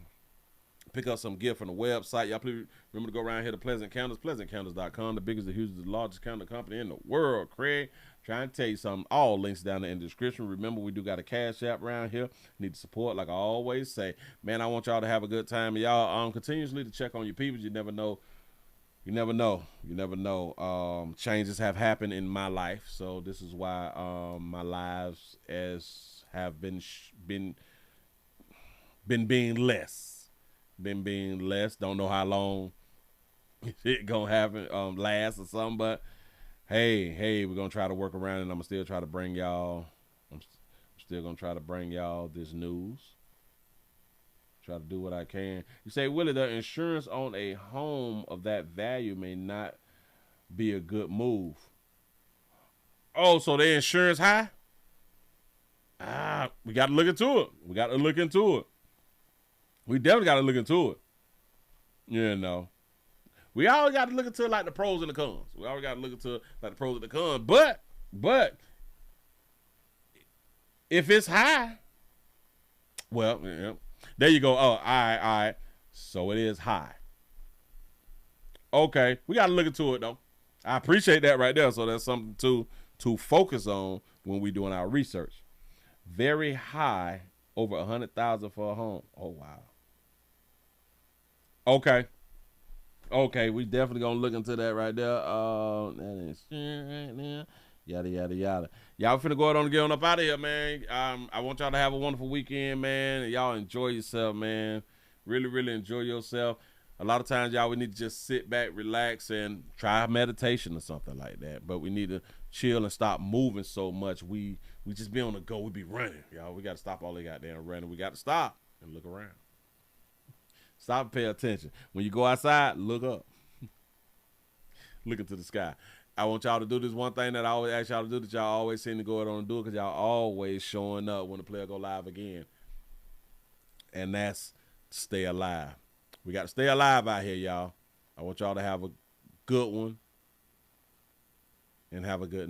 Pick up some gift from the website. Y'all please remember to go around here to Pleasant Candles, PleasantCandles.com, the biggest, the hugest, the largest candle company in the world. Craig, trying to tell you something. All links down there in the description. Remember, we do got a Cash App around here. Need the support, like I always say. Man, I want y'all to have a good time. And y'all continuously to check on your people. You never know. You never know. You never know. Changes have happened in my life, so this is why my lives have been being less. Been being less. Don't know how long it gonna happen, last or something, but hey, we're gonna try to work around, and I'm still try to bring y'all. I'm still gonna try to bring y'all this news. Try to do what I can. You say, Willie, the insurance on a home of that value may not be a good move. Oh, so the insurance high? We got to look into it. We got to look into it. We definitely got to look into it. You know. We always got to look into like the pros and the cons. We always got to look into like the pros and the cons. But if it's high, well, yeah. There you go. Oh, all right. So it is high. Okay. We got to look into it, though. I appreciate that right there. So that's something to focus on when we're doing our research. Very high, over $100,000 for a home. Oh, wow. Okay. We definitely going to look into that right there. That is right now. Yada, yada, yada. Y'all finna go on and get on up out of here, man. I want y'all to have a wonderful weekend, man. And y'all enjoy yourself, man. Really, really enjoy yourself. A lot of times, y'all, we need to just sit back, relax, and try meditation or something like that. But we need to chill and stop moving so much. We just be on the go. We be running, y'all. We got to stop all the goddamn running. We got to stop and look around. Stop and pay attention. When you go outside, look up. Look into the sky. I want y'all to do this one thing that I always ask y'all to do that y'all always seem to go on and do it, because y'all always showing up when the player go live again. And that's stay alive. We got to stay alive out here, y'all. I want y'all to have a good one and have a good night.